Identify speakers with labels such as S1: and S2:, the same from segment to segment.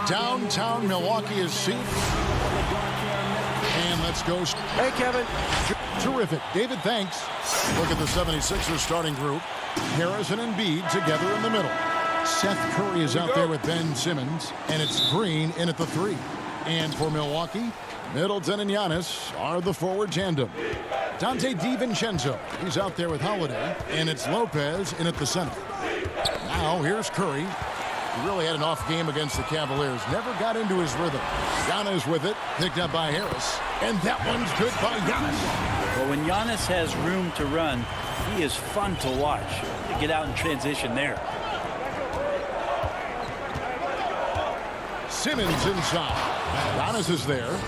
S1: Downtown Milwaukee is seated. And let's go.
S2: Hey, Kevin.
S1: Terrific. David, thanks. Look at the 76ers starting group. Harrison and Embiid together in the middle. Seth Curry is out there with Ben Simmons, and it's Green in at the 3. And for Milwaukee, Middleton and Giannis are the forward tandem. Dante DiVincenzo, he's out there with Holiday, and it's Lopez in at the center. Now here's Curry. He really had an off game against the Cavaliers. Never got into his rhythm. Giannis with it, picked up by Harris. And that one's good by Giannis.
S2: Well, when Giannis has room to run, he is fun to watch. To get out in transition there.
S1: Simmons inside. Giannis is there.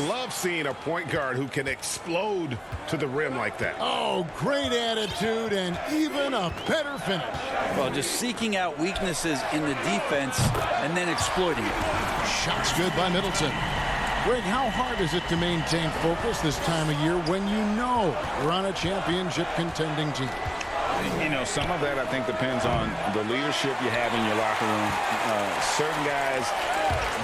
S3: Love seeing a point guard who can explode to the rim like that.
S1: Oh, great attitude and even a better finish.
S2: Well, just seeking out weaknesses in the defense and then exploiting it.
S1: Shots good by Middleton. Greg, how hard is it to maintain focus this time of year when you know you're on a championship contending team?
S4: You know, some of that I think depends on the leadership you have in your locker room. Certain guys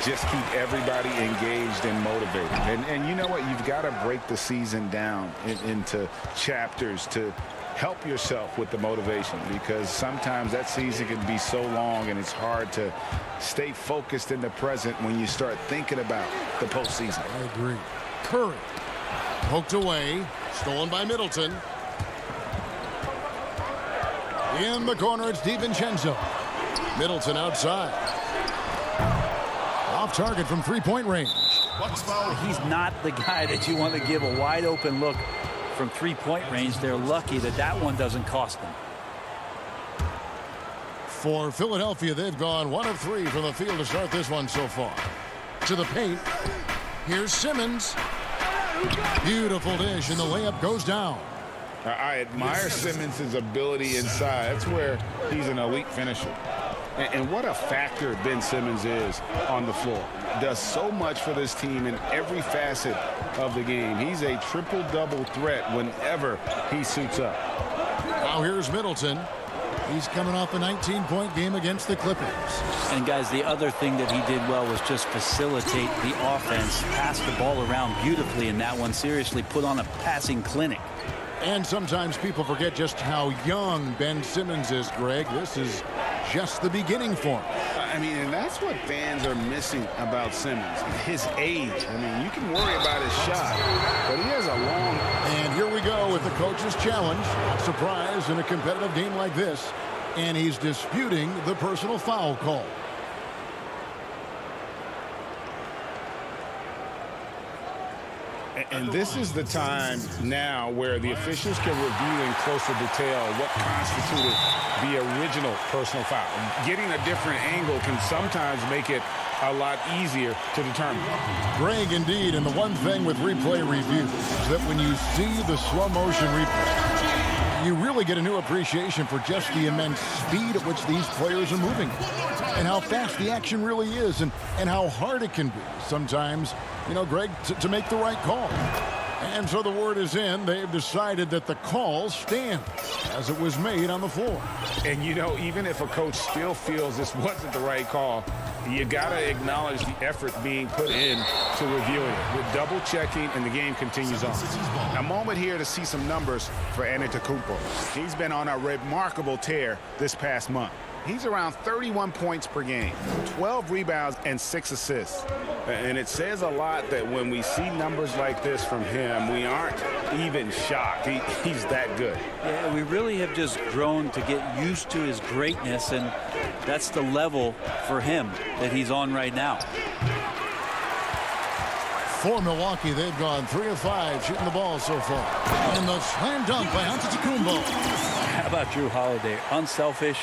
S4: just keep everybody engaged and motivated. And you know what? You've got to break the season down into chapters to help yourself with the motivation, because sometimes that season can be so long and it's hard to stay focused in the present when you start thinking about the postseason.
S1: I agree. Curry poked away, stolen by Middleton. In the corner, it's DiVincenzo. Middleton outside. Off target from three-point range.
S2: He's not the guy that you want to give a wide open look from three-point range. They're lucky that that one doesn't cost them.
S1: For Philadelphia, they've gone 1 of 3 from the field to start this one so far. To the paint. Here's Simmons. Beautiful dish, and the layup goes down.
S4: I admire Simmons' ability inside. That's where he's an elite finisher. And what a factor Ben Simmons is on the floor. Does so much for this team in every facet of the game. He's a triple-double threat whenever he suits up.
S1: Now here's Middleton. He's coming off a 19-point game against the Clippers.
S2: And, guys, the other thing that he did well was just facilitate the offense, pass the ball around beautifully in that one. Seriously, put on a passing clinic.
S1: And sometimes people forget just how young Ben Simmons is, Greg. This is just the beginning for him.
S4: I mean, and that's what fans are missing about Simmons, his age. I mean, you can worry about his shot, but he has a long...
S1: And here we go with the coach's challenge. Not surprised in a competitive game like this. And he's disputing the personal foul call.
S4: And this is the time now where the officials can review in closer detail what constituted the original personal foul. Getting a different angle can sometimes make it a lot easier to determine.
S1: Greg, indeed, and the one thing with replay review is that when you see the slow motion replay, you really get a new appreciation for just the immense speed at which these players are moving and how fast the action really is and how hard it can be sometimes, you know, Greg, to make the right call. And so the word is in. They've decided that the call stands as it was made on the floor.
S4: And, you know, even if a coach still feels this wasn't the right call, you got to acknowledge the effort being put in to reviewing it. With double checking, and the game continues on. A moment here to see some numbers for Antetokounmpo. He's been on a remarkable tear this past month. He's around 31 points per game, 12 rebounds, and 6 assists. And it says a lot that when we see numbers like this from him, we aren't even shocked. He's that good.
S2: Yeah, we really have just grown to get used to his greatness, and that's the level for him that he's on right now.
S1: For Milwaukee, they've gone 3 of 5 shooting the ball so far. And the slam dunk by Antetokounmpo.
S2: How about Drew Holiday? Unselfish,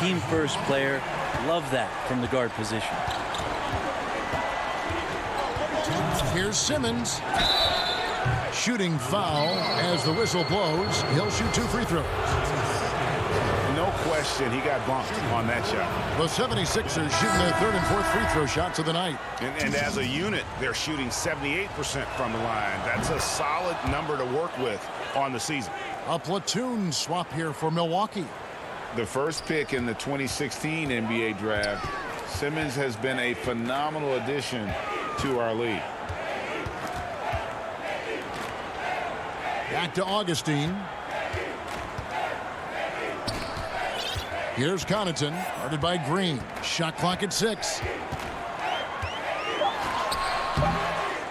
S2: team-first player. Love that from the guard position.
S1: Here's Simmons. Shooting foul as the whistle blows. He'll shoot 2 free throws.
S4: No question, he got bumped on that shot.
S1: The 76ers shooting their 3rd and 4th free throw shots of the night.
S4: And as a unit, they're shooting 78% from the line. That's a solid number to work with on the season.
S1: A platoon swap here for Milwaukee.
S4: The first pick in the 2016 NBA draft Simmons has been a phenomenal addition to our league.
S1: Back to Augustine. Here's Connaughton, guarded by Green. Shot clock at 6.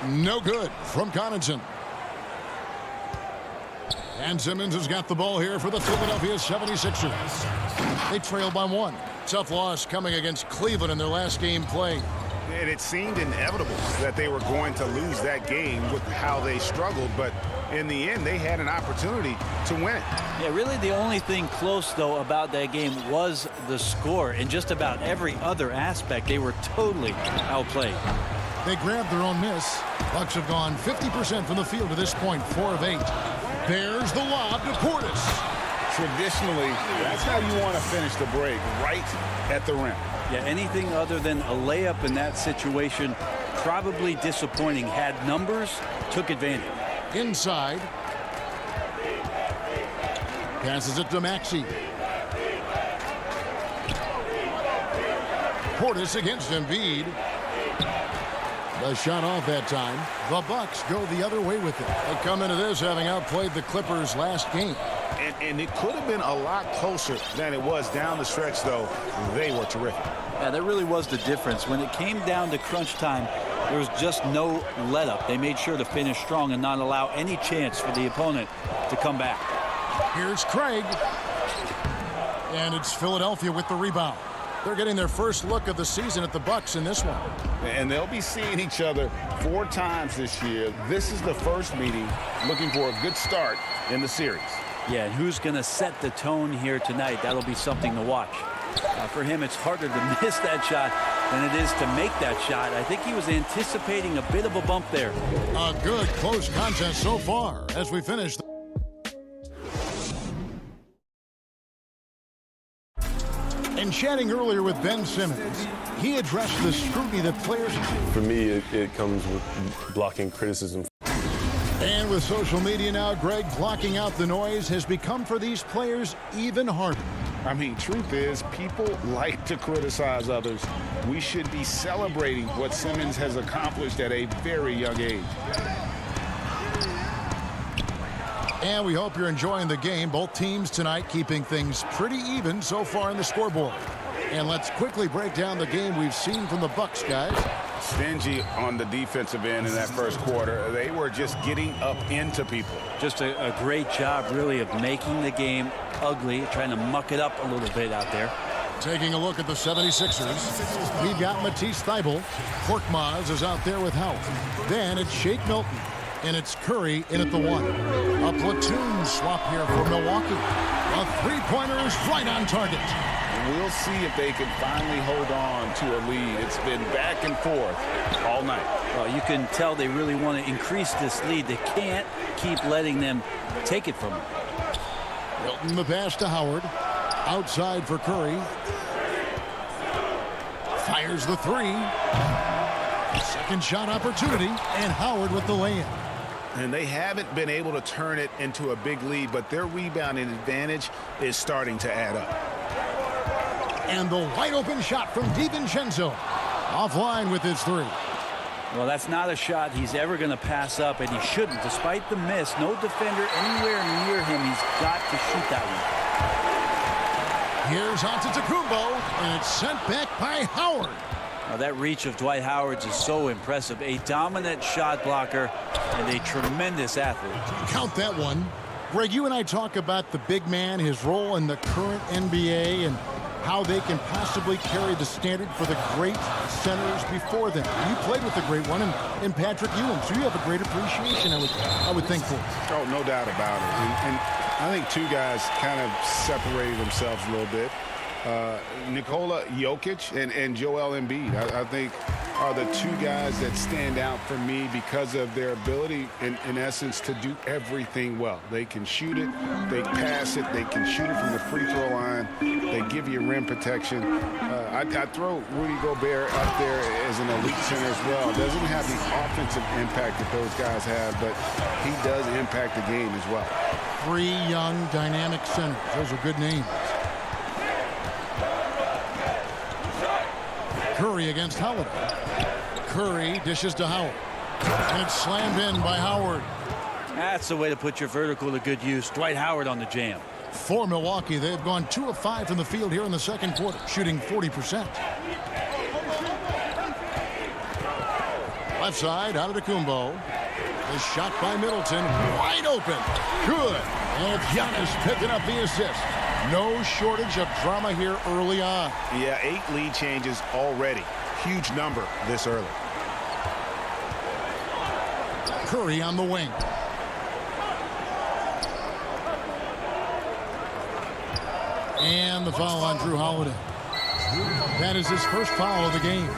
S1: No good from Connaughton. And Simmons has got the ball here for the Philadelphia 76ers. They trail by 1. Tough loss coming against Cleveland in their last game played.
S4: And it seemed inevitable that they were going to lose that game with how they struggled, but in the end, they had an opportunity to win it.
S2: Yeah, really the only thing close, though, about that game was the score. In just about every other aspect, they were totally outplayed.
S1: They grabbed their own miss. Bucks have gone 50% from the field to this point, 4 of 8. There's the lob to Portis.
S4: Traditionally, that's how you want to finish the break, right at the rim.
S2: Yeah, anything other than a layup in that situation, probably disappointing. Had numbers, took advantage.
S1: Inside. Passes it to Maxey. Portis against Embiid. The shot off that time. The Bucks go the other way with it. They come into this having outplayed the Clippers last game.
S4: And it could have been a lot closer than it was down the stretch, though. They were terrific.
S2: Yeah, that really was the difference. When it came down to crunch time, there was just no let-up. They made sure to finish strong and not allow any chance for the opponent to come back.
S1: Here's Craig. And it's Philadelphia with the rebound. They're getting their first look of the season at the Bucks in this one.
S4: And they'll be seeing each other 4 times this year. This is the first meeting, looking for a good start in the series.
S2: Yeah, and who's going to set the tone here tonight? That'll be something to watch. For him, it's harder to miss that shot than it is to make that shot. I think he was anticipating a bit of a bump there.
S1: A good close contest so far as we finish. And chatting earlier with Ben Simmons, he addressed the scrutiny that players.
S5: For me, it comes with blocking criticism.
S1: And with social media now, Greg, blocking out the noise has become for these players even harder.
S4: I mean, truth is, people like to criticize others. We should be celebrating what Simmons has accomplished at a very young age.
S1: And we hope you're enjoying the game. Both teams tonight keeping things pretty even so far in the scoreboard. And let's quickly break down the game we've seen from the Bucks, guys.
S4: Stingy on the defensive end in that first quarter. They were just getting up into people.
S2: Just a great job, really, of making the game ugly, trying to muck it up a little bit out there.
S1: Taking a look at the 76ers, we've got Matisse Thybulle. Korkmaz is out there with help. Then it's Shake Milton. And it's Curry in at the 1. A platoon swap here for Milwaukee. A three-pointer is right on target.
S4: We'll see if they can finally hold on to a lead. It's been back and forth all night.
S2: Well, you can tell they really want to increase this lead. They can't keep letting them take it from them.
S1: Milton the pass to Howard. Outside for Curry. Fires the 3. Second shot opportunity. And Howard with the layup.
S4: And they haven't been able to turn it into a big lead, but their rebounding advantage is starting to add up.
S1: And the wide open shot from DiVincenzo. Offline with his 3.
S2: Well, that's not a shot he's ever going to pass up, and he shouldn't. Despite the miss, no defender anywhere near him. He's got to shoot that one.
S1: Here's Antetokounmpo, and it's sent back by Howard.
S2: Now, that reach of Dwight Howard's is so impressive. A dominant shot blocker and a tremendous athlete.
S1: Count that one. Greg, you and I talk about the big man, his role in the current NBA, and how they can possibly carry the standard for the great centers before them. You played with the great one in Patrick Ewing, so you have a great appreciation, I would think, for it.
S4: Oh, no doubt about it. And I think two guys kind of separated themselves a little bit. Nikola Jokic and Joel Embiid, I think, are the two guys that stand out for me because of their ability, in essence, to do everything well. They can shoot it, they pass it, they can shoot it from the free throw line, they give you rim protection. I throw Rudy Gobert up there as an elite center as well. Doesn't have the offensive impact that those guys have, but he does impact the game as well.
S1: 3 young, dynamic centers. Those are good names. Curry against Holiday. Curry dishes to Howard. And it's slammed in by Howard.
S2: That's the way to put your vertical to good use. Dwight Howard on the jam.
S1: For Milwaukee, they've gone 2 of 5 from the field here in the second quarter, shooting 40%. Left side, Antetokounmpo. The shot by Middleton, wide open. Good. And Giannis picking up the assist. No shortage of drama here early on.
S3: Yeah, 8 lead changes already. Huge number this early.
S1: Curry on the wing. And the foul on Drew Holiday. That is his first foul of the game.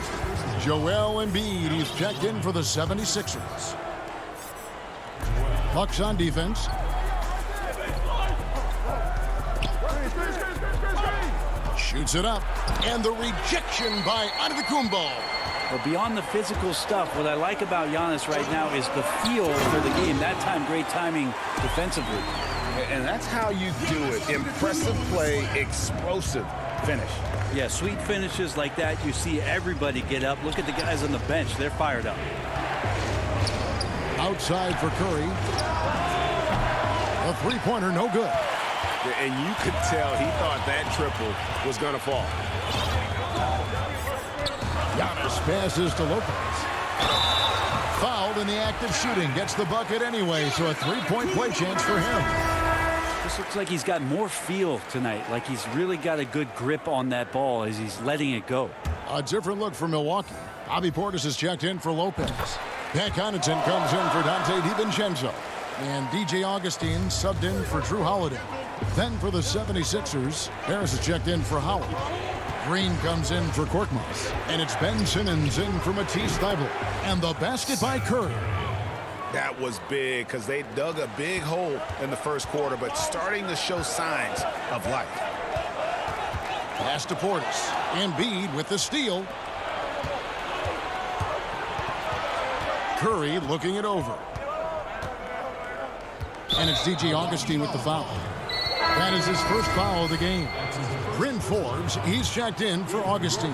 S1: Joel Embiid, he's checked in for the 76ers. Bucks on defense. Shoots it up. And the rejection by Antetokounmpo.
S2: But beyond the physical stuff, what I like about Giannis right now is the feel for the game. That time, great timing defensively.
S3: And that's how you do it. Impressive play, explosive finish.
S2: Yeah, sweet finishes like that, you see everybody get up. Look at the guys on the bench. They're fired up.
S1: Outside for Curry. A three-pointer, no good.
S3: And you could tell he thought that triple was going to fall.
S1: Giannis passes to Lopez. Fouled in the act of shooting. Gets the bucket anyway, so a three-point play chance for him.
S2: This looks like he's got more feel tonight, like he's really got a good grip on that ball as he's letting it go.
S1: A different look for Milwaukee. Bobby Portis is checked in for Lopez. Pat Connaughton comes in for Dante DiVincenzo. And DJ Augustine subbed in for Drew Holiday. Then for the 76ers, Harris is checked in for Howard. Green comes in for Korkmaz. And it's Ben Simmons in for Matisse Thybulle. And the basket by Curry.
S3: That was big because they dug a big hole in the first quarter, but starting to show signs of life.
S1: Pass to Portis. Embiid with the steal. Curry looking it over. And it's DJ Augustine with the foul. That is his first foul of the game. Bryn Forbes, he's checked in for Augustine.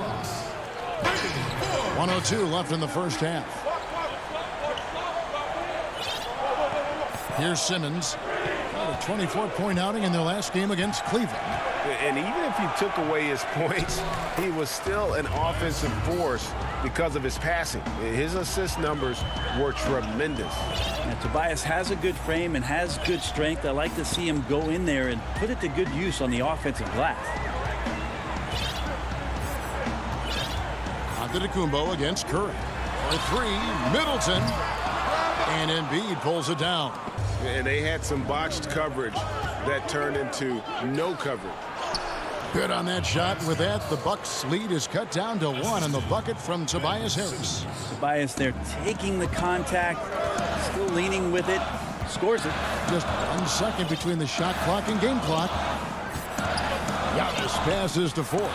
S1: 1:02 left in the first half. Here's Simmons. Had a 24-point outing in their last game against Cleveland.
S3: And even if you took away his points, he was still an offensive force because of his passing. His assist numbers were tremendous.
S2: And Tobias has a good frame and has good strength. I like to see him go in there and put it to good use on the offensive glass.
S1: Antetokounmpo against Curry. For three, Middleton. And Embiid pulls it down.
S3: And they had some botched coverage that turned into no coverage.
S1: Good on that shot. With that, the Bucks lead is cut down to 1 on the bucket from Tobias Harris.
S2: Tobias there taking the contact, still leaning with it, scores it.
S1: Just 1 second between the shot clock and game clock. Giannis passes to Forbes.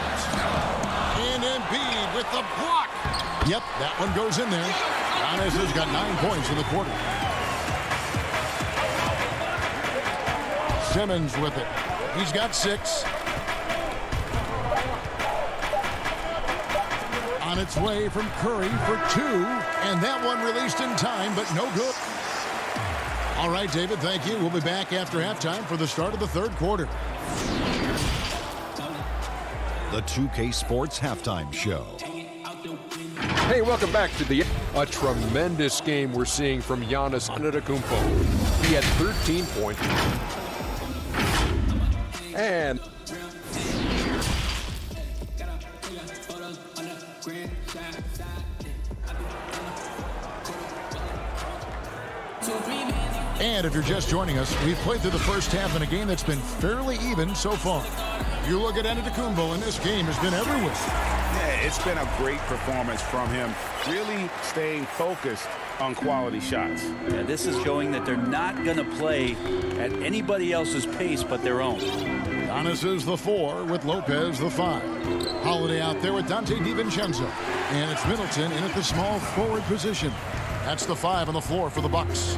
S1: And Embiid with the block. Yep, that one goes in there. Giannis has got 9 points in the quarter. Simmons with it. He's got 6. On its way from Curry for 2. And that one released in time, but no good. All right, David, thank you. We'll be back after halftime for the start of the third quarter.
S6: The 2K Sports Halftime Show.
S7: Hey, welcome back to a tremendous game we're seeing from Giannis Antetokounmpo. He had 13 points. And
S1: if you're just joining us, we've played through the first half in a game that's been fairly even so far. You look at Antetokounmpo, and this game has been everywhere.
S3: Yeah, it's been a great performance from him, really staying focused on quality shots.
S2: Yeah, this is showing that they're not going to play at anybody else's pace but their own.
S1: Giannis is the 4 with Lopez the 5. Holiday out there with Dante DiVincenzo. And it's Middleton in at the small forward position. That's the 5 on the floor for the Bucks.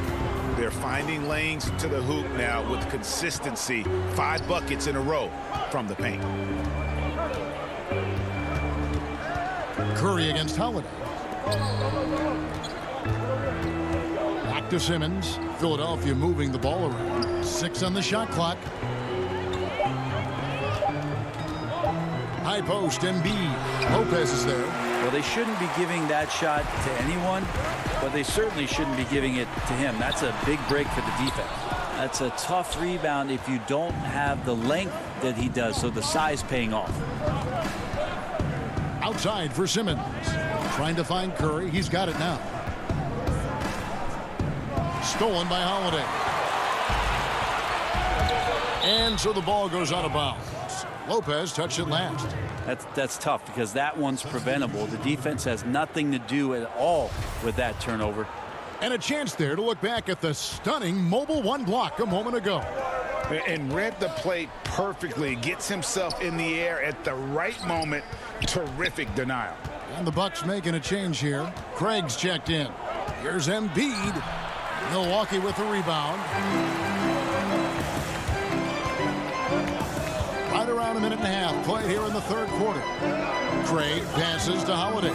S3: They're finding lanes to the hoop now with consistency. 5 buckets in a row from the paint.
S1: Curry against Holiday. Back to Simmons. Philadelphia moving the ball around. 6 on the shot clock. High post, Embiid. Lopez is there.
S2: Well, they shouldn't be giving that shot to anyone, but they certainly shouldn't be giving it to him. That's a big break for the defense. That's a tough rebound if you don't have the length that he does, so the size paying off.
S1: Outside for Simmons. Trying to find Curry. He's got it now. Stolen by Holiday. And so the ball goes out of bounds. Lopez touched it last.
S2: That's tough because that one's preventable. The defense has nothing to do at all with that turnover.
S1: And a chance there to look back at the stunning mobile one block a moment ago.
S4: And read the play perfectly. Gets himself in the air at the right moment. Terrific denial.
S1: And the Bucks making a change here. Craig's checked in. Here's Embiid. Milwaukee with the rebound. Right around a minute and a half played here in the third quarter. Craig passes to Holiday.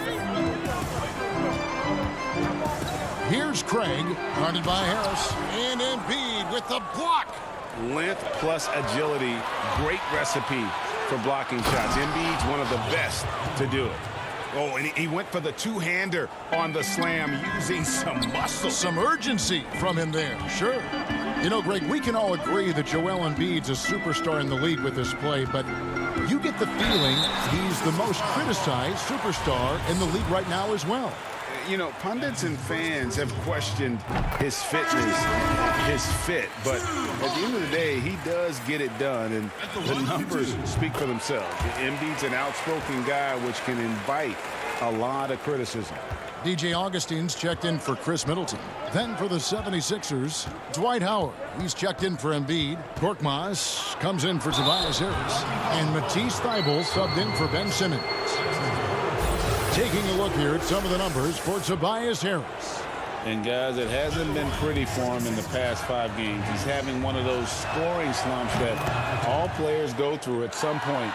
S1: Here's Craig, guarded by Harris. And Embiid with the block.
S3: Length plus agility, great recipe for blocking shots. Embiid's one of the best to do it.
S4: Oh, and he went for the two-hander on the slam using some muscle.
S1: Some urgency from him there, sure. You know, Greg, we can all agree that Joel Embiid's a superstar in the league with this play, but you get the feeling he's the most criticized superstar in the league right now as well.
S3: You know, pundits and fans have questioned his fitness, his fit, but at the end of the day, he does get it done, and the numbers speak for themselves. Embiid's an outspoken guy, which can invite a lot of criticism.
S1: DJ Augustine's checked in for Chris Middleton. Then for the 76ers, Dwight Howard. He's checked in for Embiid. Korkmaz comes in for Tobias Harris. And Matisse Thybulle subbed in for Ben Simmons. Taking a look here at some of the numbers for Tobias Harris.
S8: And guys, it hasn't been pretty for him in the past 5 games. He's having one of those scoring slumps that all players go through at some point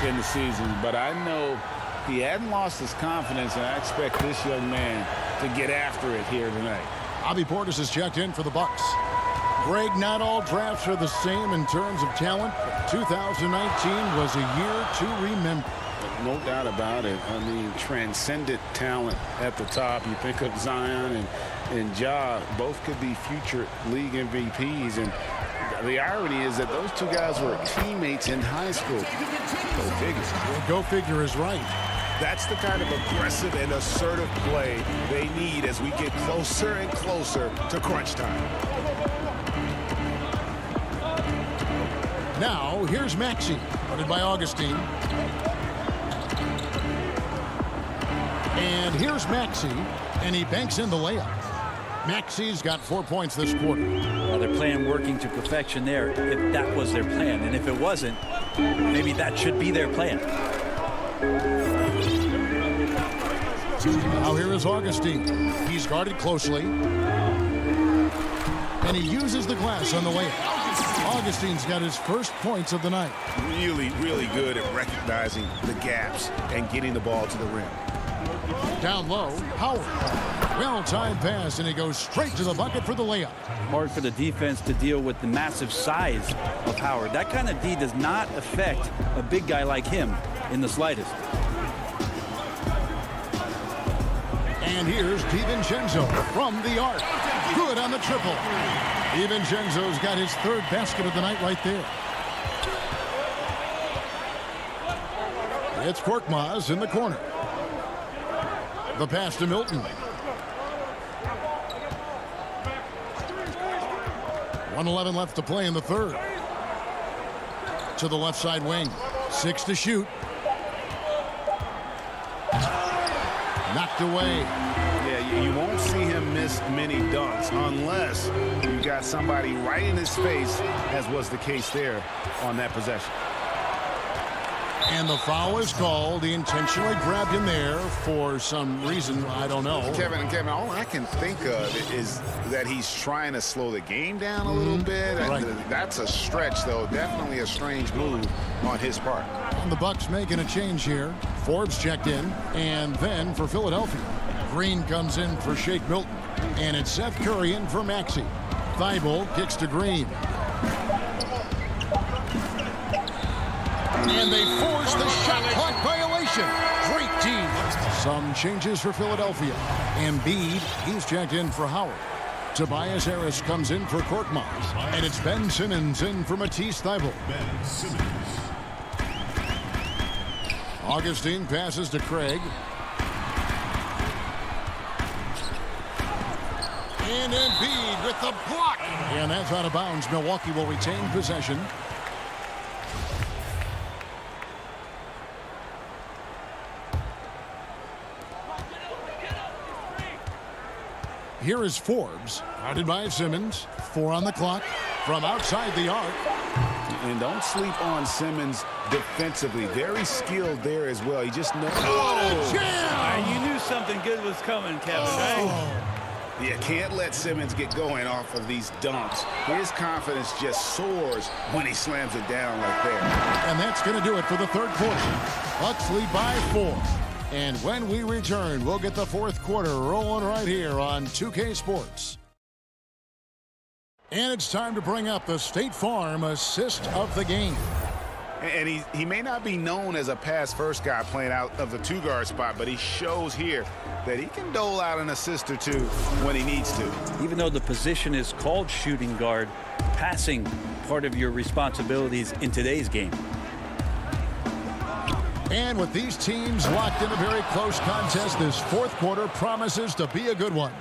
S8: in the season. But I know he hadn't lost his confidence, and I expect this young man to get after it here tonight.
S1: Bobby Portis is checked in for the Bucks. Greg, not all drafts are the same in terms of talent. 2019 was a year to remember.
S8: No doubt about it. I mean, transcendent talent at the top. You think of Zion and Ja, both could be future league MVPs. And the irony is that those two guys were teammates in high school. Go figure.
S1: Well, go figure is right.
S3: That's the kind of aggressive and assertive play they need as we get closer and closer to crunch time.
S1: Now, here's Maxey, guarded by Augustine. And here's Maxey, and he banks in the layup. Maxey's got 4 points this quarter.
S2: Well, they're playing working to perfection there, if that was their plan. And if it wasn't, maybe that should be their plan.
S1: Now here is Augustine. He's guarded closely. And he uses the glass on the layup. Augustine's got his first points of the night.
S3: Really, really good at recognizing the gaps and getting the ball to the rim.
S1: Down low, Howard. Well-timed pass, and he goes straight to the bucket for the layup.
S2: Hard for the defense to deal with the massive size of Howard. That kind of D does not affect a big guy like him in the slightest.
S1: And here's DiVincenzo from the arc. Good on the triple. DiVincenzo's got his third basket of the night right there. It's Korkmaz in the corner. The pass to Milton. 1:11 left to play in the third. To the left side wing. 6 to shoot. Knocked away.
S3: Yeah, you won't see him miss many dunks unless you got somebody right in his face, as was the case there on that possession.
S1: And the foul is called. He intentionally grabbed him there for some reason. I don't know.
S3: Kevin, all I can think of is that he's trying to slow the game down a little bit.
S1: Right.
S3: That's a stretch, though. Definitely a strange move on his part.
S1: And the Bucks making a change here. Forbes checked in. And then for Philadelphia, Green comes in for Shake Milton. And it's Seth Curry in for Maxey. Thibault kicks to Green. And they force the shot clock violation. Great team. Some changes for Philadelphia. Embiid, he's checked in for Howard. Tobias Harris comes in for Korkmaz. And it's Ben Simmons in for Matisse Thybulle. Augustine passes to Craig. And Embiid with the block. And that's out of bounds. Milwaukee will retain possession. Here is Forbes, guarded by Simmons. 4 on the clock from outside the arc.
S3: And don't sleep on Simmons defensively. Very skilled there as well. He just knows.
S2: You knew something good was coming, Kevin, right?
S3: You can't let Simmons get going off of these dunks. His confidence just soars when he slams it down like that.
S1: And that's going to do it for the third quarter. Bucks lead by 4. And when we return, we'll get the fourth quarter rolling right here on 2K Sports. And it's time to bring up the State Farm assist of the game.
S3: And he may not be known as a pass-first guy playing out of the two-guard spot, but he shows here that he can dole out an assist or two when he needs to.
S2: Even though the position is called shooting guard, passing part of your responsibilities in today's game.
S1: And with these teams locked in a very close contest, this fourth quarter promises to be a good one.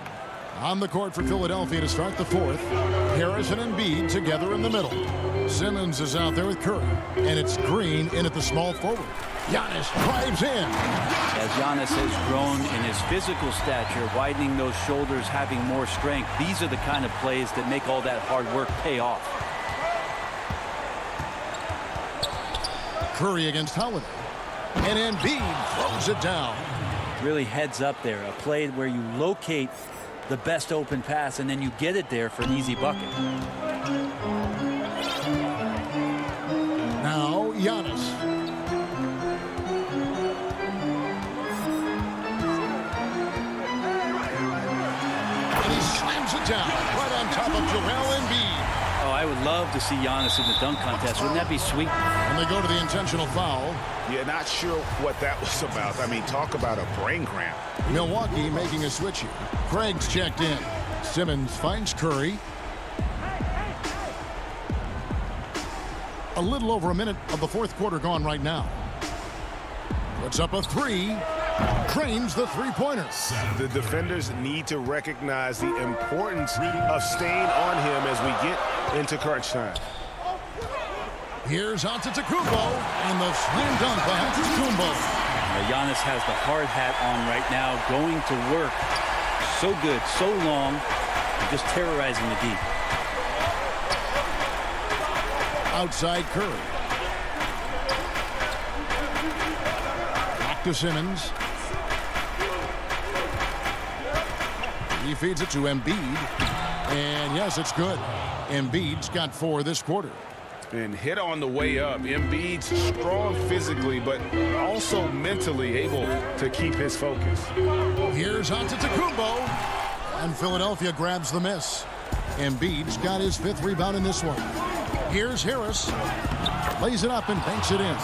S1: On the court for Philadelphia to start the fourth, Harris and Embiid together in the middle. Simmons is out there with Curry, and it's Green in at the small forward. Giannis drives in.
S2: As Giannis has grown in his physical stature, widening those shoulders, having more strength, these are the kind of plays that make all that hard work pay off.
S1: Curry against Holiday. And Embiid throws it down.
S2: Really heads up there, a play where you locate the best open pass and then you get it there for an easy bucket.
S1: Now Giannis. And he slams it down right on top of Joel Embiid.
S2: Oh, I would love to see Giannis in the dunk contest. Wouldn't that be sweet?
S1: And they go to the intentional foul.
S3: Yeah, not sure what that was about. I mean, talk about a brain cramp.
S1: Milwaukee making a switch here. Craig's checked in. Simmons finds Curry. A little over a minute of the fourth quarter gone right now. Puts up a 3. Drains the three-pointer.
S3: The defenders need to recognize the importance of staying on him as we get into crunch time.
S1: Here's Antetokounmpo, and the slam dunk by Antetokounmpo.
S2: Giannis has the hard hat on right now, going to work. So good, so long, and just terrorizing the deep.
S1: Outside Curry. Back to Simmons. He feeds it to Embiid. And yes, it's good. Embiid's got 4 this quarter.
S3: And hit on the way up. Embiid's strong physically, but also mentally able to keep his focus.
S1: Here's Antetokounmpo. And Philadelphia grabs the miss. Embiid's got his 5th rebound in this one. Here's Harris. Lays it up and banks it in.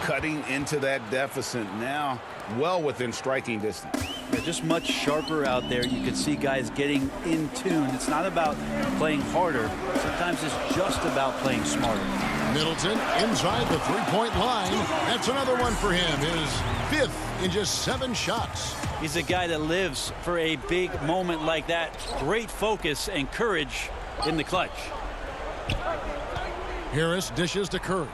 S3: Cutting into that deficit now, well within striking distance.
S2: Yeah, just much sharper out there. You can see guys getting in tune. It's not about playing harder. Sometimes it's just about playing smarter.
S1: Middleton inside the three-point line. That's another one for him. His 5th in just 7 shots.
S2: He's a guy that lives for a big moment like that. Great focus and courage in the clutch.
S1: Harris dishes to Curry.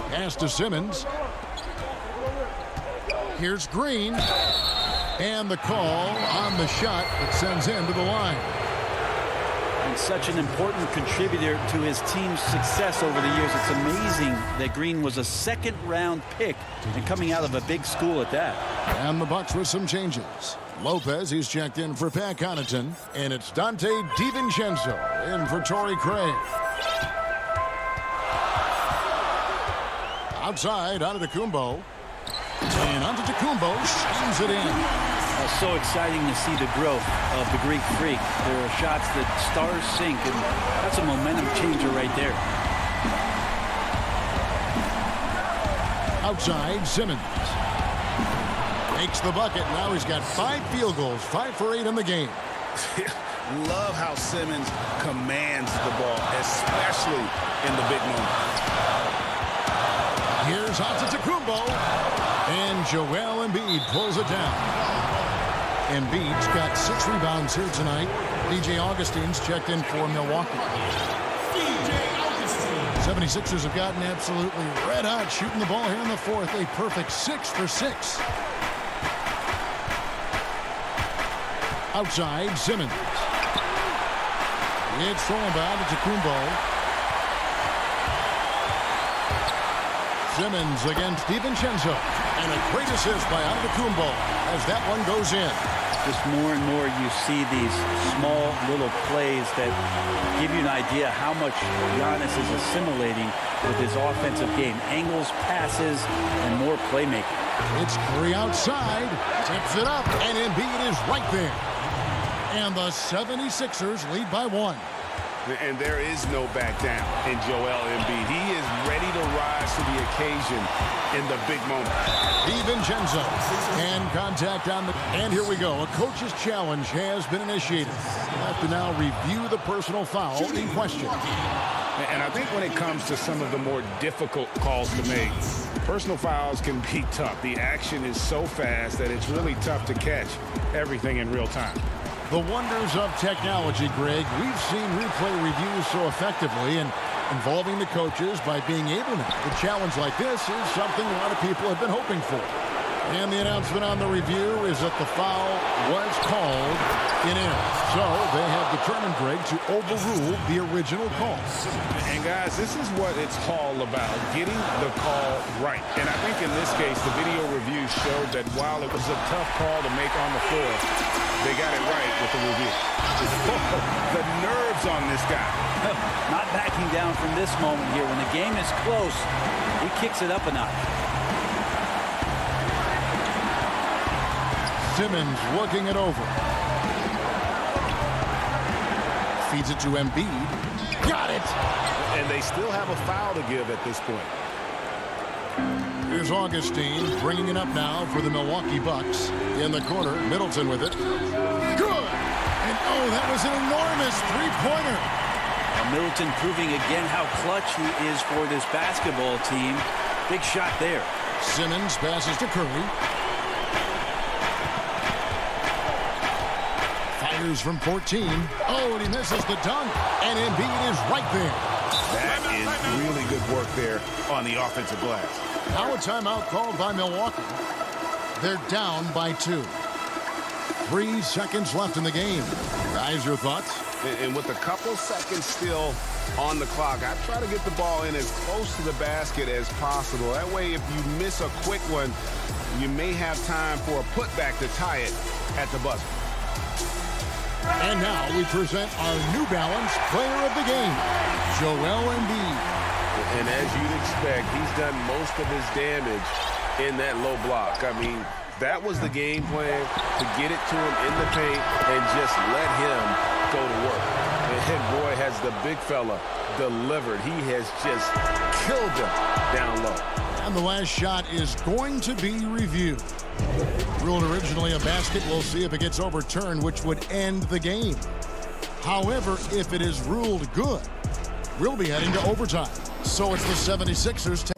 S1: Pass to Simmons. Here's Green. And the call on the shot that sends him to the line.
S2: And such an important contributor to his team's success over the years. It's amazing that Green was a second-round pick and coming out of a big school at that.
S1: And the Bucks with some changes. Lopez, he's checked in for Pat Connaughton, and it's Dante DiVincenzo in for Torrey Craig. Outside, Antetokounmpo. And Antetokounmpo shams it in.
S2: So exciting to see the growth of the Greek Freak. There are shots that stars sink, and that's a momentum changer right there.
S1: Outside, Simmons. Makes the bucket. Now he's got 5 field goals, 5 for 8 in the game.
S3: Love how Simmons commands the ball, especially in the big moment.
S1: Here's Antetokounmpo. And Joel Embiid pulls it down. Embiid's got 6 rebounds here tonight. DJ Augustine's checked in for Milwaukee. 76ers have gotten absolutely red hot shooting the ball here in the fourth. A perfect 6 for 6. Outside, Simmons. It's thrown by Antetokounmpo. Simmons against DiVincenzo. And a great assist by Antetokounmpo as that one goes in.
S2: Just more and more you see these small little plays that give you an idea how much Giannis is assimilating with his offensive game. Angles, passes, and more playmaking.
S1: It's Curry outside, tips it up, and Embiid is right there. And the 76ers lead by 1.
S3: And there is no back down in Joel Embiid. He is ready to rise to the occasion in the big moment.
S1: DiVincenzo and contact on the... And here we go. A coach's challenge has been initiated. We'll have to now review the personal foul in question.
S4: And I think when it comes to some of the more difficult calls to make, personal fouls can be tough. The action is so fast that it's really tough to catch everything in real time.
S1: The wonders of technology, Greg. We've seen replay reviews so effectively, and involving the coaches by being able to. A challenge like this is something a lot of people have been hoping for. And the announcement on the review is that the foul was called in error. So they have determined, Greg, to overrule the original call.
S4: And guys, this is what it's all about, getting the call right. And I think in this case, the video review showed that while it was a tough call to make on the floor, they got it right with the review.
S3: The nerves on this guy.
S2: Not backing down from this moment here. When the game is close, he kicks it up a notch.
S1: Simmons looking it over. Feeds it to Embiid. Got it!
S3: And they still have a foul to give at this point.
S1: Here's Augustine bringing it up now for the Milwaukee Bucks. In the corner, Middleton with it. Good! And oh, that was an enormous three-pointer.
S2: Middleton proving again how clutch he is for this basketball team. Big shot there.
S1: Simmons passes to Curry. Fires from 14. Oh, and he misses the dunk. And Embiid is right there.
S3: That is really good work there on the offensive glass.
S1: Now a timeout called by Milwaukee. They're down by 2. 3 seconds left in the game. Guys, your thoughts?
S3: And with a couple seconds still on the clock, I try to get the ball in as close to the basket as possible. That way, if you miss a quick one, you may have time for a putback to tie it at the buzzer.
S1: And now we present our New Balance player of the game, Joel Embiid.
S3: And as you'd expect, he's done most of his damage in that low block. I mean, that was the game plan, to get it to him in the paint and just let him go to work. And boy, has the big fella delivered. He has just killed them down low.
S1: And the last shot is going to be reviewed. Ruled originally a basket, we'll see if it gets overturned, which would end the game. However, if it is ruled good, we'll be heading to overtime. So it's the 76ers.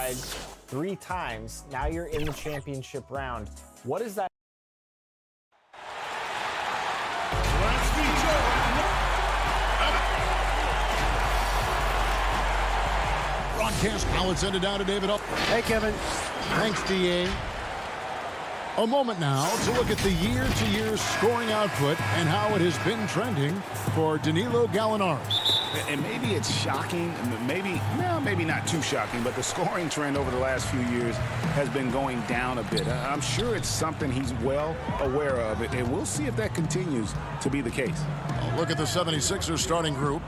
S9: tied 3 times. Now you're in the championship round. What is that?
S1: Broadcast now it's sent down to David.
S10: Hey, Kevin.
S1: Thanks, DA. A moment now to look at the year-to-year scoring output and how it has been trending for Danilo Gallinari.
S3: And maybe it's shocking, maybe not too shocking, but the scoring trend over the last few years has been going down a bit. I'm sure it's something he's well aware of, and we'll see if that continues to be the case.
S1: Look at the 76ers starting group.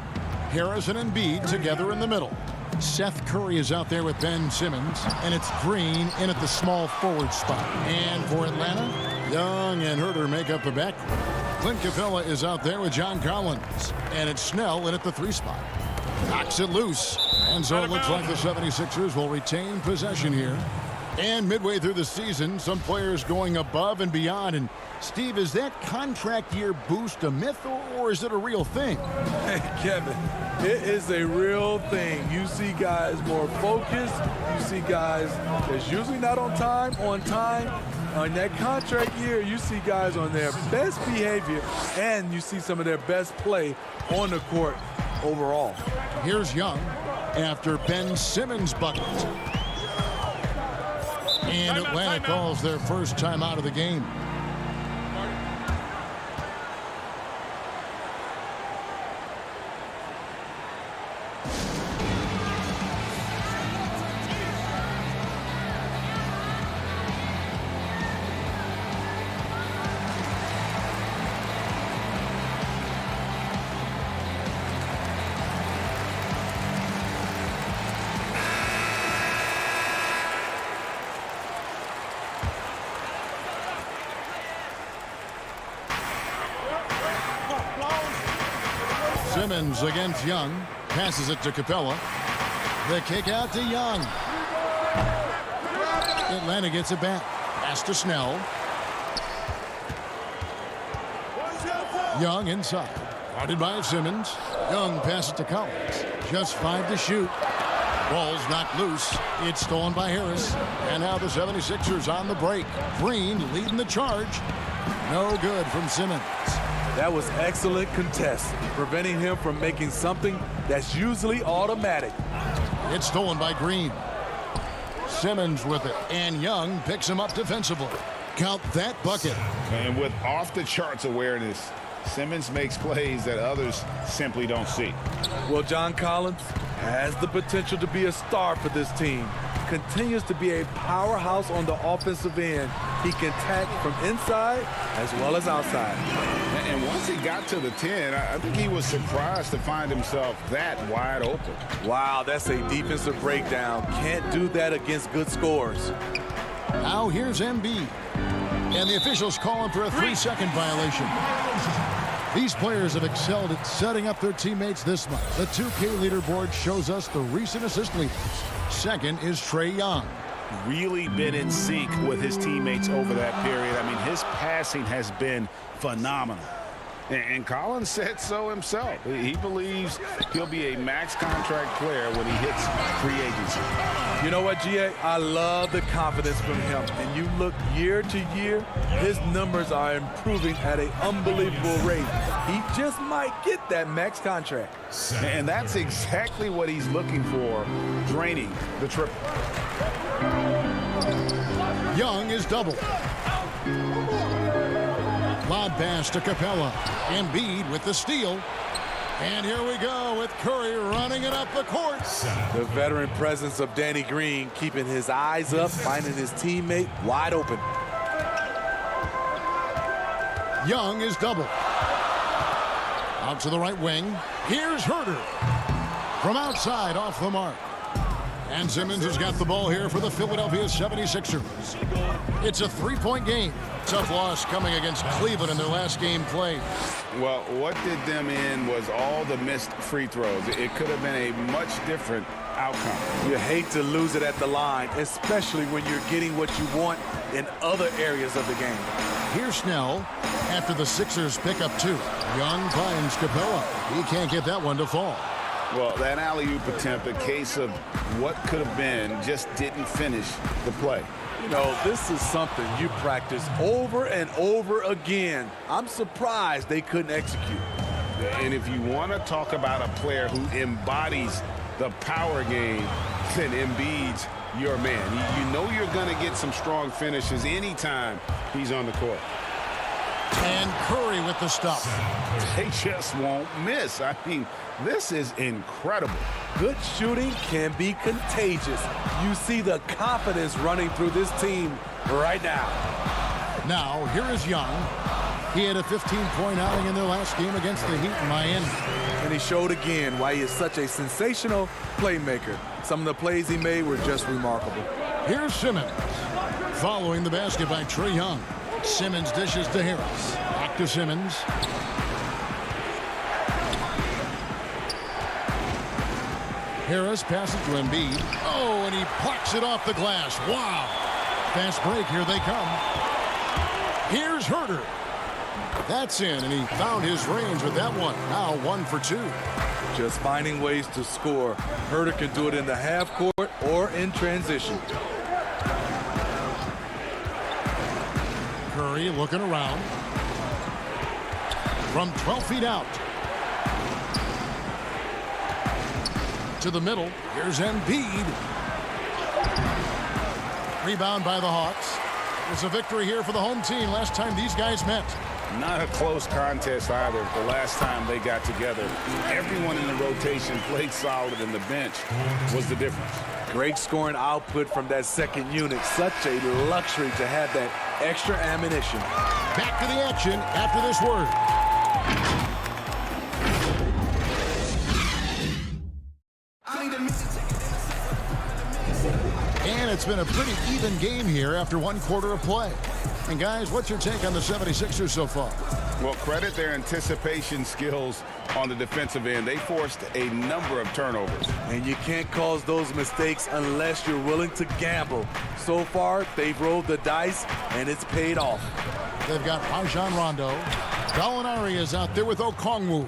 S1: Harris and Embiid together in the middle. Seth Curry is out there with Ben Simmons, and it's Green in at the small forward spot. And for Atlanta, Young and Herter make up the backcourt. Clint Capella is out there with John Collins, and it's Snell in at the 3 spot. Knocks it loose, and so it looks like the 76ers will retain possession here. And midway through the season, some players going above and beyond. And Steve, is that contract year boost a myth, or is it a real thing?
S11: Hey, Kevin, it is a real thing. You see guys more focused. You see guys that's usually not on time. On that contract year, you see guys on their best behavior, and you see some of their best play on the court overall.
S1: Here's Young after Ben Simmons bucket. And Atlanta calls their first time out of the game. Simmons against Young. Passes it to Capella. The kick out to Young. Atlanta gets it back. Pass to Snell. Young inside. Guarded by Simmons. Young passes to Collins. Just 5 to shoot. Ball's knocked loose. It's stolen by Harris. And now the 76ers on the break. Green leading the charge. No good from Simmons.
S11: That was excellent contest, preventing him from making something that's usually automatic.
S1: It's stolen by Green. Simmons with it, and Young picks him up defensively. Count that bucket.
S3: And with off-the-charts awareness, Simmons makes plays that others simply don't see.
S11: Well, John Collins has the potential to be a star for this team. Continues to be a powerhouse on the offensive end. He can attack from inside as well as outside.
S3: And once he got to the 10, I think he was surprised to find himself that wide open.
S11: Wow, that's a defensive breakdown. Can't do that against good scores.
S1: Now here's Embiid. And the officials call him for a 3-second violation. These players have excelled at setting up their teammates this month. The 2K leaderboard shows us the recent assist leaders. Second is Trae Young.
S3: Really been in sync with his teammates over that period. I mean, his passing has been phenomenal. And Collins said so himself. He believes he'll be a max contract player when he hits free agency.
S11: You know what, GA? I love the confidence from him. And you look year to year, his numbers are improving at an unbelievable rate. He just might get that max contract.
S3: And that's exactly what he's looking for, draining the triple.
S1: Young is double. Lob pass to Capella. Embiid with the steal. And here we go with Curry running it up the court.
S11: The veteran presence of Danny Green keeping his eyes up, finding his teammate wide open.
S1: Young is double. Out to the right wing. Here's Herter. From outside off the mark. And Simmons has got the ball here for the Philadelphia 76ers. It's a 3-point game. Tough loss coming against Cleveland in their last game played.
S3: Well, what did them in was all the missed free throws. It could have been a much different outcome.
S11: You hate to lose it at the line, especially when you're getting what you want in other areas of the game.
S1: Here's Snell after the Sixers pick up 2. Young finds Capella. He can't get that one to fall.
S3: Well, that alley-oop attempt, a case of what could have been, just didn't finish the play.
S11: You know, this is something you practice over and over again. I'm surprised they couldn't execute.
S3: And if you want to talk about a player who embodies the power game, then Embiid's your man. You know you're going to get some strong finishes anytime he's on the court.
S1: And Curry with the stop.
S3: They just won't miss. I mean, this is incredible.
S11: Good shooting can be contagious. You see the confidence running through this team right now.
S1: Now, here is Young. He had a 15-point outing in their last game against the Heat in Miami.
S11: And he showed again why he is such a sensational playmaker. Some of the plays he made were just remarkable.
S1: Here's Simmons. Following the basket by Trae Young. Simmons dishes to Harris. Back to Simmons. Harris passes to Embiid. Oh, and he plucks it off the glass. Wow. Fast break. Here they come. Here's Herter. That's in, and he found his range with that one. Now 1 for 2.
S11: Just finding ways to score. Herter can do it in the half court or in transition.
S1: Curry looking around. From 12 feet out. To the middle. Here's Embiid. Rebound by the Hawks. It was a victory here for the home team last time these guys met.
S3: Not a close contest either the last time they got together. Everyone in the rotation played solid, and the bench was the difference.
S11: Great scoring output from that second unit. Such a luxury to have that extra ammunition.
S1: Back to the action after this word. And it's been a pretty even game here after 1 quarter of play. And guys, what's your take on the 76ers so far?
S3: Well, credit their anticipation skills on the defensive end. They forced a number of turnovers.
S11: And you can't cause those mistakes unless you're willing to gamble. So far, they've rolled the dice, and it's paid off.
S1: They've got Rajon Rondo. Gallinari is out there with Okongwu.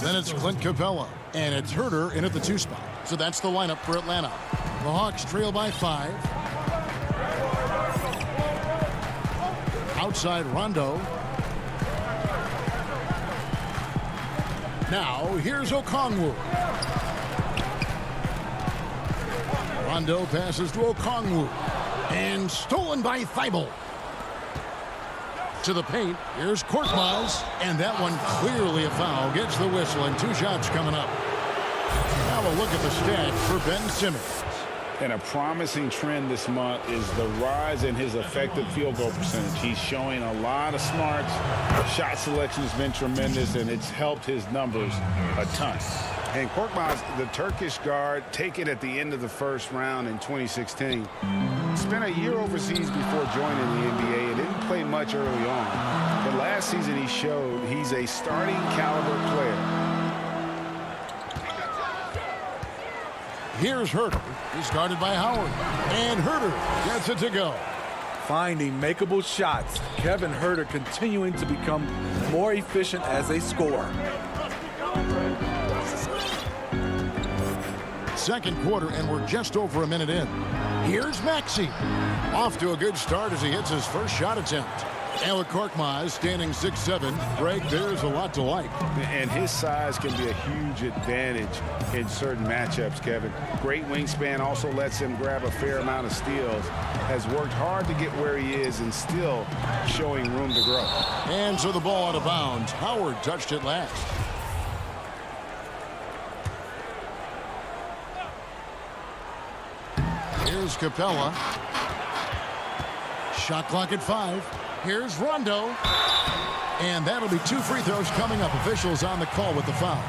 S1: Then it's Clint Capella. And it's Herter in at the 2 spot. So that's the lineup for Atlanta. The Hawks trail by 5. Outside Rondo. Now here's Okongwu. Rondo passes to Okongwu. And stolen by Thibault. To the paint. Here's Korkmaz. And that one clearly a foul. Gets the whistle, and 2 shots coming up. Now a look at the stats for Ben Simmons.
S3: And a promising trend this month is the rise in his effective field goal percentage. He's showing a lot of smarts. Shot selection has been tremendous, and it's helped his numbers a ton. And Korkmaz, the Turkish guard, taken at the end of the first round in 2016, spent a year overseas before joining the NBA and didn't play much early on. But last season he showed he's a starting caliber player.
S1: Here's Herter. He's guarded by Howard. And Herter gets it to go.
S11: Finding makeable shots. Kevin Herter continuing to become more efficient as a scorer.
S1: Second quarter, and we're just over a minute in. Here's Maxey. Off to a good start as he hits his first shot attempt. And with Korkmaz standing 6'7", Greg, there's a lot to like.
S3: And his size can be a huge advantage in certain matchups, Kevin. Great wingspan, also lets him grab a fair amount of steals. Has worked hard to get where he is and still showing room to grow.
S1: And so the ball out of bounds. Howard touched it last. Here's Capella. Shot clock at 5. Here's Rondo. And that'll be 2 free throws coming up. Officials on the call with the foul.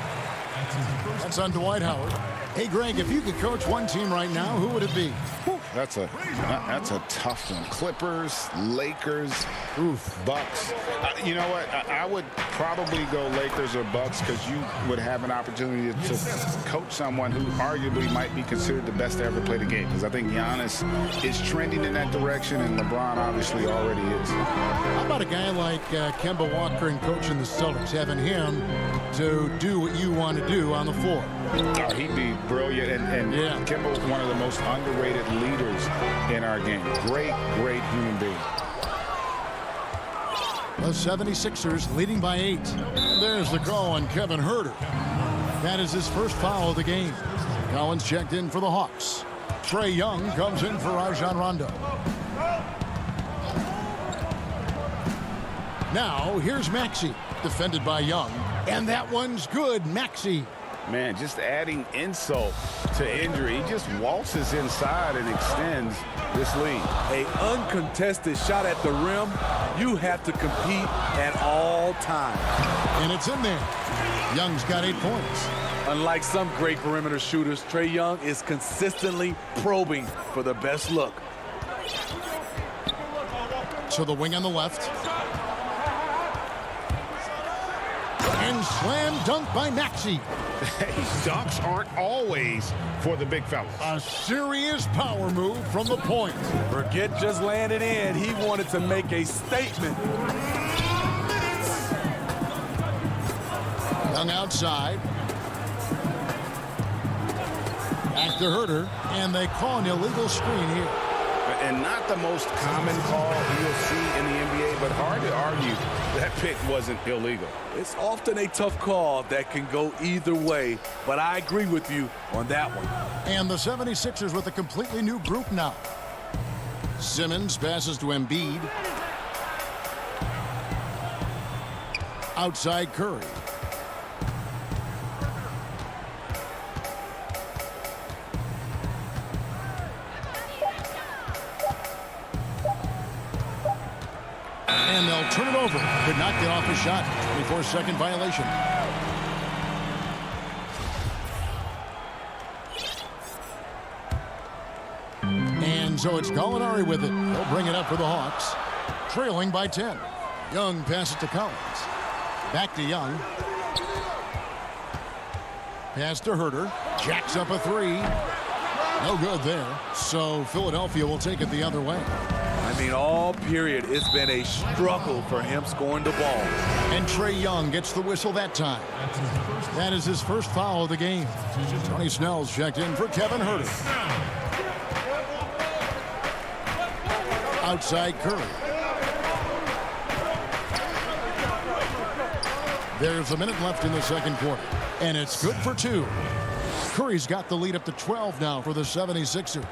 S1: That's on Dwight Howard. Hey, Greg, if you could coach one team right now, who would it be?
S3: That's a tough one. Clippers, Lakers, Bucks. You know what? I would probably go Lakers or Bucks because you would have an opportunity to coach someone who arguably might be considered the best to ever play the game. Because I think Giannis is trending in that direction, and LeBron obviously already is.
S1: How about a guy like Kemba Walker and coaching the Celtics, having him to do what you want to do on the floor?
S3: Oh, he'd be brilliant, and Kemba, one of the most underrated leaders in our game. Great human being.
S1: The 76ers leading by 8. There's the call on Kevin Huerter. That is his first foul of the game. Collins checked in for the Hawks. Trae Young comes in for Rajon Rondo. Now here's Maxey, defended by Young, and that one's good. Maxey.
S3: Man, just adding insult to injury. He just waltzes inside and extends this lead.
S11: An uncontested shot at the rim, you have to compete at all times.
S1: And it's in there. Young's got 8 points.
S11: Unlike some great perimeter shooters, Trae Young is consistently probing for the best look.
S1: To the wing on the left. And slam dunk by Maxey.
S3: Dunks aren't always for the big fellas.
S1: A serious power move from the point.
S11: Forget just landing in. He wanted to make a statement.
S1: Young outside. Back to Huerter, and they call an illegal screen here.
S3: And not the most common call you'll see in the NBA, but hard to argue that pick wasn't illegal.
S11: It's often a tough call that can go either way, but I agree with you on that one.
S1: And the 76ers with a completely new group now. Simmons passes to Embiid. Outside Curry. And they'll turn it over. Could not get off his shot. 24-second violation. And so it's Gallinari with it. He'll bring it up for the Hawks. Trailing by 10. Young passes to Collins. Back to Young. Pass to Huerter. Jacks up a 3. No good there. So Philadelphia will take it the other way.
S11: I mean, all period, it's been a struggle for him scoring the ball.
S1: And Trae Young gets the whistle that time. That is his first foul of the game. Tony Snell's checked in for Kevin Huerter. Outside Curry. There's a minute left in the second quarter. And it's good for 2. Curry's got the lead up to 12 now for the 76ers.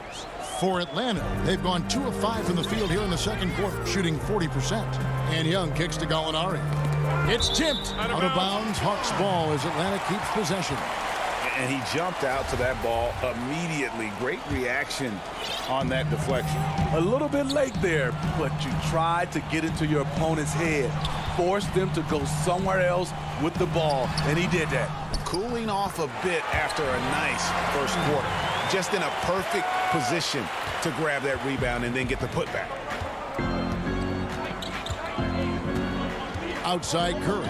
S1: For Atlanta, they've gone 2 of 5 from the field here in the second quarter, shooting 40%. And Young kicks to Gallinari. It's tipped out of bounds. Hawks ball as Atlanta keeps possession.
S3: And he jumped out to that ball immediately. Great reaction on that deflection.
S11: A little bit late there, but you tried to get into your opponent's head. Force them to go somewhere else with the ball, and he did that.
S3: Cooling off a bit after a nice first quarter. Just in a perfect position to grab that rebound and then get the putback.
S1: Outside Curry.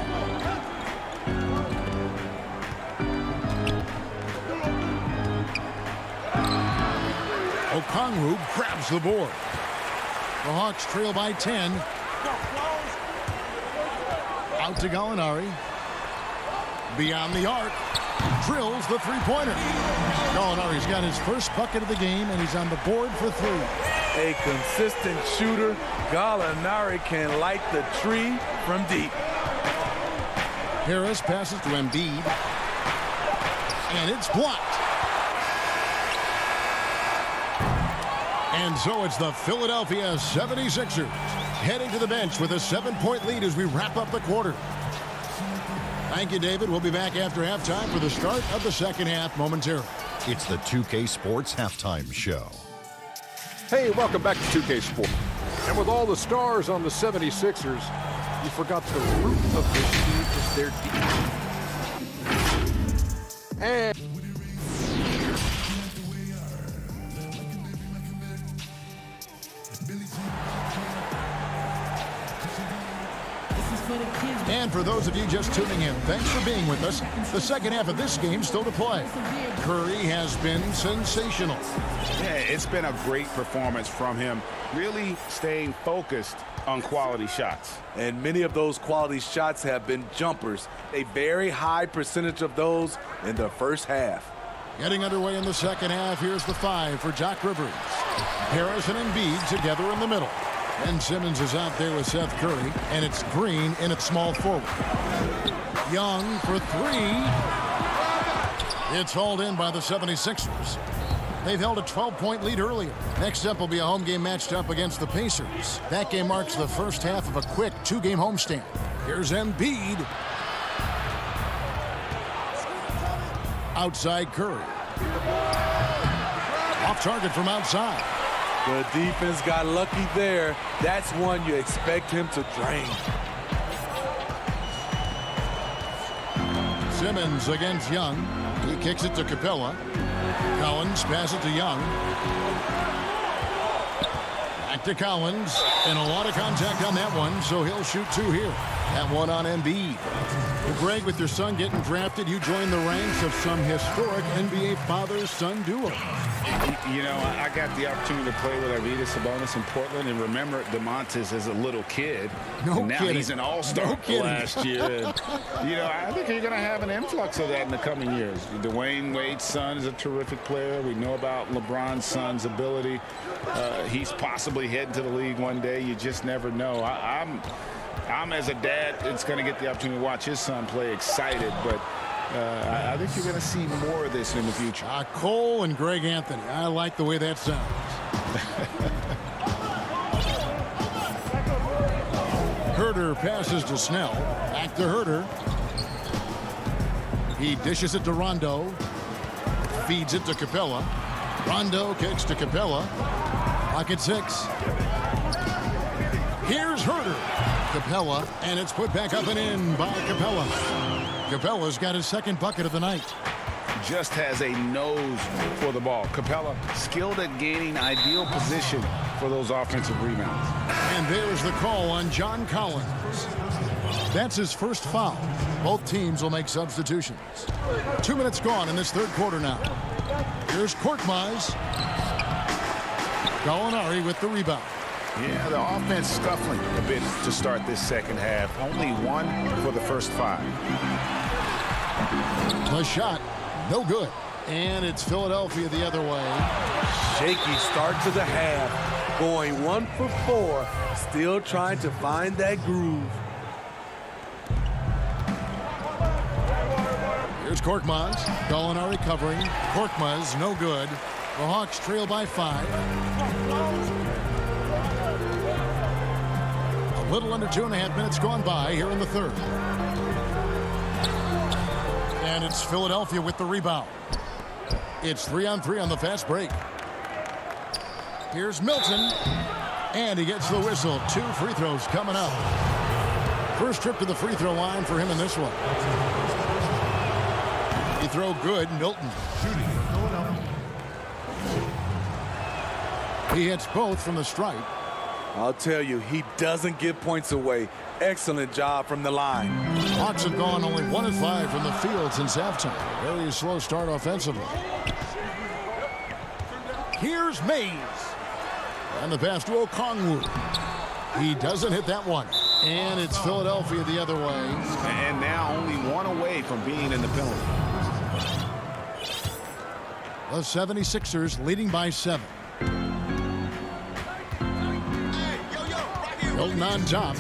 S1: Okongwu grabs the board. The Hawks trail by 10. Out to Gallinari. Beyond the arc. Drills the three-pointer. Gallinari's got his first bucket of the game, and he's on the board for 3.
S11: A consistent shooter. Gallinari can light the tree from deep.
S1: Harris passes to Embiid. And it's blocked. And so it's the Philadelphia 76ers heading to the bench with a 7-point lead as we wrap up the quarter. Thank you, David. We'll be back after halftime for the start of the second half momentarily.
S6: It's the 2K Sports Halftime Show.
S7: Hey, welcome back to 2K Sports. And with all the stars on the 76ers, you forgot the root of this team is their defense. And
S1: And for those of you just tuning in, thanks for being with us. The second half of this game still to play. Curry has been sensational.
S3: Yeah, it's been a great performance from him, really staying focused on quality shots.
S11: And many of those quality shots have been jumpers. A very high percentage of those in the first half.
S1: Getting underway in the second half, here's the 5 for Doc Rivers. Harrison and Embiid together in the middle. Ben Simmons is out there with Seth Curry, and it's Green in at small forward. Young for 3. It's hauled in by the 76ers. They've held a 12-point lead earlier. Next up will be a home game matched up against the Pacers. That game marks the first half of a quick 2-game homestand. Here's Embiid. Outside Curry. Off target from outside.
S11: The defense got lucky there. That's one you expect him to drain.
S1: Simmons against Young. He kicks it to Capella. Collins passes it to Young. Back to Collins. And a lot of contact on that one, so he'll shoot 2 here. That one on Embiid. Well, Greg, with your son getting drafted, you joined the ranks of some historic NBA father-son duo.
S3: You know, I got the opportunity to play with Arvydas Sabonis in Portland, and remember DeMontis as a little kid.
S1: No
S3: now
S1: kidding.
S3: He's an all-star last year. And, you know, I think you're going to have an influx of that in the coming years. Dwayne Wade's son is a terrific player. We know about LeBron's son's ability. He's possibly heading to the league one day. You just never know. I'm as a dad, it's going to get the opportunity to watch his son play, excited, but I think you're going to see more of this in the future.
S1: Cole and Greg Anthony. I like the way that sounds. Herter passes to Snell. Back to Herter. He dishes it to Rondo. Feeds it to Capella. Rondo kicks to Capella. Pocket 6. Here's Herter. Capella, and it's put back up and in by Capella. Capella's got his second bucket of the night.
S3: Just has a nose for the ball. Capella skilled at gaining ideal position for those offensive rebounds.
S1: And there's the call on John Collins. That's his first foul. Both teams will make substitutions. 2 minutes gone in this third quarter now. Here's Korkmaz. Gallinari with the rebound.
S3: Yeah, the offense scuffling a bit to start this second half. Only 1 for the first 5.
S1: The shot, no good. And it's Philadelphia the other way.
S11: Shaky start to the half. Going 1 for 4. Still trying to find that groove.
S1: Here's Korkmaz. Gallinari covering. Korkmaz, no good. The Hawks trail by 5. A little under 2.5 minutes gone by here in the third. And it's Philadelphia with the rebound. It's 3-on-3 on the fast break. Here's Milton. And he gets the whistle. 2 free throws coming up. First trip to the free throw line for him in this one. He throw good, Milton. He hits both from the stripe.
S11: I'll tell you, he doesn't give points away. Excellent job from the line.
S1: Hawks have gone only 1 of 5 from the field since halftime. Very slow start offensively. Here's Mays. And the pass to Okongwu. He doesn't hit that one. And it's Philadelphia the other way.
S3: And now only 1 away from being in the penalty.
S1: The 76ers leading by 7. Milton on top.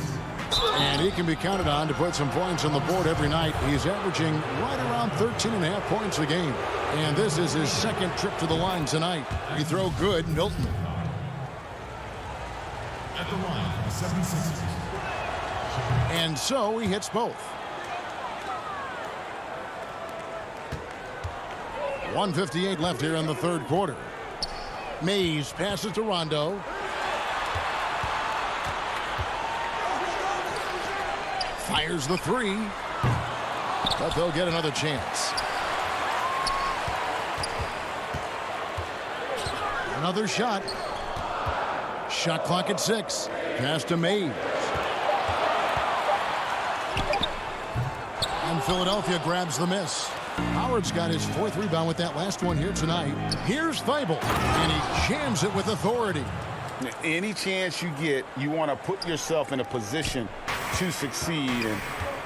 S1: And he can be counted on to put some points on the board every night. He's averaging right around 13.5 points a game. And this is his second trip to the line tonight. He throw good, Milton.
S10: At the line, 76ers.
S1: And so he hits both. 1:58 left here in the third quarter. Mays passes to Rondo. Fires the 3. But they'll get another chance. Another shot. Shot clock at 6. Pass to Mays. And Philadelphia grabs the miss. Howard's got his 4th rebound with that last one here tonight. Here's Thibault, and he jams it with authority.
S3: Any chance you get, you want to put yourself in a position to succeed, and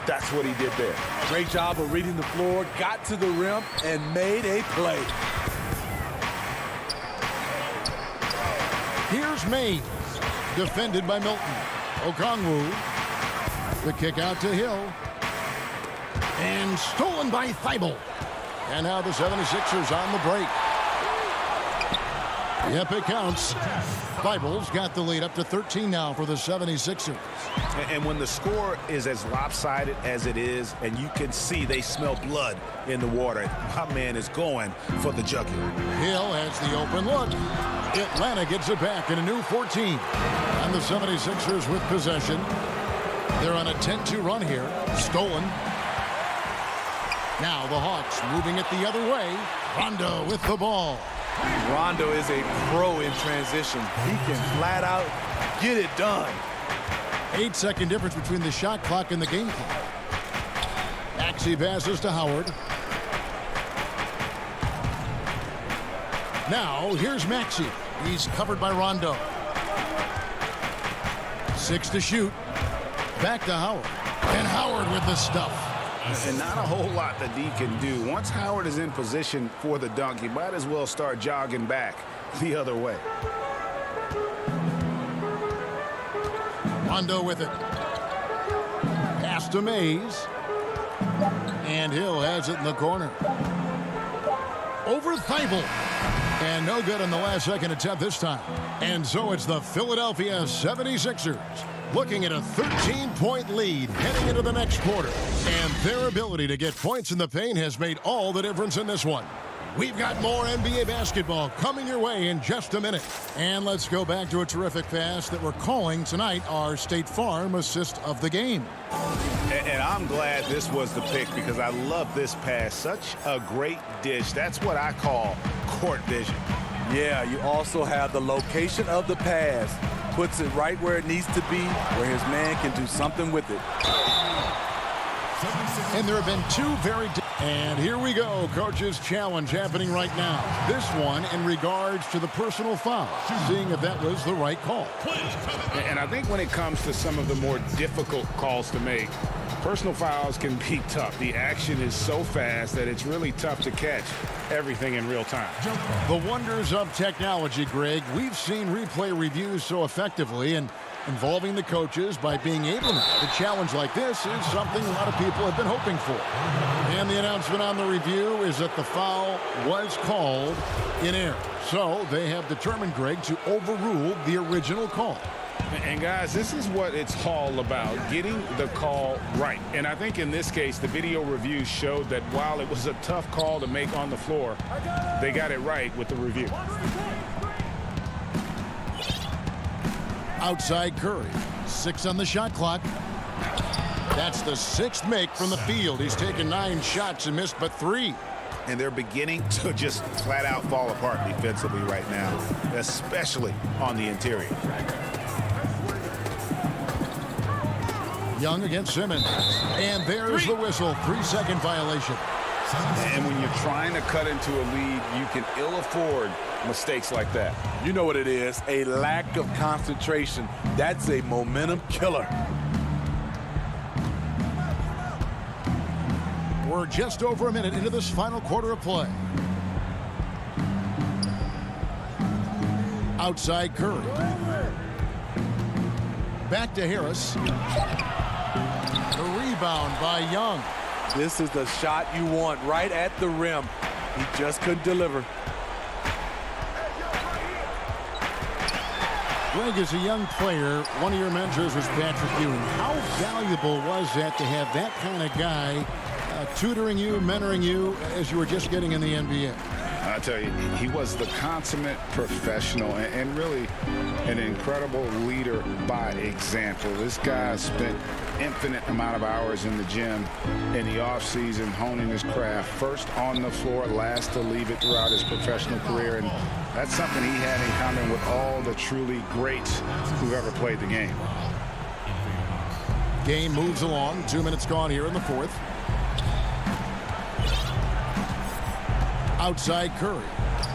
S3: that's what he did there.
S11: Great job of reading the floor, got to the rim, and made a play.
S1: Here's Mays, defended by Milton. Okongwu, the kick out to Hill. And stolen by Thibault. And now the 76ers on the break. Yep, it counts. Thibault's got the lead up to 13 now for the 76ers.
S3: And when the score is as lopsided as it is, and you can see they smell blood in the water, my man is going for the jugular.
S1: Hill has the open look. Atlanta gets it back in a new 14. And the 76ers with possession. They're on a 10-2 run here. Stolen. Now the Hawks moving it the other way. Rondo with the ball.
S11: Rondo is a pro in transition. He can flat out get it done.
S1: 8-second difference between the shot clock and the game clock. Maxey passes to Howard. Now here's Maxey. He's covered by Rondo. 6 to shoot. Back to Howard. And Howard with the stuff.
S3: And not a whole lot that D can do. Once Howard is in position for the dunk, he might as well start jogging back the other way.
S1: Rondo with it. Pass to Mays. And Hill has it in the corner. Over Thibault. And no good on the last second attempt this time. And so it's the Philadelphia 76ers looking at a 13-point lead heading into the next quarter. And their ability to get points in the paint has made all the difference in this one. We've got more NBA basketball coming your way in just a minute. And let's go back to a terrific pass that we're calling tonight our State Farm assist of the game.
S3: And I'm glad this was the pick because I love this pass. Such a great dish. That's what I call court vision.
S11: Yeah, you also have the location of the pass. Puts it right where it needs to be, where his man can do something with it.
S1: And there have been two very... And here we go, coach's challenge happening right now. This one in regards to the personal foul, seeing if that was the right call.
S4: And I think when it comes to some of the more difficult calls to make, personal fouls can be tough. The action is so fast that it's really tough to catch everything in real time.
S1: The wonders of technology, Greg. We've seen replay reviews so effectively, and involving the coaches by being able to challenge like this is something a lot of people have been hoping for. And the announcement on the review is that the foul was called in error. So they have determined, Greg, to overrule the original call.
S4: And guys, this is what it's all about, getting the call right. And I think in this case, the video review showed that while it was a tough call to make on the floor, they got it right with the review.
S1: Outside Curry. 6 on the shot clock. That's the 6th make from the field. He's taken 9 shots and missed but 3.
S3: And they're beginning to just flat out fall apart defensively right now, especially on the interior.
S1: Young against Simmons. And there's the whistle. 3-second violation.
S3: And when you're trying to cut into a lead, you can ill afford mistakes like that.
S11: You know what it is, a lack of concentration. That's a momentum killer.
S1: We're just over a minute into this final quarter of play. Outside Curry. Back to Harris. The rebound by Young.
S11: This is the shot you want right at the rim. He just couldn't deliver.
S1: Greg, as a young player, one of your mentors was Patrick Ewing. How valuable was that to have that kind of guy tutoring you, mentoring you as you were just getting in the NBA?
S3: I tell you, he was the consummate professional and really an incredible leader by example. This guy spent infinite amount of hours in the gym in the offseason honing his craft, first on the floor, last to leave it throughout his professional career. And that's something he had in common with all the truly greats who've ever played the game.
S1: Game moves along. 2 minutes gone here in the fourth. Outside Curry.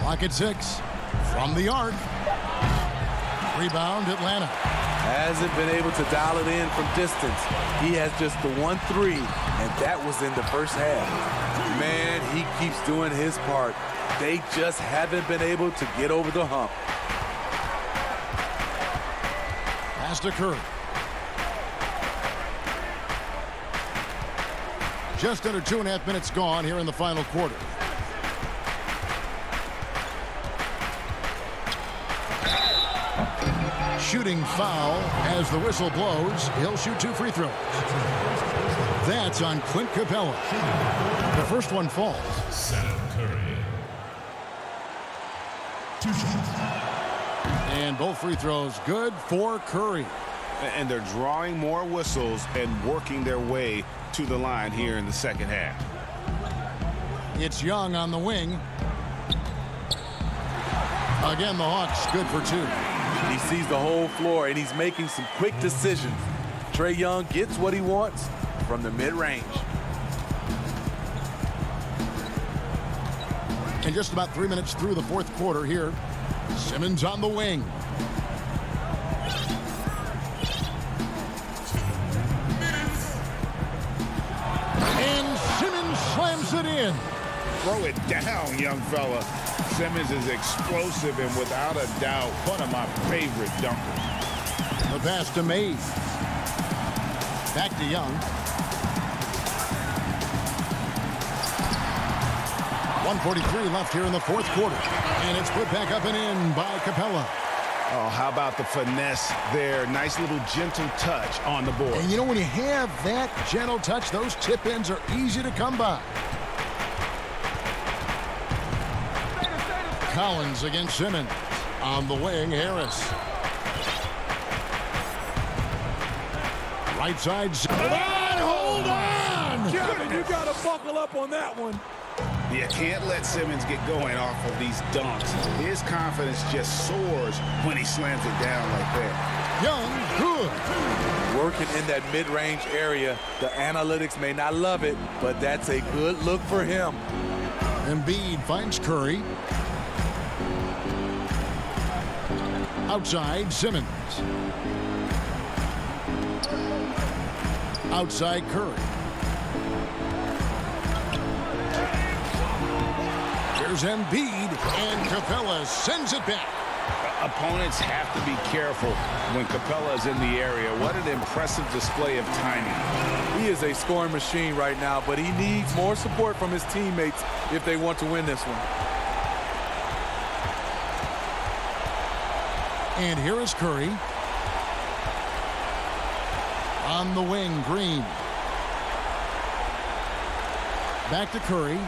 S1: Clock at 6. From the arc. Rebound Atlanta.
S11: Hasn't been able to dial it in from distance. He has just the 1-3, and that was in the first half. Man, he keeps doing his part. They just haven't been able to get over the hump.
S1: Pass to Curry. Just under 2.5 minutes gone here in the final quarter. Shooting foul as the whistle blows. He'll shoot 2 free throws. That's on Clint Capella. The first one falls.
S10: Seth Curry. 2 shots.
S1: And both free throws good for Curry.
S3: And they're drawing more whistles and working their way to the line here in the second half.
S1: It's Young on the wing. Again, the Hawks good for 2.
S11: He sees the whole floor, and he's making some quick decisions. Trae Young gets what he wants from the mid-range.
S1: And just about 3 minutes through the fourth quarter here. Simmons on the wing. And Simmons slams it in.
S3: Throw it down, young fella. Simmons is explosive and without a doubt one of my favorite dunkers.
S1: The pass to Mays. Back to Young. 1:43 left here in the fourth quarter. And it's put back up and in by Capella.
S3: Oh, how about the finesse there? Nice little gentle touch on the board.
S1: And you know, when you have that gentle touch, those tip-ins are easy to come by. Collins against Simmons. On the wing, Harris. Right side. Hold on!
S11: Kevin, you got to buckle up on that one.
S3: You can't let Simmons get going off of these dunks. His confidence just soars when he slams it down like that.
S1: Young, good.
S11: Working in that mid-range area. The analytics may not love it, but that's a good look for him.
S1: Embiid finds Curry. Outside, Simmons. Outside, Curry. There's Embiid, and Capella sends it back.
S3: Opponents have to be careful when Capella is in the area. What an impressive display of timing.
S11: He is a scoring machine right now, but he needs more support from his teammates if they want to win this one.
S1: And here is Curry. On the wing, Green. Back to Curry.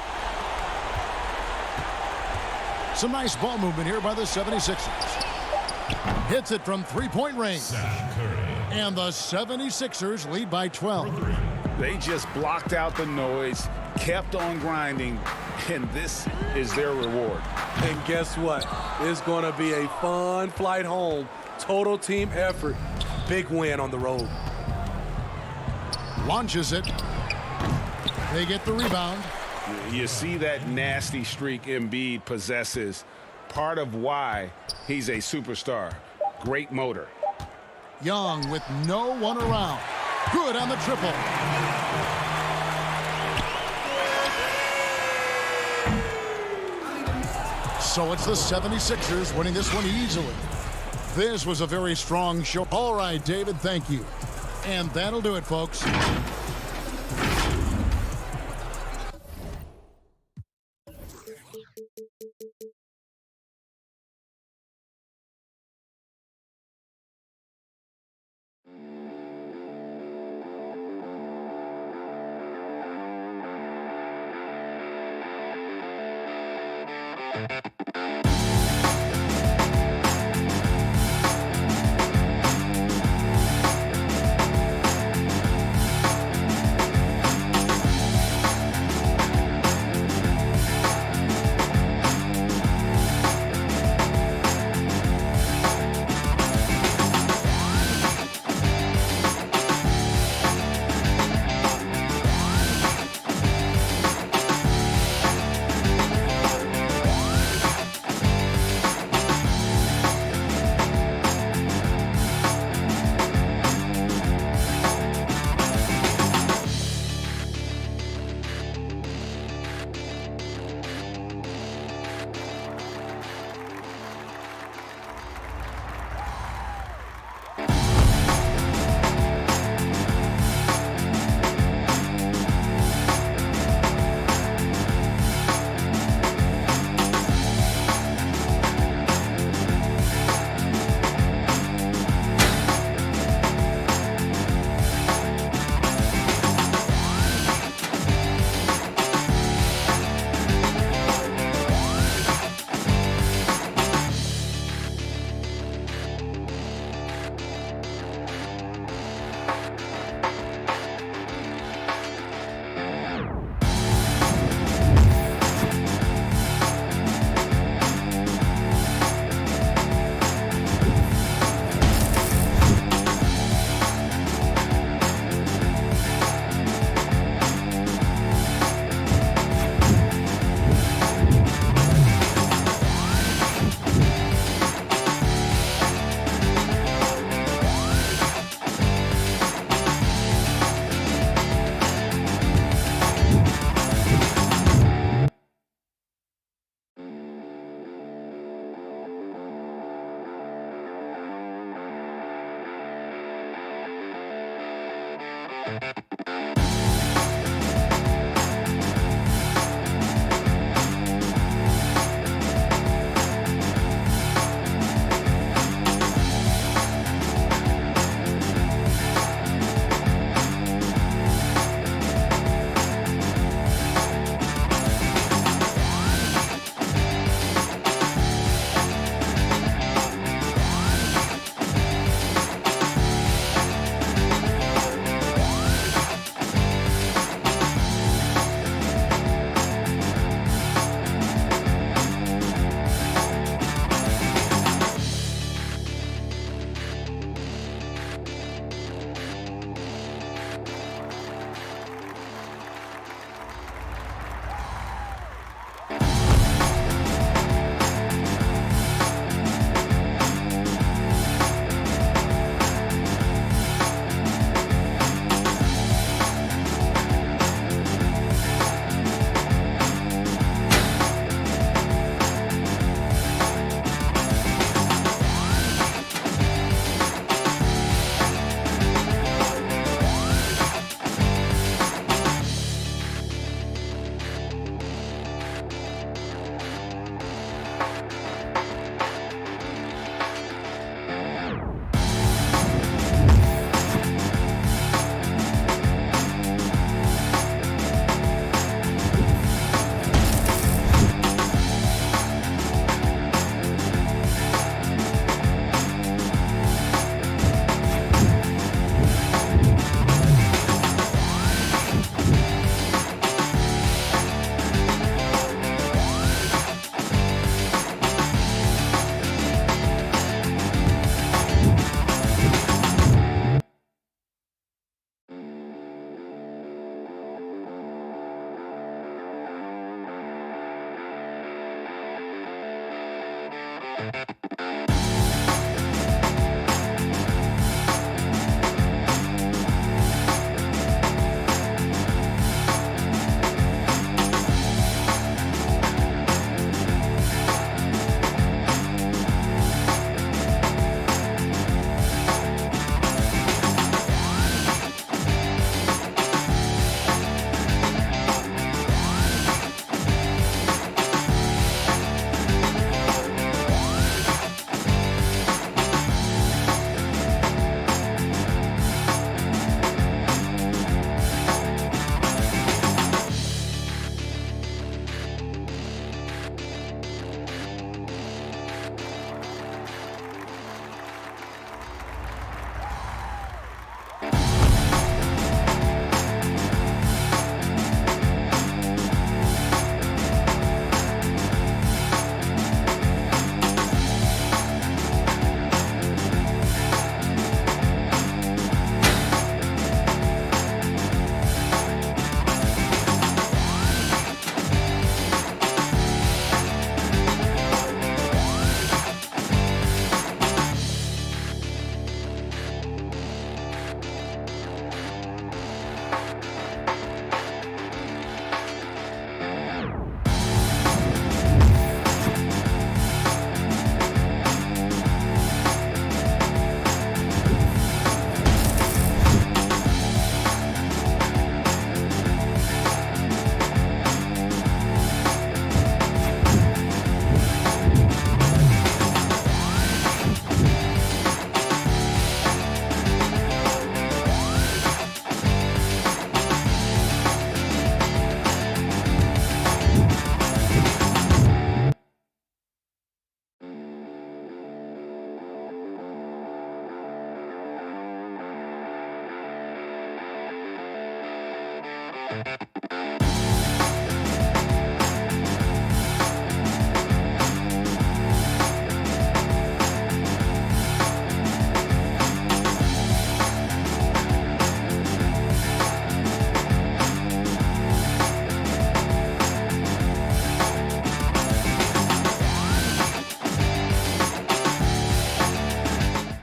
S1: Some nice ball movement here by the 76ers. Hits it from three-point range. And the 76ers lead by 12.
S3: They just blocked out the noise, kept on grinding, and this is their reward.
S11: And guess what? It's going to be a fun flight home. Total team effort. Big win on the road.
S1: Launches it. They get the rebound.
S3: You see that nasty streak Embiid possesses. Part of why he's a superstar. Great motor.
S1: Young with no one around. Good on the triple. So it's the 76ers winning this one easily. This was a very strong show. All right, David, thank you. And that'll do it, folks.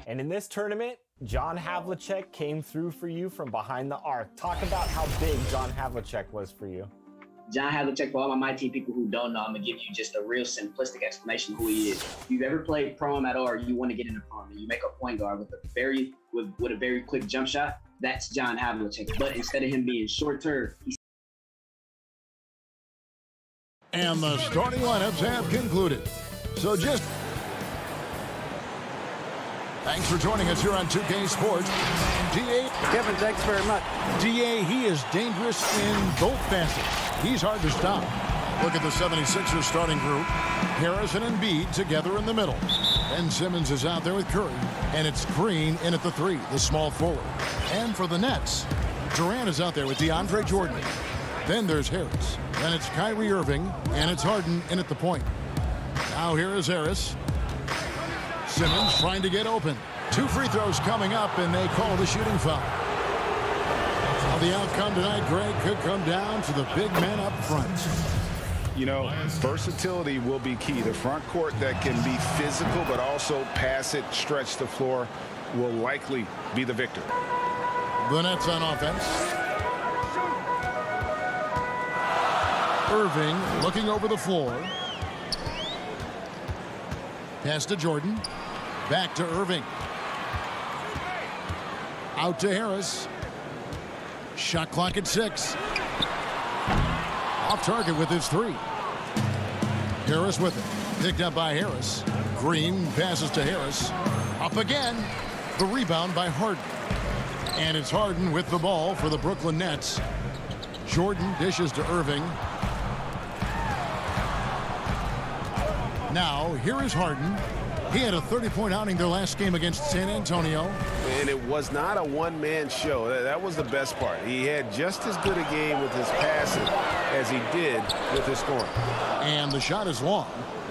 S9: And in this tournament, John Havlicek came through for you from behind the arc. Talk about how big John Havlicek was for you.
S12: John Havlicek, for all my team people who don't know, I'm going to give you just a real simplistic explanation of who he is. If you've ever played pro at all or you want to get into pro, you make a point guard with a very quick jump shot. that's John Havlicek. But instead of him being short-term, he's
S1: And the starting lineups have concluded. So just thanks for joining us here on 2K Sports. DA.
S2: Kevin, thanks very much.
S1: DA, he is dangerous in both facets. He's hard to stop. Look at the 76ers starting group. Harrison and Embiid together in the middle. Ben Simmons is out there with Curry. And it's Green in at the 3, the small forward. And for the Nets, Durant is out there with DeAndre Jordan. Then there's Harris. Then it's Kyrie Irving. And it's Harden in at the point. Now here is Harris. Simmons trying to get open. 2 free throws coming up, and they call the shooting foul. Now the outcome tonight, Greg, could come down to the big man up front.
S3: You know, versatility will be key. The front court that can be physical but also pass it, stretch the floor will likely be the victor.
S1: The Nets on offense. Irving looking over the floor. Pass to Jordan. Back to Irving. Out to Harris. Shot clock at 6. Off target with his 3. Harris with it. Picked up by Harris. Green passes to Harris. Up again. The rebound by Harden. And it's Harden with the ball for the Brooklyn Nets. Jordan dishes to Irving. Now, here is Harden. He had a 30-point outing their last game against San Antonio.
S3: And it was not a one-man show. That was the best part. He had just as good a game with his passing as he did with his scoring.
S1: And the shot is long.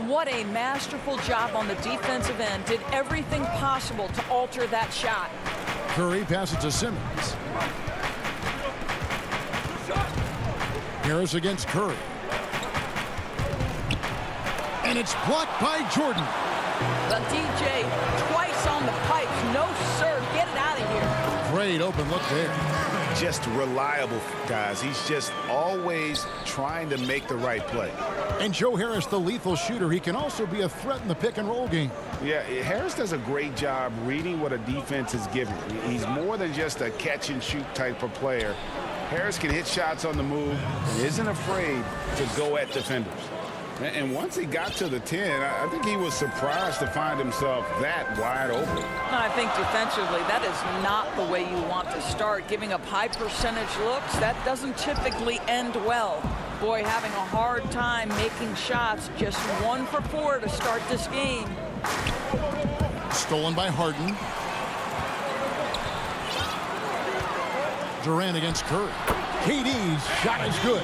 S13: What a masterful job on the defensive end. Did everything possible to alter that shot.
S1: Curry passes to Simmons. Harris against Curry. And it's blocked by Jordan.
S13: The DJ twice on the pipes. No, sir. Get it out of here.
S1: Great open look there.
S3: Just reliable, guys. He's just always trying to make the right play.
S1: And Joe Harris, the lethal shooter, he can also be a threat in the pick-and-roll game.
S3: Yeah, Harris does a great job reading what a defense is giving. He's more than just a catch-and-shoot type of player. Harris can hit shots on the move and isn't afraid to go at defenders. And once he got to the 10, I think he was surprised to find himself that wide open.
S13: I think defensively, that is not the way you want to start. Giving up high percentage looks, that doesn't typically end well. Boy, having a hard time making shots. Just 1 for 4 to start this game.
S1: Stolen by Harden. Durant against Curry. KD's shot is good.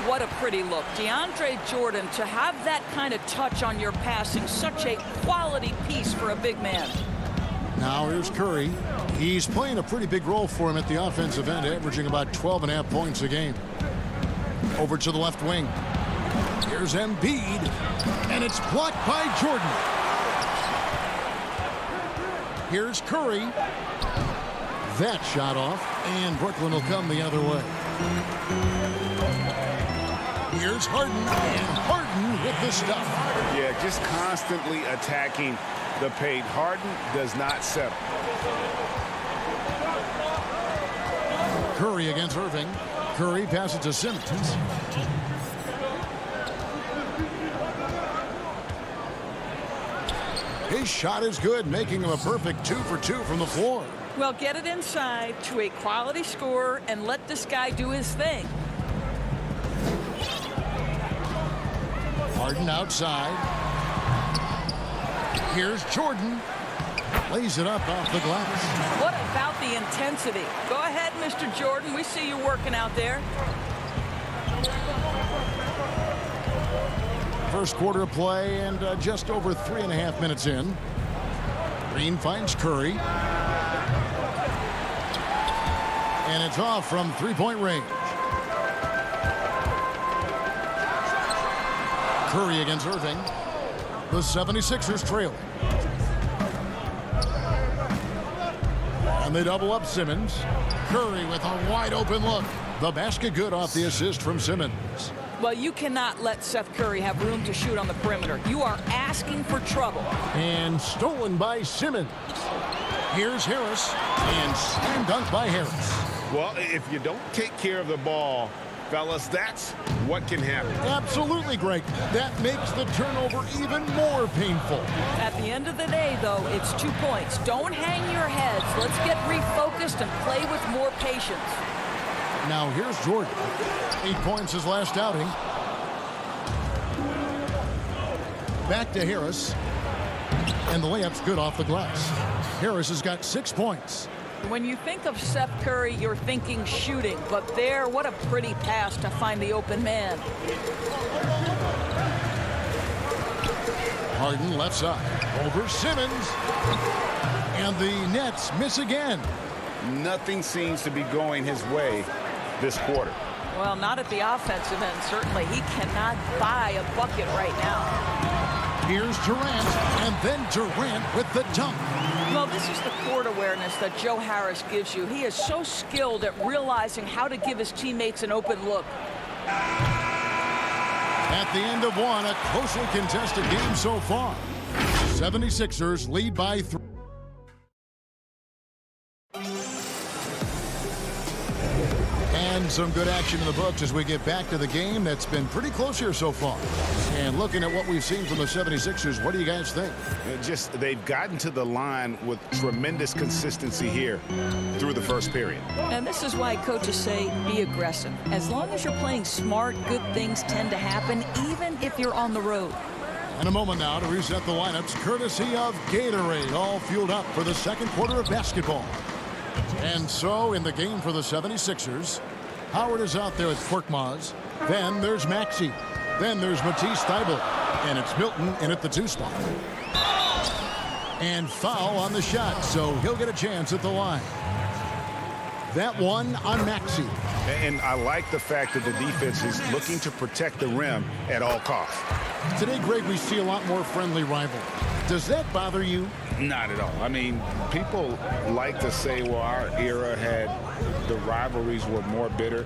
S13: What a pretty look. DeAndre Jordan, to have that kind of touch on your passing, such a quality piece for a big man.
S1: Now here's Curry. He's playing a pretty big role for him at the offensive end, averaging about 12.5 points a game. Over to the left wing. Here's Embiid, and it's blocked by Jordan. Here's Curry. That shot off, and Brooklyn will come the other way. Here's Harden, and Harden with the stuff.
S3: Yeah, just constantly attacking the paint. Harden does not settle.
S1: Curry against Irving. Curry passes to Simmons. His shot is good, making him a perfect 2 for 2 from the floor.
S13: Well, get it inside to a quality scorer and let this guy do his thing.
S1: Harden outside. Here's Jordan. Lays it up off the glass.
S13: What about the intensity? Go ahead, Mr. Jordan. We see you working out there.
S1: First quarter of play and just over 3.5 minutes in. Green finds Curry. And it's off from three-point range. Curry against Irving. The 76ers trailing. And they double up Simmons. Curry with a wide open look. The basket good off the assist from Simmons.
S13: Well, you cannot let Seth Curry have room to shoot on the perimeter. You are asking for trouble.
S1: And stolen by Simmons. Here's Harris, and slam dunk by Harris.
S3: Well, if you don't take care of the ball, fellas, that's what can happen.
S1: Absolutely, Greg. That makes the turnover even more painful.
S13: At the end of the day, though, it's 2 points. Don't hang your heads. Let's get refocused and play with more patience.
S1: Now here's Jordan. 8 points his last outing. Back to Harris. And the layup's good off the glass. Harris has got 6 points.
S13: When you think of Seth Curry, you're thinking shooting. But there, what a pretty pass to find the open man.
S1: Harden left side. Over Simmons. And the Nets miss again.
S3: Nothing seems to be going his way this quarter.
S13: Well, not at the offensive end, certainly. He cannot buy a bucket right now.
S1: Here's Durant, and then Durant with the dunk.
S13: Well, this is the court awareness that Joe Harris gives you. He is so skilled at realizing how to give his teammates an open look.
S1: At the end of one, a closely contested game so far. 76ers lead by 3. And some good action in the books as we get back to the game that's been pretty close here so far. And looking at what we've seen from the 76ers, what do you guys think?
S3: They've gotten to the line with tremendous consistency here through the first period.
S13: And this is why coaches say be aggressive. As long as you're playing smart, good things tend to happen, even if you're on the road.
S1: In a moment now to reset the lineups, courtesy of Gatorade, all fueled up for the second quarter of basketball. And so in the game for the 76ers, Howard is out there with Korkmaz. Then there's Maxey. Then there's Matisse Thybulle. And it's Milton in at the 2 spot. And foul on the shot, so he'll get a chance at the line. That one on Maxey.
S3: And I like the fact that the defense is looking to protect the rim at all costs.
S1: Today, Greg, we see a lot more friendly rivalry. Does that bother you?
S3: Not at all. I mean, people like to say, well, our era had the rivalries were more bitter.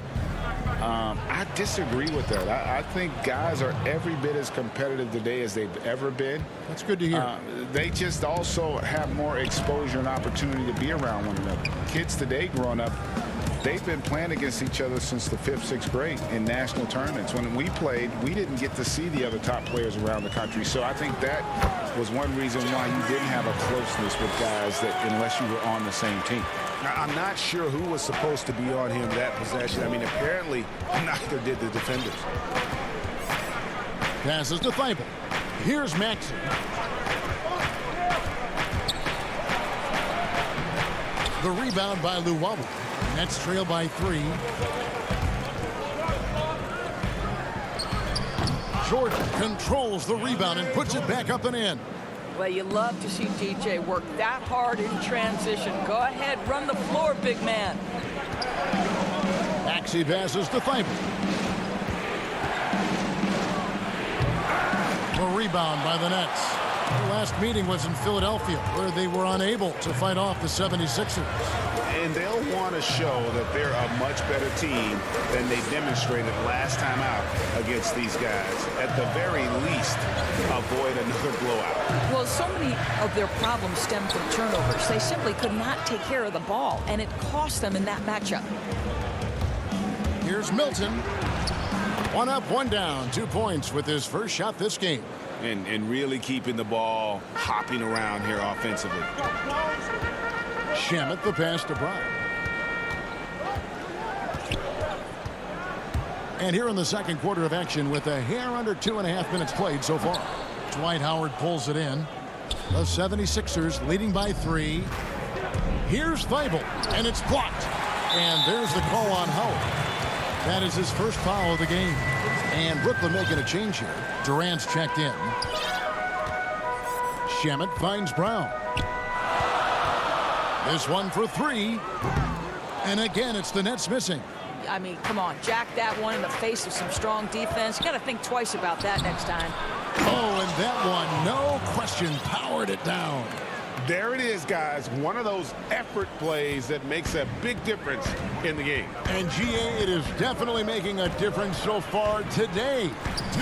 S3: I disagree with that. I think guys are every bit as competitive today as they've ever been.
S1: That's good to hear.
S3: They just also have more exposure and opportunity to be around one another. Kids today growing up, they've been playing against each other since the 5th, 6th grade in national tournaments. When we played, we didn't get to see the other top players around the country. So I think that was one reason why you didn't have a closeness with guys that unless you were on the same team. Now, I'm not sure who was supposed to be on him that possession. I mean, apparently neither did the defenders.
S1: Passes to Thybulle. Here's Maxey. The rebound by Luwawu. Nets trail by 3. Jordan controls the rebound and puts it back up and in.
S13: Well, you love to see DJ work that hard in transition. Go ahead, run the floor, big man.
S1: Maxey passes to Thybulle. A rebound by the Nets. The last meeting was in Philadelphia, where they were unable to fight off the 76ers.
S3: And they'll want to show that they're a much better team than they demonstrated last time out against these guys. At the very least, avoid another blowout.
S13: Well, so many of their problems stem from turnovers. They simply could not take care of the ball, and it cost them in that matchup.
S1: Here's Milton. 1 up, 1 down. 2 points with his first shot this game.
S3: And really keeping the ball hopping around here offensively.
S1: Shamet the pass to Brown. And here in the second quarter of action with a hair under 2.5 minutes played so far. Dwight Howard pulls it in. The 76ers leading by 3. Here's Thybulle, and it's blocked. And there's the call on Howard. That is his first foul of the game. And Brooklyn making a change here. Durant's checked in. Shamet finds Brown. This one for 3. And again, it's the Nets missing.
S13: I mean, come on, jack that one in the face of some strong defense. You got to think twice about that next time.
S1: Oh, and that one, no question, powered it down.
S4: There it is, guys. One of those effort plays that makes a big difference in the game.
S1: And GA, it is definitely making a difference so far today.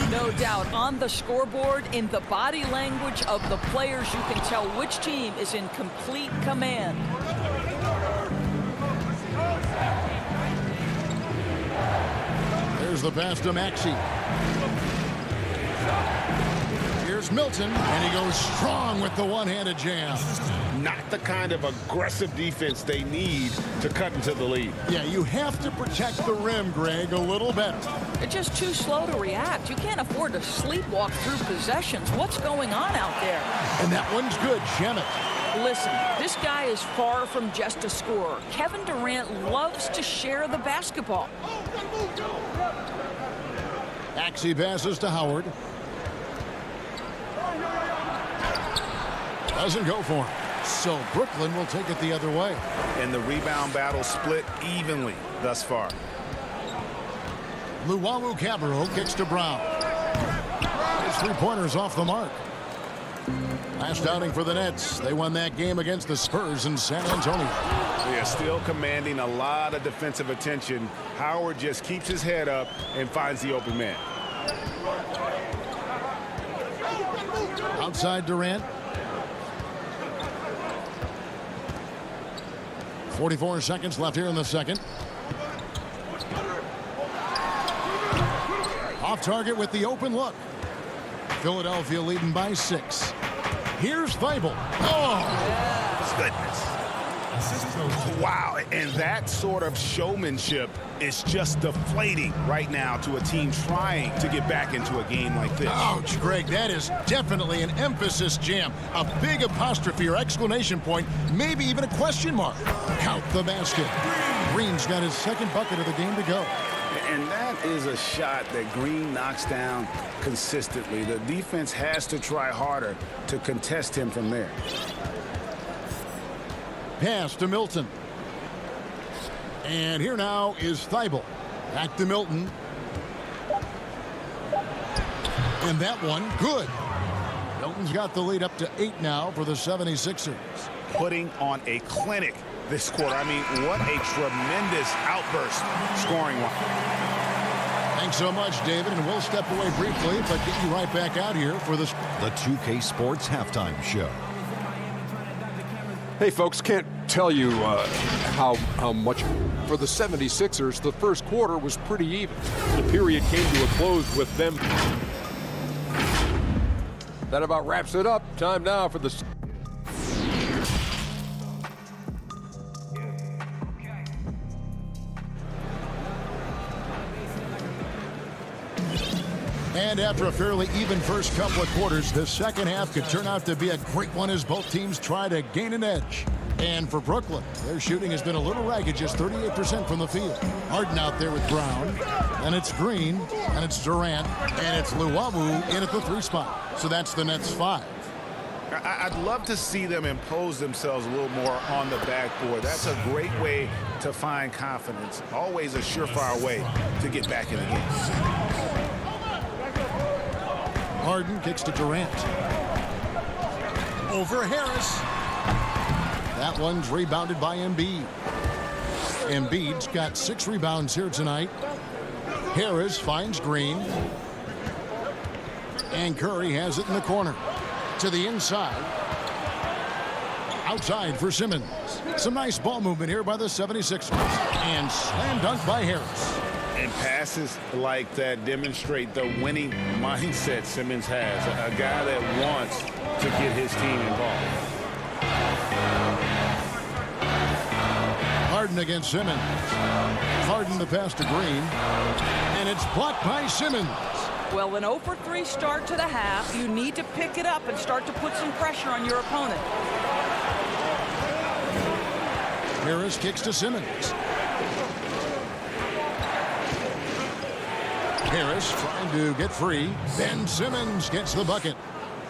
S13: No doubt. On the scoreboard, in the body language of the players, you can tell which team is in complete command.
S1: There's the pass to Maxey. Here's Milton, and he goes strong with the one-handed jam.
S4: Not the kind of aggressive defense they need to cut into the lead.
S1: Yeah, you have to protect the rim, Greg, a little better.
S13: They're just too slow to react. You can't afford to sleepwalk through possessions. What's going on out there?
S1: And that one's good, Shemet.
S13: Listen, this guy is far from just a scorer. Kevin Durant loves to share the basketball.
S1: Maxey passes to Howard. Doesn't go for him. So Brooklyn will take it the other way.
S3: And the rebound battle split evenly thus far.
S1: Luwawu Cabarro kicks to Brown. His three-pointers off the mark. Last outing for the Nets. They won that game against the Spurs in San Antonio.
S3: They are still commanding a lot of defensive attention. Howard just keeps his head up and finds the open man.
S1: Outside Durant. 44 seconds left here in the second. Off target with the open look. Philadelphia leading by 6. Here's Thibault. Oh,
S3: goodness. Wow, and that sort of showmanship is just deflating right now to a team trying to get back into a game like this.
S1: Ouch, Greg, that is definitely an emphasis jam. A big apostrophe or exclamation point, maybe even a question mark. Count the basket. Green's got his second bucket of the game to go.
S3: And that is a shot that Green knocks down consistently. The defense has to try harder to contest him from there.
S1: Pass to Milton. And here now is Thibault. Back to Milton. And that one, good. Milton's got the lead up to 8 now for the 76ers.
S3: Putting on a clinic this quarter. I mean, what a tremendous outburst scoring-wise.
S1: Thanks so much, David, and we'll step away briefly, but get you right back out here for the
S6: 2K Sports Halftime Show.
S7: Hey, folks, can't tell you how much. For the 76ers, the first quarter was pretty even. The period came to a close with them. That about wraps it up. Time now for the...
S1: And after a fairly even first couple of quarters, the second half could turn out to be a great one as both teams try to gain an edge. And for Brooklyn, their shooting has been a little ragged, just 38% from the field. Harden out there with Brown, and it's Green, and it's Durant, and it's Luwawu in at the 3 spot. So that's the Nets 5.
S3: I'd love to see them impose themselves a little more on the backboard. That's a great way to find confidence. Always a surefire way to get back in the game.
S1: Harden kicks to Durant. Over Harris. That one's rebounded by Embiid. Embiid's got 6 rebounds here tonight. Harris finds Green. And Curry has it in the corner. To the inside. Outside for Simmons. Some nice ball movement here by the 76ers. And slam dunk by Harris.
S3: And passes like that demonstrate the winning mindset Simmons has. A guy that wants to get his team involved.
S1: Harden against Simmons. Harden the pass to Green. And it's blocked by Simmons.
S13: Well, an 0 for 3 start to the half. You need to pick it up and start to put some pressure on your opponent.
S1: Harris kicks to Simmons. Harris trying to get free. Ben Simmons gets the bucket.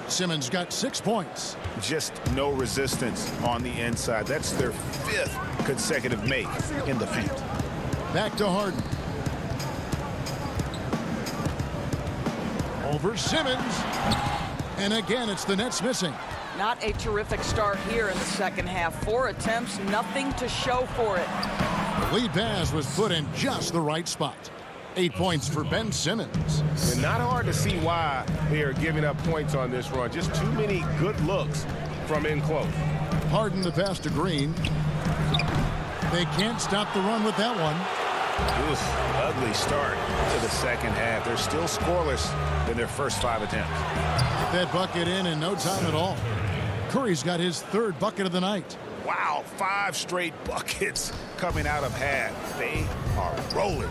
S1: Simmons got 6 points.
S3: Just no resistance on the inside. That's their 5th consecutive make in the paint.
S1: Back to Harden. Over Simmons. And again, it's the Nets missing.
S13: Not a terrific start here in the second half. 4 attempts, nothing to show for it.
S1: The lead pass was put in just the right spot. 8 points for Ben Simmons.
S3: And not hard to see why they are giving up points on this run. Just too many good looks from in close.
S1: Harden the pass to Green. They can't stop the run with that one.
S3: Oof, ugly start to the second half. They're still scoreless in their first 5 attempts.
S1: Get that bucket in no time at all. Curry's got his 3rd bucket of the night.
S3: Wow, 5 straight buckets coming out of half. They are rolling.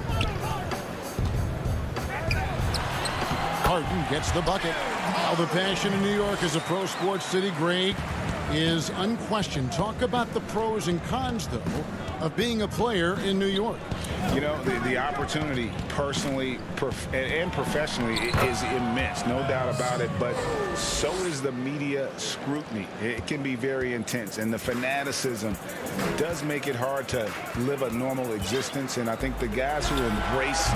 S1: Harden gets the bucket. Now the passion in New York as a pro sports city, Greg, is unquestioned. Talk about the pros and cons, though, of being a player in New York.
S3: You know, the opportunity personally and professionally is immense, no doubt about it, but so is the media scrutiny. It can be very intense, and the fanaticism does make it hard to live a normal existence, and I think the guys who embrace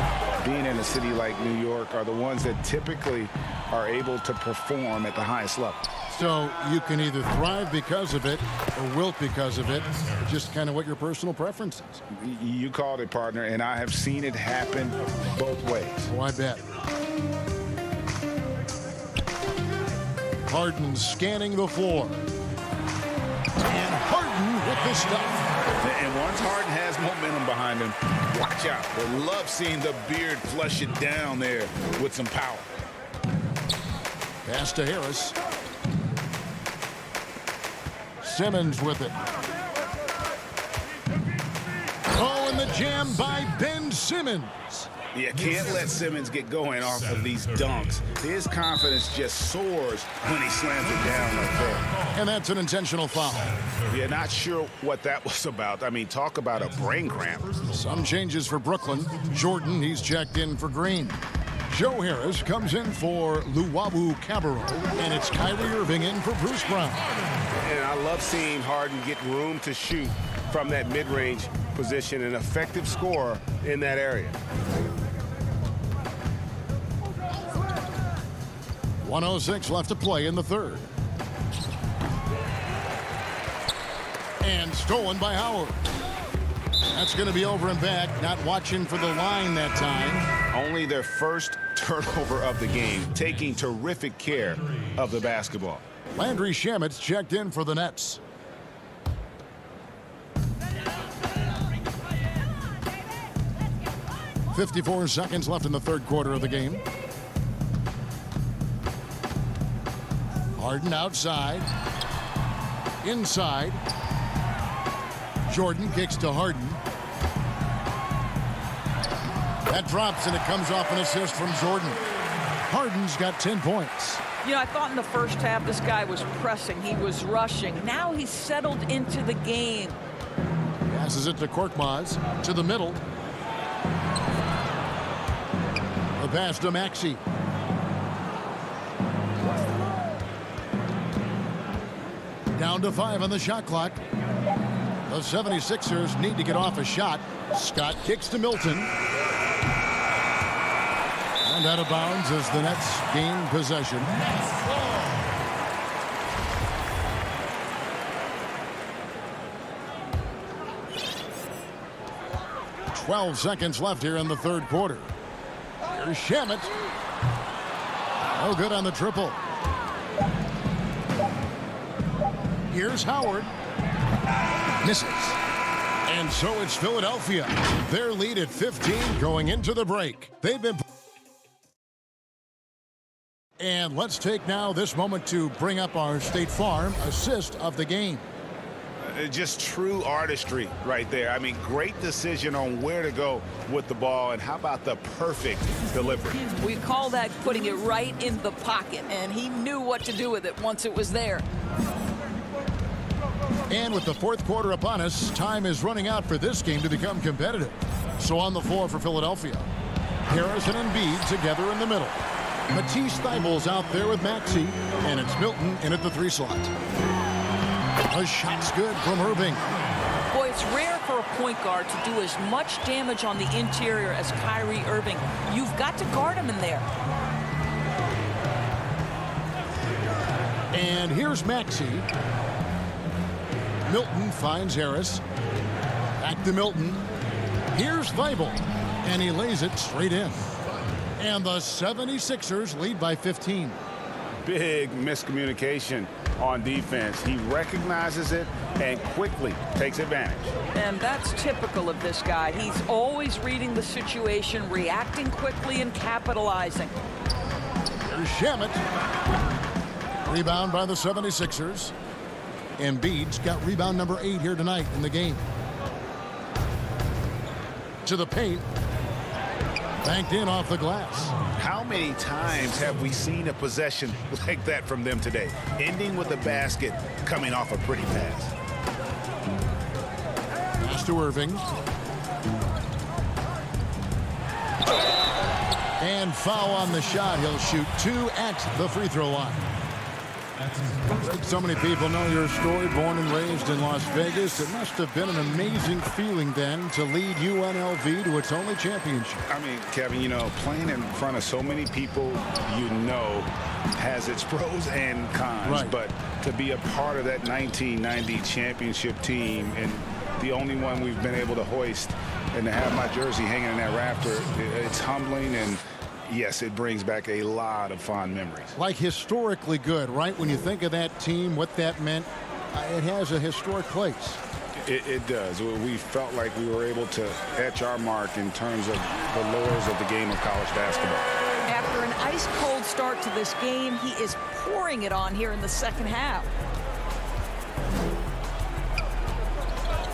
S3: being in a city like New York are the ones that typically are able to perform at the highest level.
S1: So you can either thrive because of it or wilt because of it. Just kind of what your personal preference is.
S3: You called it, partner, and I have seen it happen both ways.
S1: Oh, I bet. Harden scanning the floor. And Harden with the stuff.
S3: And once Harden has momentum behind him, watch out. They love seeing the beard flush it down there with some power.
S1: Pass to Harris. Simmons with it. Oh, and the jam by Ben Simmons.
S3: Yeah, can't let Simmons get going off of these dunks. His confidence just soars when he slams it down like that.
S1: And that's an intentional foul.
S3: Yeah, not sure what that was about. I mean, talk about a brain cramp.
S1: Some changes for Brooklyn. Jordan, he's checked in for Green. Joe Harris comes in for Luwawu Cabarro, and it's Kyrie Irving in for Bruce Brown.
S3: And I love seeing Harden get room to shoot from that mid-range position, an effective scorer in that area.
S1: 1:06 left to play in the 3rd. And stolen by Howard. That's going to be over and back. Not watching for the line that time.
S3: Only their first turnover of the game, taking terrific care of the basketball.
S1: Landry Shamet's checked in for the Nets. .54 seconds left in the 3rd quarter of the game. Harden outside. Inside. Jordan kicks to Harden. That drops, and it comes off an assist from Jordan. Harden's got 10 points.
S13: You know, I thought in the first half this guy was pressing. He was rushing. Now he's settled into the game.
S1: Passes it to Korkmaz. To the middle. The pass to Maxey. Down to 5 on the shot clock. The 76ers need to get off a shot. Scott kicks to Milton. And out of bounds as the Nets gain possession. .12 seconds left here in the 3rd quarter. Here's Shamet. No good on the triple. Here's Howard. Misses. And so it's Philadelphia. Their lead at 15 going into the break. They've been... And let's take now this moment to bring up our State Farm assist of the game.
S3: Just true artistry right there. I mean, great decision on where to go with the ball, and how about the perfect delivery?
S13: We call that putting it right in the pocket, and he knew what to do with it once it was there.
S1: And with the 4th quarter upon us, time is running out for this game to become competitive. So on the floor for Philadelphia, Harris and Embiid together in the middle. Matisse Thybulle's out there with Maxey, and it's Milton in at the 3 slot. A shot's good from Irving.
S13: Boy, it's rare for a point guard to do as much damage on the interior as Kyrie Irving. You've got to guard him in there.
S1: And here's Maxey. Milton finds Harris. Back to Milton. Here's Weibel. And he lays it straight in. And the 76ers lead by 15.
S3: Big miscommunication on defense. He recognizes it and quickly takes advantage.
S13: And that's typical of this guy. He's always reading the situation, reacting quickly, and capitalizing.
S1: Here's Shamet. Rebound by the 76ers. Embiid's got rebound number 8 here tonight in the game. To the paint. Banked in off the glass.
S3: How many times have we seen a possession like that from them today? Ending with a basket, coming off a pretty pass.
S1: Pass to Irving. And foul on the shot. He'll shoot 2 at the free throw line. So many people know your story, born and raised in Las Vegas. It must have been an amazing feeling then to lead UNLV to its only championship.
S3: I mean, Kevin, you know, playing in front of so many people you know has its pros and cons.
S1: Right.
S3: But to be a part of that 1990 championship team and the only one we've been able to hoist and to have my jersey hanging in that rafter, it's humbling, and yes, it brings back a lot of fond memories.
S1: Like historically good, right? When you think of that team, what that meant, it has a historic place.
S3: It does. We felt like we were able to etch our mark in terms of the lures of the game of college basketball.
S13: After an ice-cold start to this game, he is pouring it on here in the second half.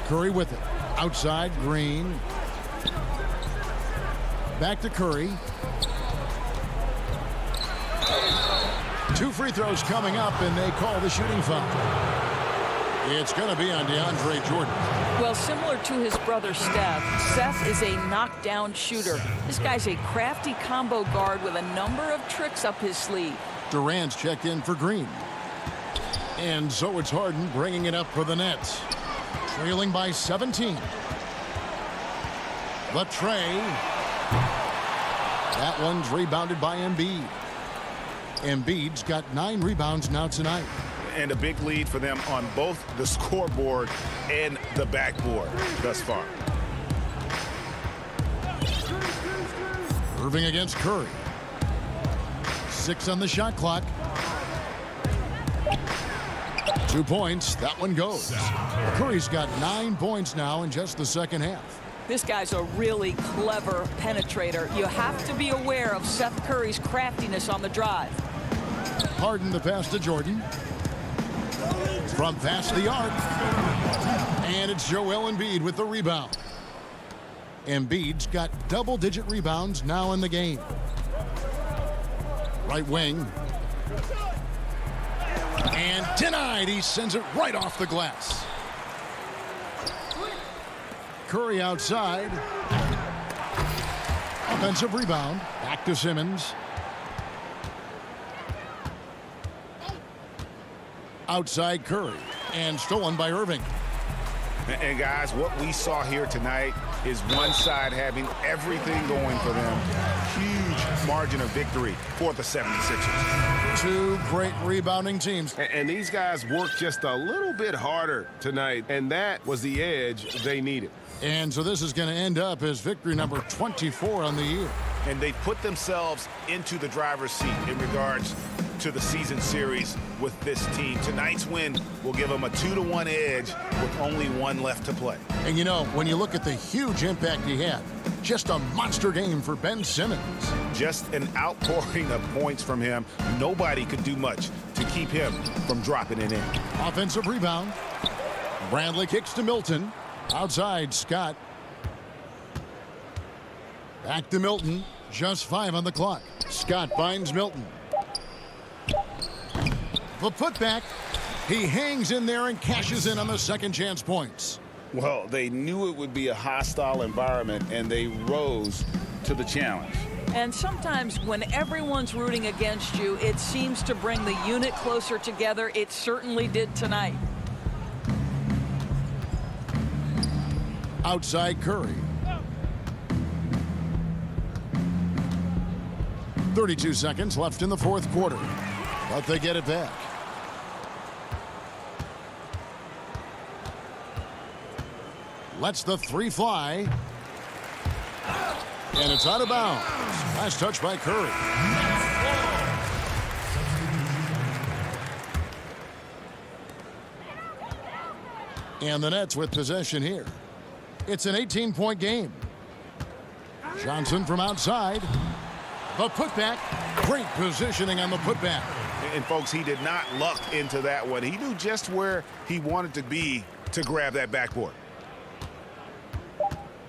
S1: Curry with it. Outside, Green. Back to Curry. 2 free throws coming up, and they call the shooting foul. It's going to be on DeAndre Jordan.
S13: Well, similar to his brother Steph, Seth is a knockdown shooter. This guy's a crafty combo guard with a number of tricks up his sleeve.
S1: Durant's checked in for Green. And so it's Harden bringing it up for the Nets. Trailing by 17. The tray. That one's rebounded by Embiid. Embiid's got 9 rebounds now tonight.
S3: And a big lead for them on both the scoreboard and the backboard thus far.
S1: Irving against Curry. 6 on the shot clock. 2 points. That one goes. Curry's got 9 points now in just the second half.
S13: This guy's a really clever penetrator. You have to be aware of Seth Curry's craftiness on the drive.
S1: Harden the pass to Jordan. From past the arc. And it's Joel Embiid with the rebound. Embiid's got double-digit rebounds now in the game. Right wing. And denied. He sends it right off the glass. Curry outside. Offensive rebound. Back to Simmons. Outside Curry. And stolen by Irving.
S3: And guys, what we saw here tonight is one side having everything going for them. Huge margin of victory for the 76ers.
S1: 2 great rebounding teams.
S8: And these guys worked just a little bit harder tonight, and that was the edge they needed.
S1: And so this is going to end up as victory number 24 on the year.
S3: And they put themselves into the driver's seat in regards to the season series with this team. Tonight's win will give them a 2-1 edge with only 1 left to play.
S1: And you know, when you look at the huge impact he had, just a monster game for Ben Simmons.
S3: Just an outpouring of points from him. Nobody could do much to keep him from dropping it in.
S1: Offensive rebound. Bradley kicks to Milton. Outside, Scott. Back to Milton. Just 5 on the clock. Scott finds Milton. The putback. He hangs in there and cashes in on the second chance points.
S3: Well, they knew it would be a hostile environment, and they rose to the challenge.
S13: And sometimes when everyone's rooting against you, it seems to bring the unit closer together. It certainly did tonight.
S1: Outside Curry. 32 seconds left in the fourth quarter. But they get it back. Lets the three fly. And it's out of bounds. Nice touch by Curry. And the Nets with possession here. It's an 18-point game. Johnson from outside. The putback. Great positioning on the putback.
S3: And folks, he did not luck into that one. He knew just where he wanted to be to grab that backboard.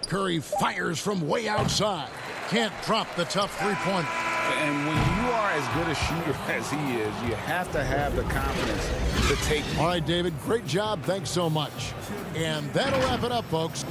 S1: Curry fires from way outside. Can't drop the tough three-pointer.
S8: And when you are as good a shooter as he is, you have to have the confidence to take.
S1: All right, David, great job. Thanks so much. And that'll wrap it up, folks.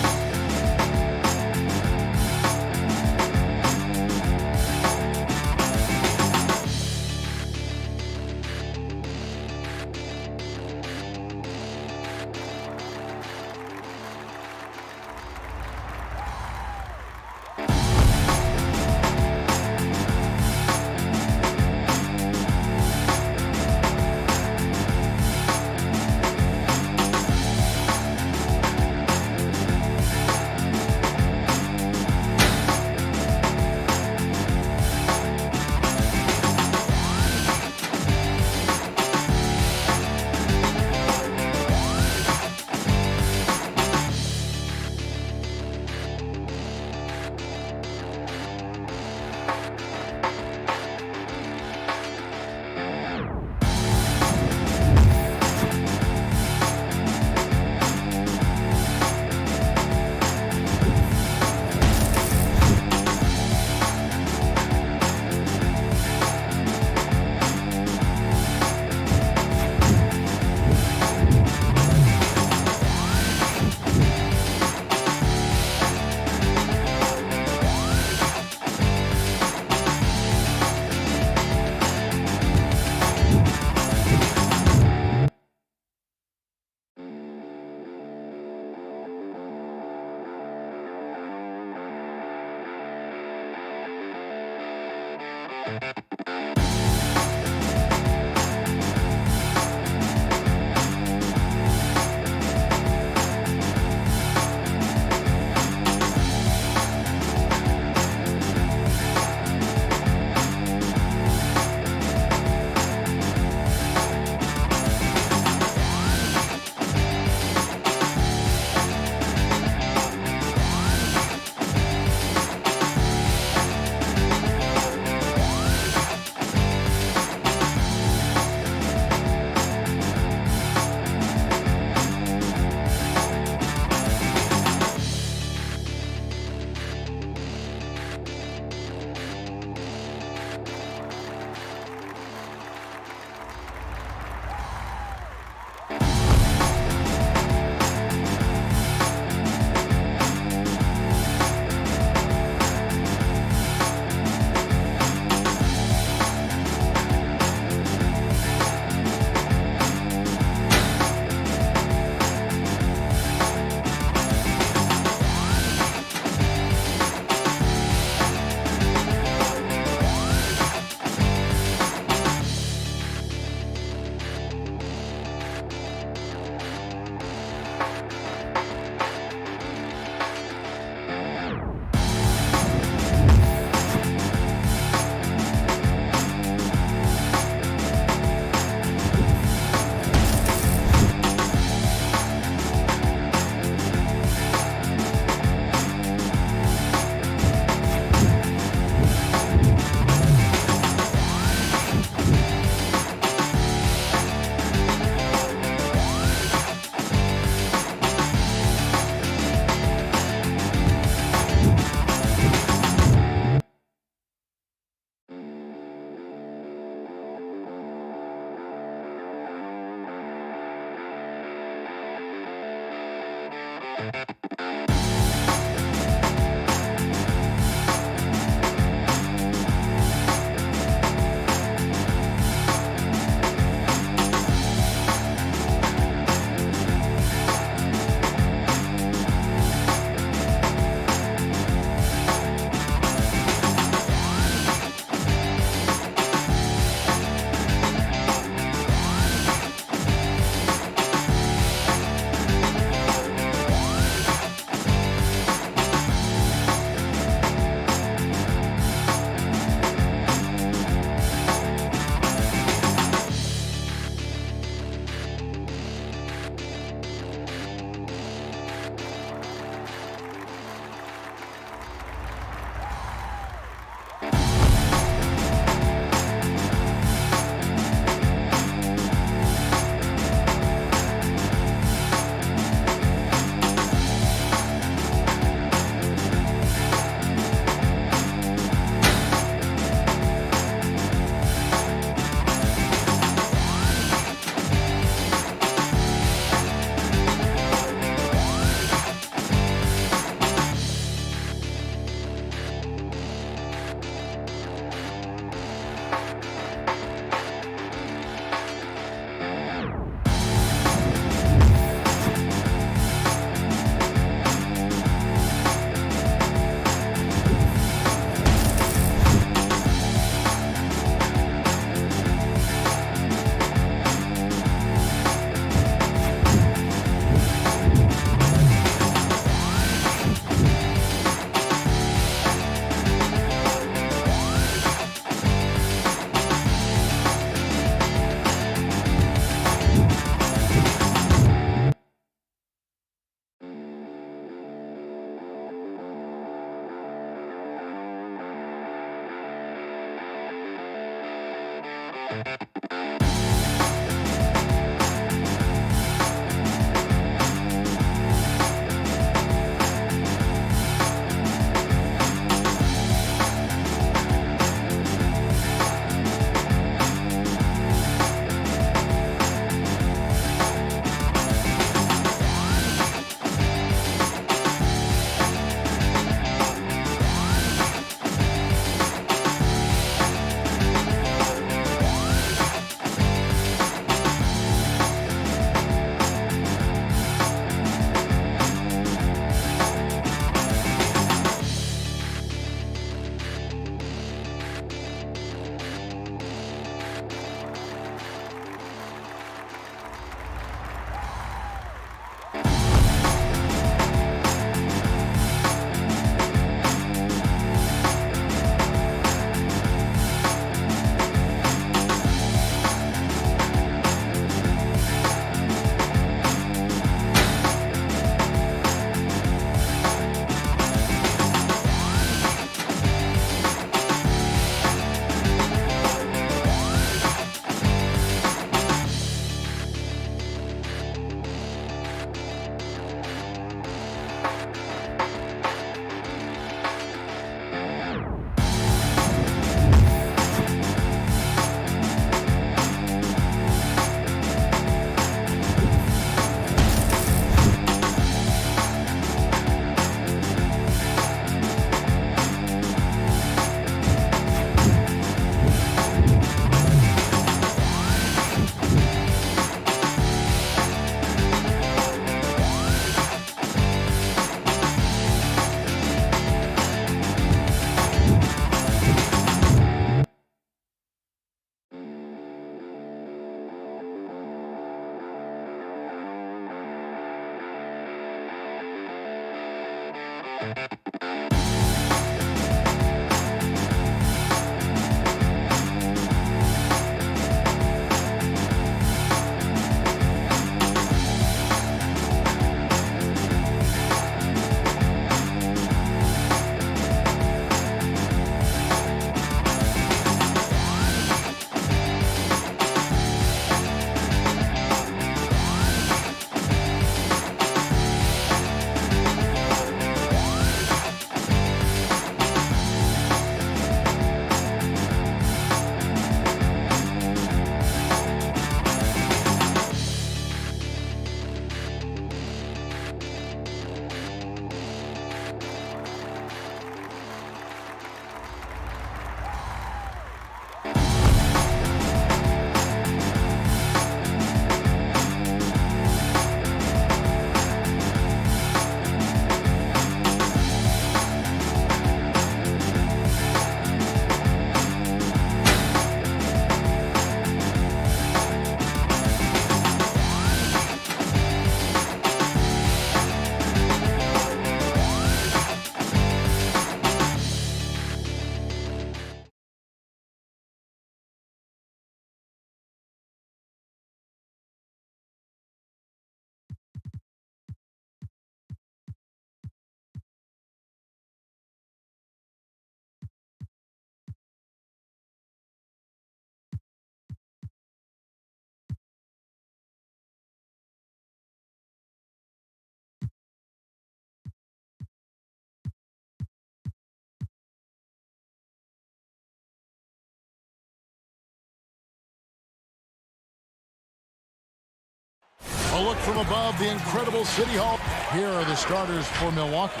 S1: A look from above the incredible City Hall. Here are the starters for Milwaukee.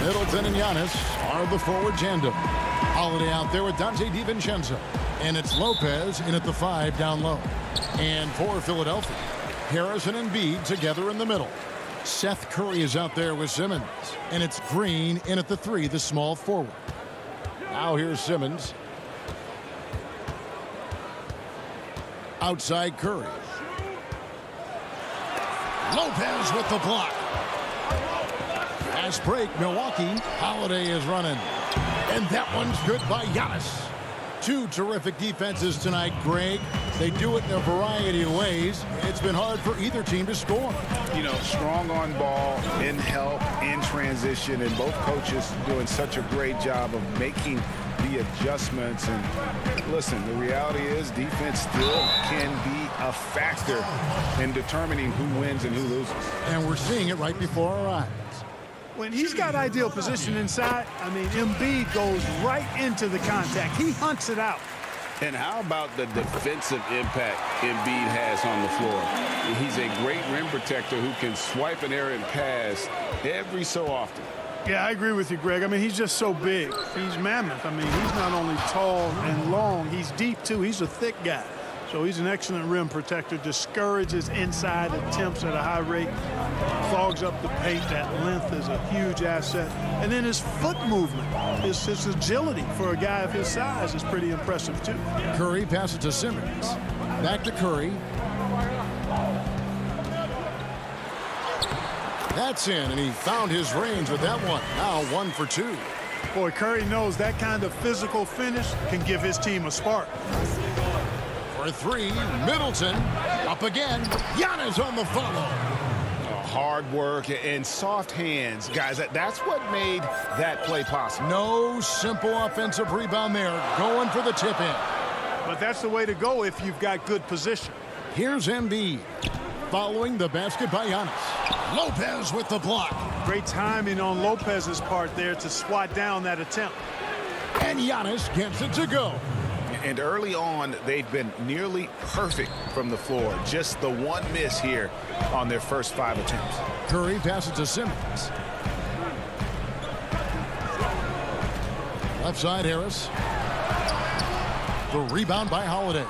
S1: Middleton and Giannis are the forward tandem. Holiday out there with Dante DiVincenzo. And it's Lopez in at the 5 down low. And for Philadelphia, Harrison and Embiid together in the middle. Seth Curry is out there with Simmons. And it's Green in at the 3, the small forward. Now here's Simmons. Outside Curry. Lopez with the block. Fast break, Milwaukee. Holiday is running. And that one's good by Giannis. Two terrific defenses tonight, Greg. They do it in a variety of ways. It's been hard for either team to score.
S3: You know, strong on ball, in help, in transition, and both coaches doing such a great job of making the adjustments. And listen, the reality is defense still can be a factor in determining who wins and who loses.
S1: And we're seeing it right before our eyes.
S14: When he's got ideal position inside, I mean, Embiid goes right into the contact. He hunts it out.
S3: And how about the defensive impact Embiid has on the floor? He's a great rim protector who can swipe an errant pass every so often.
S14: Yeah, I agree with you, Greg. I mean, he's just so big. He's mammoth. I mean, he's not only tall and long, he's deep, too. He's a thick guy. So he's an excellent rim protector, discourages inside attempts at a high rate, clogs up the paint. That length is a huge asset. And then his foot movement, his agility for a guy of his size is pretty impressive, too.
S1: Curry passes to Simmons. Back to Curry. That's in, and he found his range with that one. Now 1 for 2.
S14: Boy, Curry knows that kind of physical finish can give his team a spark.
S1: For 3, Middleton up again. Giannis on the follow.
S3: Hard work and soft hands, guys. That's what made that play possible.
S1: No simple offensive rebound there. Going for the tip in.
S14: But that's the way to go if you've got good position.
S1: Here's Embiid following the basket by Giannis. Lopez with the block.
S14: Great timing on Lopez's part there to swat down that attempt.
S1: And Giannis gets it to go.
S3: And early on, they've been nearly perfect from the floor. Just the one miss here on their first 5 attempts.
S1: Curry passes to Simmons. Left side, Harris. The rebound by Holiday.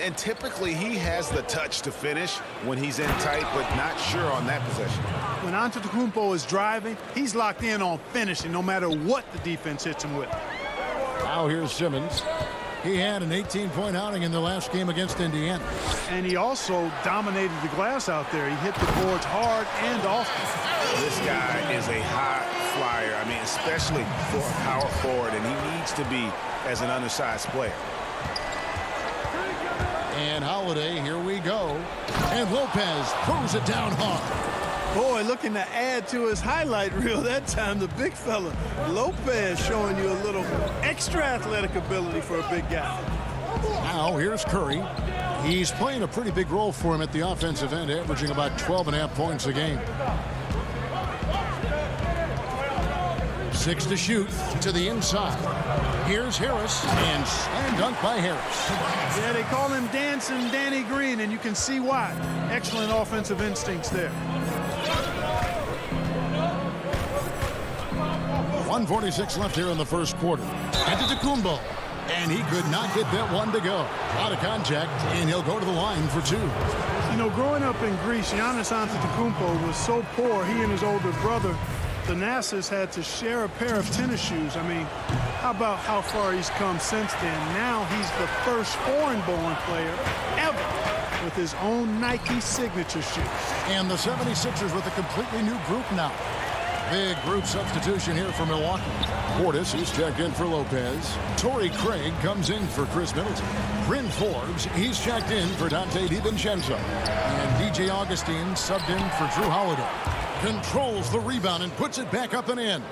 S3: And typically, he has the touch to finish when he's in tight, but not sure on that possession.
S14: When Antetokounmpo is driving, he's locked in on finishing no matter what the defense hits him with.
S1: Now here's Simmons. He had an 18-point outing in the last game against Indiana.
S14: And he also dominated the glass out there. He hit the boards hard and often.
S3: This guy is a high flyer. I mean, especially for a power forward, and he needs to be as an undersized player.
S1: And Holiday, here we go. And Lopez throws it down hard.
S14: Boy, looking to add to his highlight reel that time, the big fella. Lopez showing you a little extra athletic ability for a big guy.
S1: Now here's Curry. He's playing a pretty big role for him at the offensive end, averaging about 12.5 points a game. 6 to shoot to the inside. Here's Harris, and slam dunk by Harris.
S14: Yeah, they call him Dancing Danny Green, and you can see why. Excellent offensive instincts there.
S1: 1:46 left here in the first quarter. Antetokounmpo, and he could not get that one to go. Out of contact, and he'll go to the line for 2.
S14: You know, growing up in Greece, Giannis Antetokounmpo was so poor, he and his older brother, Thanasis, had to share a pair of tennis shoes. I mean, how about how far he's come since then? Now he's the first foreign-born player ever with his own Nike signature shoes.
S1: And the 76ers with a completely new group now. Big group substitution here for Milwaukee. Portis, he's checked in for Lopez. Torrey Craig comes in for Chris Middleton. Bryn Forbes, he's checked in for Dante DiVincenzo. And DJ Augustine subbed in for Drew Holiday. Controls the rebound and puts it back up and in.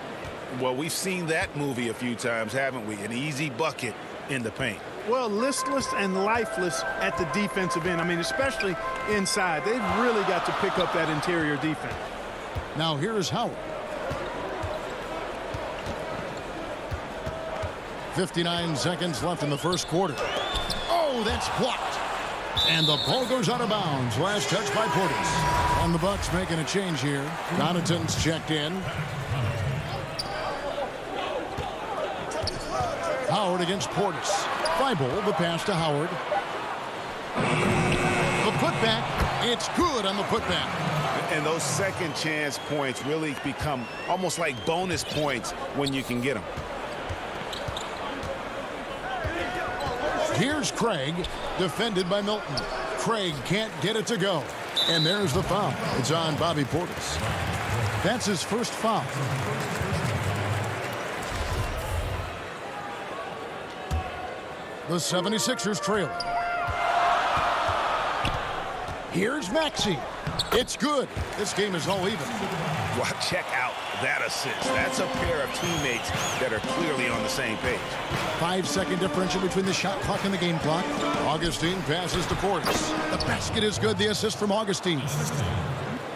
S3: Well, we've seen that movie a few times, haven't we? An easy bucket in the paint.
S14: Well, listless and lifeless at the defensive end. I mean, especially inside. They've really got to pick up that interior defense.
S1: Now here's Howard. 59 seconds left in the first quarter. Oh, that's blocked. And the ball goes out of bounds. Last touch by Portis. And the Bucks making a change here. Connaughton's checked in. Howard against Portis. Thibault, the pass to Howard. The putback. It's good on the putback.
S3: And those second chance points really become almost like bonus points when you can get them.
S1: Here's Craig, defended by Milton. Craig can't get it to go. And there's the foul. It's on Bobby Portis. That's his first foul. The 76ers trail. Here's Maxey. It's good. This game is all even.
S3: Well, check out that assist. That's a pair of teammates that are clearly on the same page.
S1: 5-second differential between the shot clock and the game clock. Augustine passes to Portis. The basket is good. The assist from Augustine.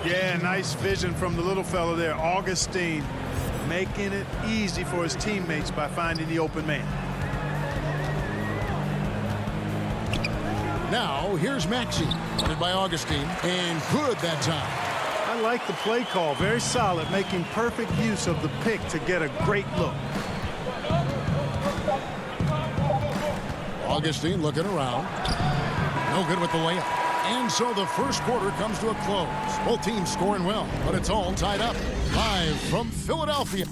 S14: Yeah, nice vision from the little fella there. Augustine making it easy for his teammates by finding the open man.
S1: Now, here's Maxey, headed by Augustine, and good that time.
S14: I like the play call. Very solid, making perfect use of the pick to get a great look.
S1: Augustine looking around. No good with the layup. And so the first quarter comes to a close. Both teams scoring well, but it's all tied up. Live from Philadelphia.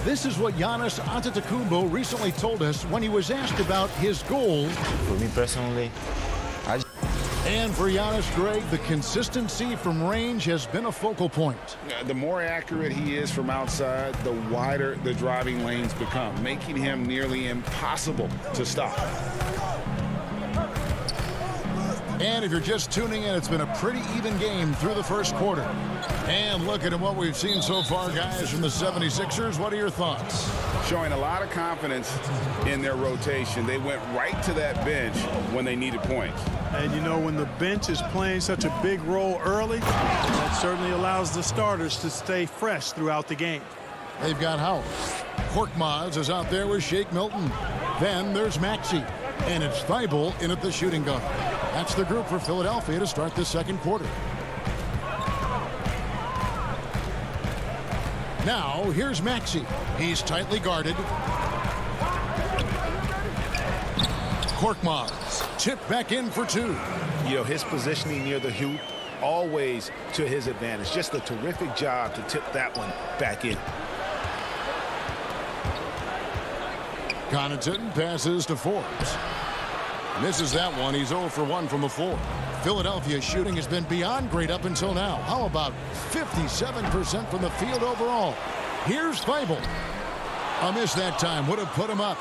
S1: This is what Giannis Antetokounmpo recently told us when he was asked about his goals.
S15: For me personally,
S1: and for Giannis, Greg, the consistency from range has been a focal point.
S3: The more accurate he is from outside, the wider the driving lanes become, making him nearly impossible to stop.
S1: And if you're just tuning in, it's been a pretty even game through the first quarter. And looking at what we've seen so far, guys, from the 76ers, what are your thoughts?
S3: Showing a lot of confidence in their rotation. They went right to that bench when they needed points.
S14: And you know, when the bench is playing such a big role early, that certainly allows the starters to stay fresh throughout the game.
S1: They've got Howard. Korkmaz is out there with Shake Milton. Then there's Maxey. And it's Thibault in at the shooting guard. That's the group for Philadelphia to start the second quarter. Now, here's Maxey. He's tightly guarded. Korkmaz tipped back in for two.
S3: You know, his positioning near the hoop, always to his advantage. Just a terrific job to tip that one back in.
S1: Connaughton passes to Forbes. Misses that one. He's 0 for 1 from the floor. Philadelphia's shooting has been beyond great up until now. How about 57% from the field overall? Here's Thibault. A miss that time would have put him up.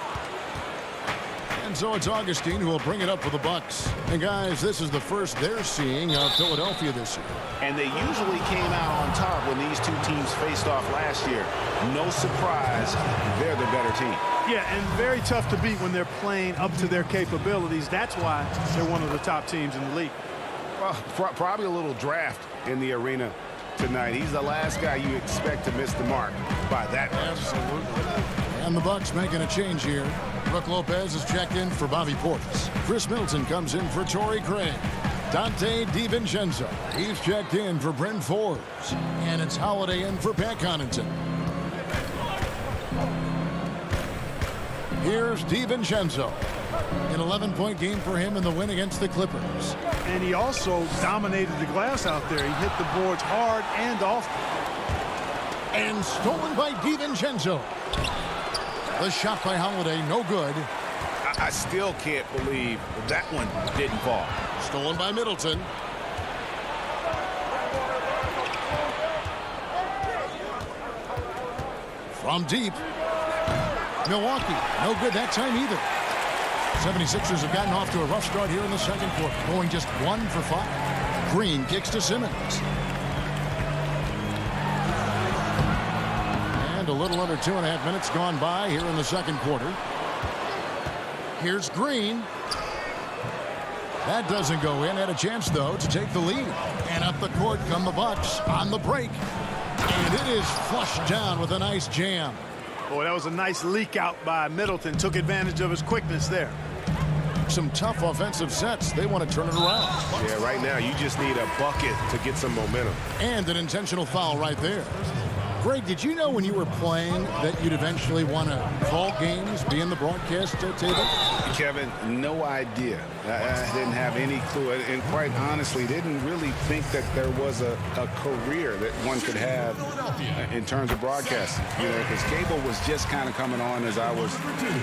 S1: And so it's Augustine who will bring it up for the Bucks. And guys, this is the first they're seeing of Philadelphia this year.
S3: And they usually came out on top when these two teams faced off last year. No surprise, they're the better team.
S14: Yeah, and very tough to beat when they're playing up to their capabilities. That's why they're one of the top teams in the league.
S3: Well, probably a little draft in the arena tonight. He's the last guy you expect to miss the mark by that much.
S1: Absolutely. And the Bucks making a change here. Brook Lopez is checked in for Bobby Portis. Chris Middleton comes in for Torrey Craig. Dante DiVincenzo. He's checked in for Bryn Forbes. And it's Holiday in for Pat Connaughton. Here's DiVincenzo. An 11-point game for him in the win against the Clippers.
S14: And he also dominated the glass out there. He hit the boards hard and often.
S1: And stolen by DiVincenzo. The shot by Holiday, no good.
S3: I still can't believe that one didn't fall.
S1: Stolen by Middleton. From deep. Milwaukee, no good that time either. 76ers have gotten off to a rough start here in the second quarter, going just 1 for 5. Green kicks to Simmons. And a little under 2.5 minutes gone by here in the second quarter. Here's Green. That doesn't go in. Had a chance, though, to take the lead. And up the court come the Bucks on the break. And it is flushed down with a nice jam.
S14: Boy, that was a nice leak out by Middleton. Took advantage of his quickness there.
S1: Some tough offensive sets. They want to turn it around.
S3: Yeah, right now you just need a bucket to get some momentum.
S1: And an intentional foul right there. Greg, did you know when you were playing that you'd eventually want to call games, be in the broadcast table?
S3: Kevin, no idea. I didn't have any clue. And quite honestly, didn't really think that there was a career that one could have in terms of broadcasting. You know, because cable was just kind of coming on as I was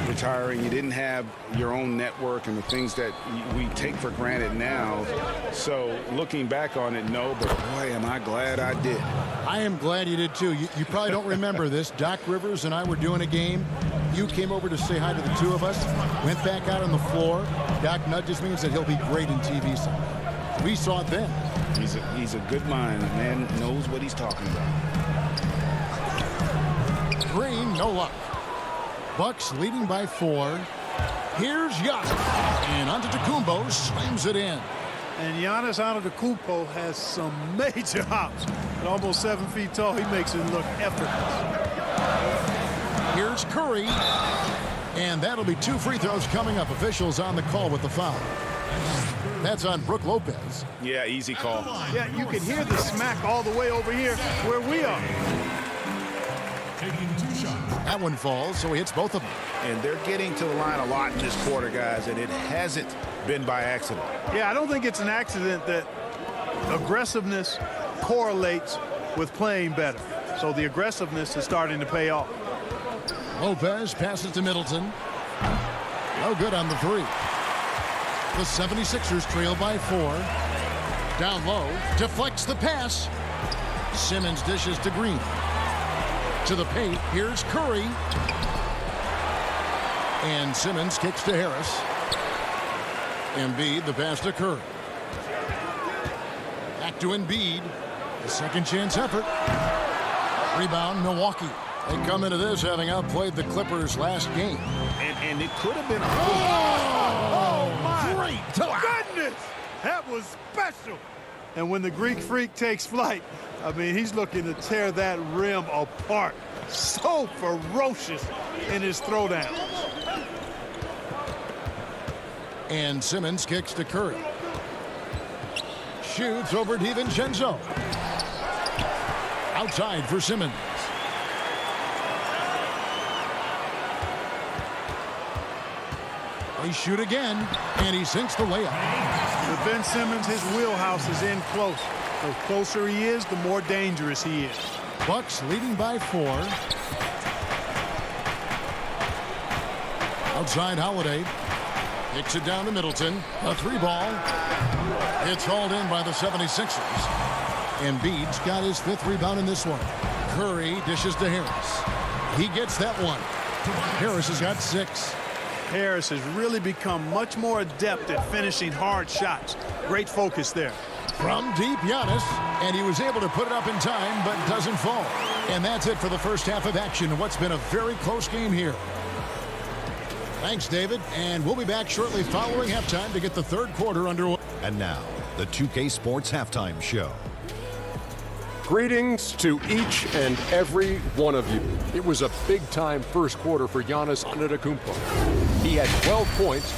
S3: retiring. You didn't have your own network and the things that we take for granted now. So looking back on it, no, but boy, am I glad I did.
S1: I am glad you did too. You probably don't remember this. Doc Rivers and I were doing a game. You came over to say hi to the two of us. Went back out on the floor. Doc nudges me and said he'll be great in TV someday. We saw it then.
S3: He's a good mind. The man knows what he's talking about.
S1: Green, no luck. Bucks leading by 4. Here's Giannis. And Antetokounmpo slams it in.
S14: And Giannis Antetokounmpo has some major hops. At almost 7 feet tall, he makes it look effortless.
S1: Here's Curry. And that'll be 2 free throws coming up. Officials on the call with the foul. That's on Brook Lopez.
S3: Yeah, easy call.
S14: Yeah, you can hear the smack all the way over here where we are.
S10: Taking 2 shots.
S1: That one falls, so he hits both of them.
S3: And they're getting to the line a lot in this quarter, guys, and it hasn't been by accident.
S14: Yeah, I don't think it's an accident that aggressiveness correlates with playing better. So the aggressiveness is starting to pay off.
S1: Lopez passes to Middleton. No good on the 3. The 76ers trail by 4. Down low, deflects the pass. Simmons dishes to Green. To the paint, here's Curry. And Simmons kicks to Harris. Embiid, the pass to Curry. Back to Embiid. A second chance effort. Rebound, Milwaukee. They come into this having outplayed the Clippers last game.
S3: And it could have been...
S14: My goodness! That was special. And when the Greek Freak takes flight, I mean, he's looking to tear that rim apart. So ferocious in his throwdowns.
S1: And Simmons kicks to Curry. Shoots over DiVincenzo. Outside for Simmons. They shoot again, and he sinks the layup.
S14: With Ben Simmons, his wheelhouse is in close. The closer he is, the more dangerous he is.
S1: Bucks leading by 4. Outside Holiday. Kicks it down to Middleton. A 3-ball. It's hauled in by the 76ers. Embiid's got his 5th rebound in this one. Curry dishes to Harris. He gets that one. Harris has got 6.
S14: Harris has really become much more adept at finishing hard shots. Great focus there.
S1: From deep, Giannis, and he was able to put it up in time, but doesn't fall. And that's it for the first half of action in what's been a very close game here. Thanks, David, and we'll be back shortly following halftime to get the third quarter underway.
S6: And now, the 2K Sports Halftime Show.
S7: Greetings to each and every one of you. It was a big-time first quarter for Giannis Antetokounmpo. He had 12 points.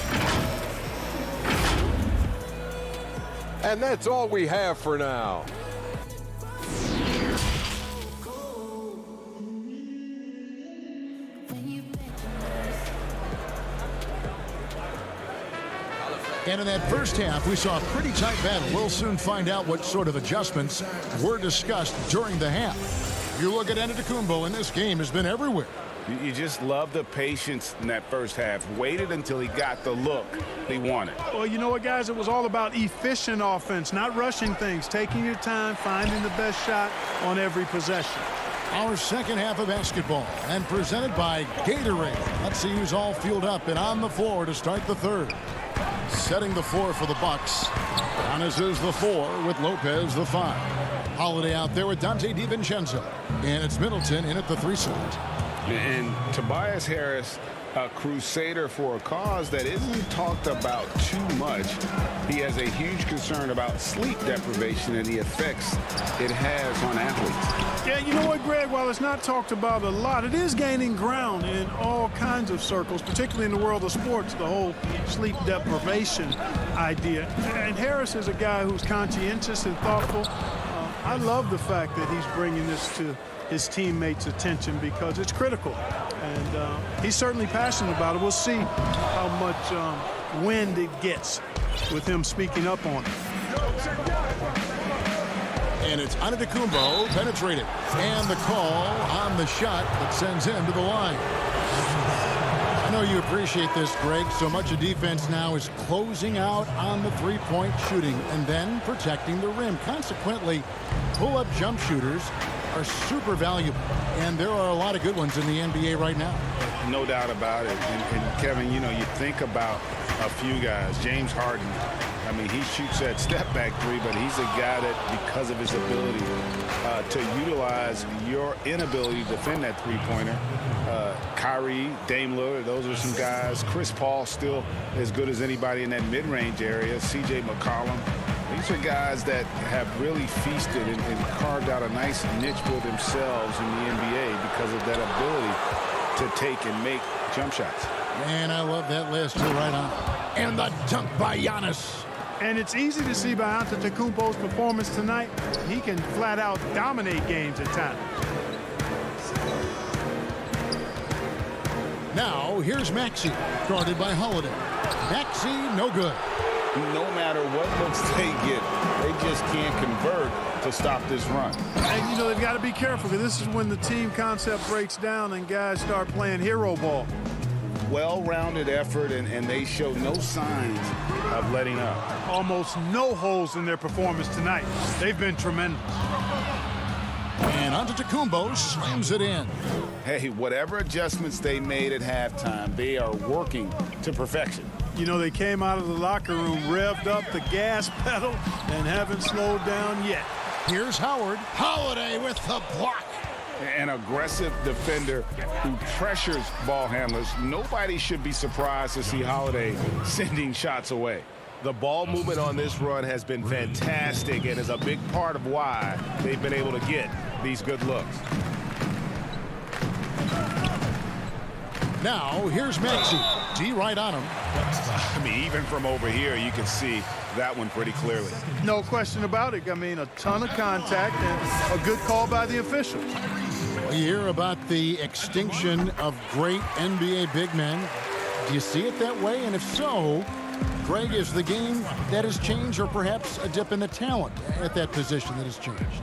S7: And that's all we have for now.
S1: And in that first half, we saw a pretty tight battle. We'll soon find out what sort of adjustments were discussed during the half. You look at Antetokounmpo, and this game has been everywhere.
S3: You just love the patience in that first half. Waited until he got the look he wanted.
S14: Well, you know what, guys? It was all about efficient offense, not rushing things, taking your time, finding the best shot on every possession.
S1: Our second half of basketball, and presented by Gatorade. Let's see who's all fueled up and on the floor to start the third. Setting the floor for the Bucks. Giannis is the 4 with Lopez the 5. Holiday out there with Dante DiVincenzo. And it's Middleton in at the 3 slot.
S3: And Tobias Harris a crusader for a cause that isn't talked about too much. He has a huge concern about sleep deprivation and the effects it has on athletes.
S14: Yeah, you know what, Greg? While it's not talked about a lot, it is gaining ground in all kinds of circles, particularly in the world of sports, the whole sleep deprivation idea. And Harris is a guy who's conscientious and thoughtful. I love the fact that he's bringing this to his teammates' attention because it's critical. And he's certainly passionate about it. We'll see how much wind it gets with him speaking up on it.
S1: And it's Antetokounmpo penetrated. And the call on the shot that sends him to the line. I know you appreciate this, Greg. So much of defense now is closing out on the three-point shooting and then protecting the rim. Consequently, pull-up jump shooters are super valuable. And there are a lot of good ones in the NBA right now.
S3: No doubt about it. And Kevin, you know, you think about a few guys. James Harden, I mean, he shoots that step-back three, but he's a guy that, because of his ability to utilize your inability to defend that three-pointer, Kyrie, Dame Lillard, those are some guys. Chris Paul still as good as anybody in that mid-range area. C.J. McCollum. These are guys that have really feasted and carved out a nice niche for themselves in the NBA because of that ability to take and make jump shots.
S1: Man, I love that list. You're right on. And the dunk by Giannis.
S14: And it's easy to see by Antetokounmpo's performance tonight. He can flat out dominate games at times.
S1: Now, here's Maxey, guarded by Holiday. Maxey, no good.
S3: No matter what looks they get, they just can't convert to stop this run.
S14: And, you know, they've got to be careful because this is when the team concept breaks down and guys start playing hero ball.
S3: Well-rounded effort, and they show no signs of letting up.
S14: Almost no holes in their performance tonight. They've been tremendous.
S1: And Antetokounmpo slams it in.
S3: Hey, whatever adjustments they made at halftime, they are working to perfection.
S14: You know, they came out of the locker room, revved up the gas pedal, and haven't slowed down yet.
S1: Here's Howard. Holiday with the block.
S3: An aggressive defender who pressures ball handlers. Nobody should be surprised to see Holiday sending shots away.
S15: The ball movement on this run has been fantastic and is a big part of why they've been able to get these good looks.
S1: Now, here's Maxey. D right on him.
S3: I mean, even from over here, you can see that one pretty clearly.
S14: No question about it. I mean, a ton of contact and a good call by the officials.
S1: We hear about the extinction of great NBA big men. Do you see it that way? And if so, Greg, is the game that has changed or perhaps a dip in the talent at that position that has changed?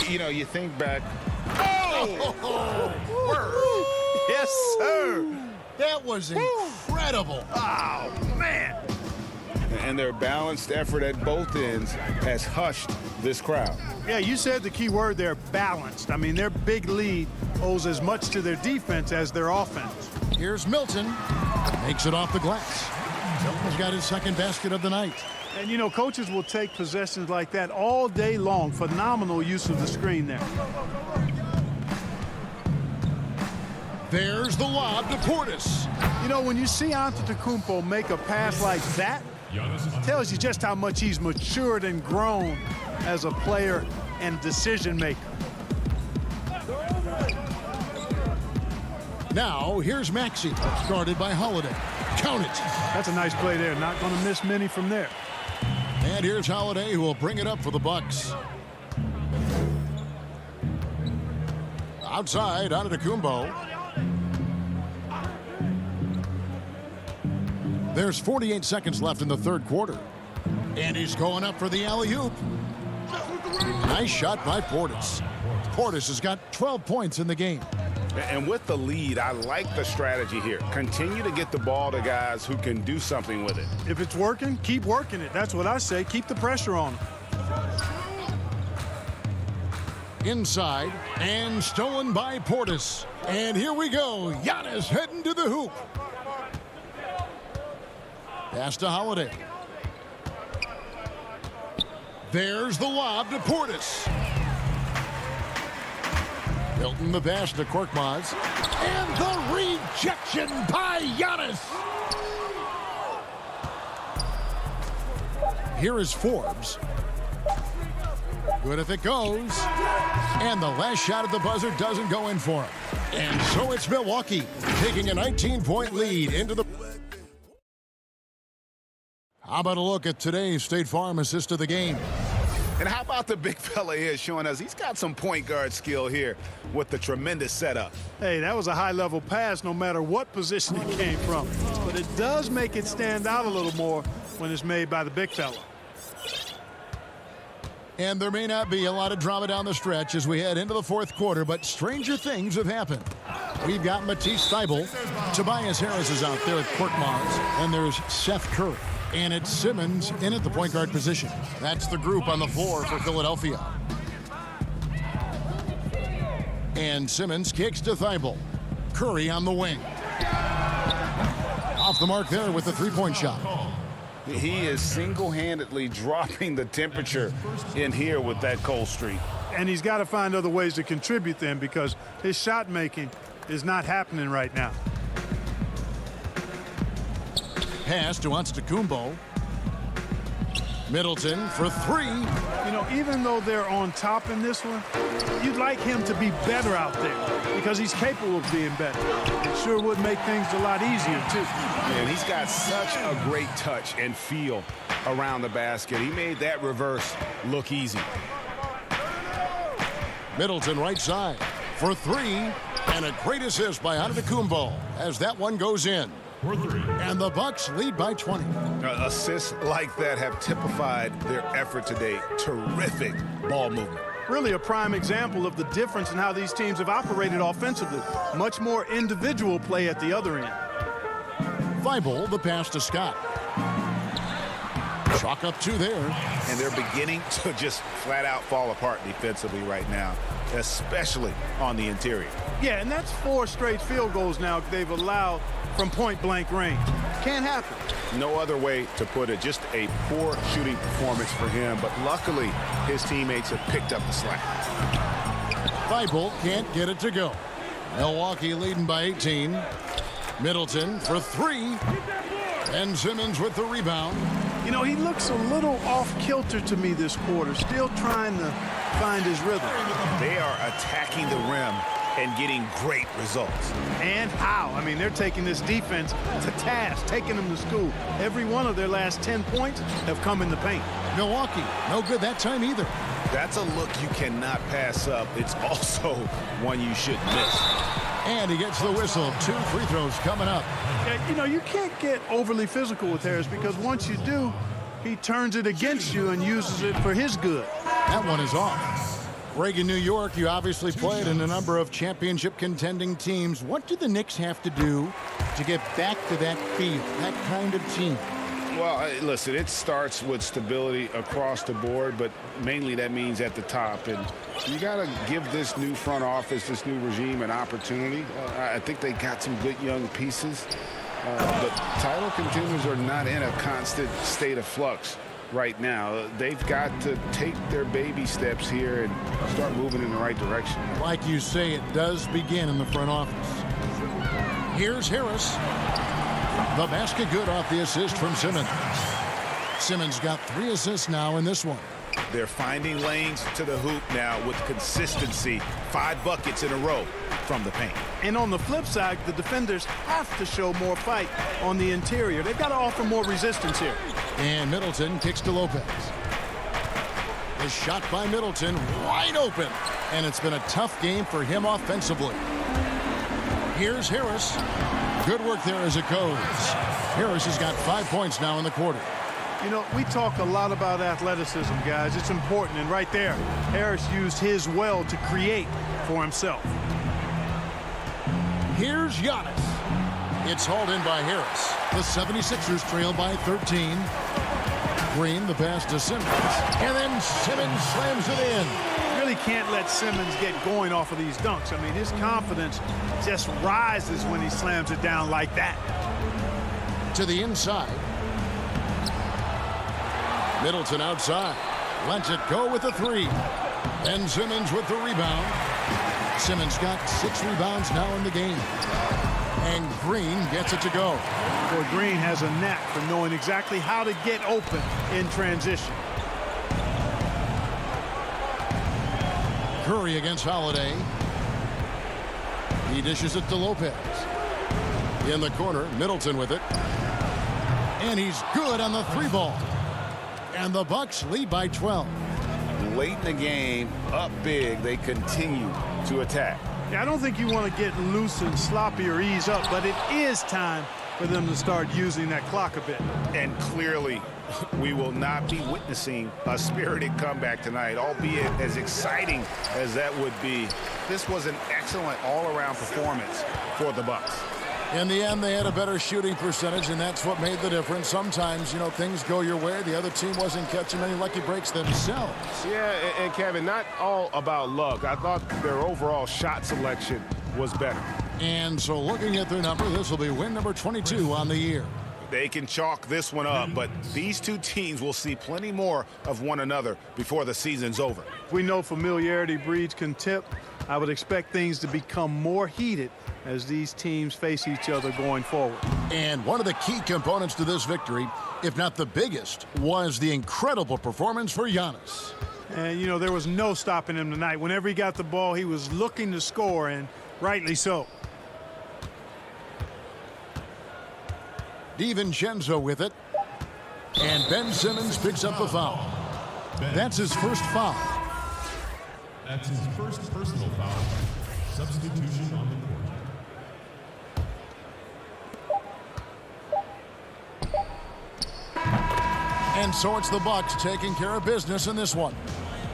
S3: You know, you think back.
S14: Yes, sir.
S1: That was incredible.
S14: Oh, man.
S3: And their balanced effort at both ends has hushed this crowd.
S14: Yeah, you said the key word there, balanced. I mean, their big lead owes as much to their defense as their offense.
S1: Here's Milton. Makes it off the glass. Milton's got his second basket of the night.
S14: And, you know, coaches will take possessions like that all day long. Phenomenal use of the screen there.
S1: There's the lob to Portis.
S14: You know, when you see Antetokounmpo make a pass like that, it tells you just how much he's matured and grown as a player and decision maker.
S1: Now, here's Maxey, guarded by Holiday. Count it.
S14: That's a nice play there. Not going to miss many from there.
S1: And here's Holiday, who will bring it up for the Bucks. Outside, Antetokounmpo. There's 48 seconds left in the third quarter. And he's going up for the alley-oop. Nice shot by Portis. Portis has got 12 points in the game.
S3: And with the lead, I like the strategy here. Continue to get the ball to guys who can do something with it.
S14: If it's working, keep working it. That's what I say. Keep the pressure on them.
S1: Inside, and stolen by Portis. And here we go. Giannis heading to the hoop. Pass to Holiday. There's the lob to Portis. Hilton the pass to Korkmaz. And the rejection by Giannis. Here is Forbes. Good if it goes. And the last shot at the buzzer doesn't go in for him. And so it's Milwaukee taking a 19-point lead into the... How about a look at today's State Farm assist of the game?
S3: And how about the big fella here showing us he's got some point guard skill here with the tremendous setup.
S14: Hey, that was a high-level pass no matter what position it came from. But it does make it stand out a little more when it's made by the big fella.
S1: And there may not be a lot of drama down the stretch as we head into the fourth quarter, but stranger things have happened. We've got Matisse Thybulle. Tobias Harris is out there at court Mars, and there's Seth Curry. And it's Simmons in at the point guard position. That's the group on the floor for Philadelphia. And Simmons kicks to Thybulle. Curry on the wing. Off the mark there with the three-point shot.
S3: He is single-handedly dropping the temperature in here with that cold streak.
S14: And he's got to find other ways to contribute then, because his shot making is not happening right now.
S1: Pass to Antetokounmpo. Middleton for three.
S14: You know, even though they're on top in this one, you'd like him to be better out there because he's capable of being better. It sure would make things a lot easier, too.
S3: And he's got such a great touch and feel around the basket. He made that reverse look easy.
S1: Middleton right side for three. And a great assist by Antetokounmpo as that one goes in. And the Bucks lead by 20.
S3: Assists like that have typified their effort today. Terrific ball movement.
S14: Really a prime example of the difference in how these teams have operated offensively. Much more individual play at the other end.
S1: Thybulle, the pass to Scott. Chalk up two there.
S3: And they're beginning to just flat out fall apart defensively right now, especially on the interior.
S14: Yeah, and that's 4 straight field goals now they've allowed from point-blank range. Can't happen.
S3: No other way to put it. Just a poor shooting performance for him, but luckily his teammates have picked up the slack.
S1: Thybulle can't get it to go. Milwaukee leading by 18. Middleton for three. And Simmons with the rebound.
S14: You know, he looks a little off-kilter to me this quarter, still trying to find his rhythm.
S3: They are attacking the rim and getting great results.
S14: And how? I mean, they're taking this defense to task, taking them to school. Every one of their last 10 points have come in the paint.
S1: Milwaukee, no good that time either.
S3: That's a look you cannot pass up. It's also one you shouldn't miss.
S1: And he gets the whistle. 2 free throws coming up.
S14: You know, you can't get overly physical with Harris because once you do, he turns it against you and uses it for his good.
S1: That one is off. Reagan, New York, you obviously played in a number of championship contending teams. What do the Knicks have to do to get back to that feel, that kind of team?
S3: Well, listen, it starts with stability across the board, but mainly that means at the top. And you got to give this new front office, this new regime, an opportunity. I think they got some good young pieces. But title contenders are not in a constant state of flux right now. They've got to take their baby steps here and start moving in the right direction.
S1: Like you say, it does begin in the front office. Here's Harris. The basket good off the assist from Simmons. Simmons got 3 assists now in this one.
S3: They're finding lanes to the hoop now with consistency. 5 buckets in a row from the paint.
S14: And on the flip side, the defenders have to show more fight on the interior. They've got to offer more resistance here.
S1: And Middleton kicks to Lopez. The shot by Middleton wide open. And it's been a tough game for him offensively. Here's Harris. Good work there as it goes. Harris has got 5 points now in the quarter.
S14: You know, we talk a lot about athleticism, guys. It's important. And right there, Harris used his well to create for himself.
S1: Here's Giannis. It's hauled in by Harris. The 76ers trail by 13. Green, the pass to Simmons. And then Simmons slams it in.
S14: Really can't let Simmons get going off of these dunks. I mean, his confidence just rises when he slams it down like that.
S1: To the inside. Middleton outside. Lets it go with the 3. And Simmons with the rebound. Simmons got 6 rebounds now in the game. And Green gets it to go.
S14: Boy, Green has a knack for knowing exactly how to get open in transition.
S1: Curry against Holiday. He dishes it to Lopez. In the corner, Middleton with it. And he's good on the 3-ball. And the Bucks lead by 12.
S3: Late in the game, up big, they continue to attack.
S14: Yeah, I don't think you want to get loose and sloppy or ease up, but it is time for them to start using that clock a bit.
S3: And clearly, we will not be witnessing a spirited comeback tonight, albeit as exciting as that would be. This was an excellent all-around performance for the Bucks.
S1: In the end, they had a better shooting percentage, and that's what made the difference. Sometimes, you know, things go your way. The other team wasn't catching many lucky breaks themselves.
S15: Yeah, and Kevin, not all about luck. I thought their overall shot selection was better.
S1: And so looking at their number, this will be win number 22 on the year.
S3: They can chalk this one up, but these two teams will see plenty more of one another before the season's over.
S14: We know familiarity breeds contempt. I would expect things to become more heated as these teams face each other going forward.
S1: And one of the key components to this victory, if not the biggest, was the incredible performance for Giannis.
S14: And, you know, there was no stopping him tonight. Whenever he got the ball, he was looking to score, and rightly so.
S1: DiVincenzo with it. And Ben Simmons picks up the foul. That's his first foul.
S10: That's his first personal foul. Substitution on the court.
S1: And so it's the Bucks taking care of business in this one.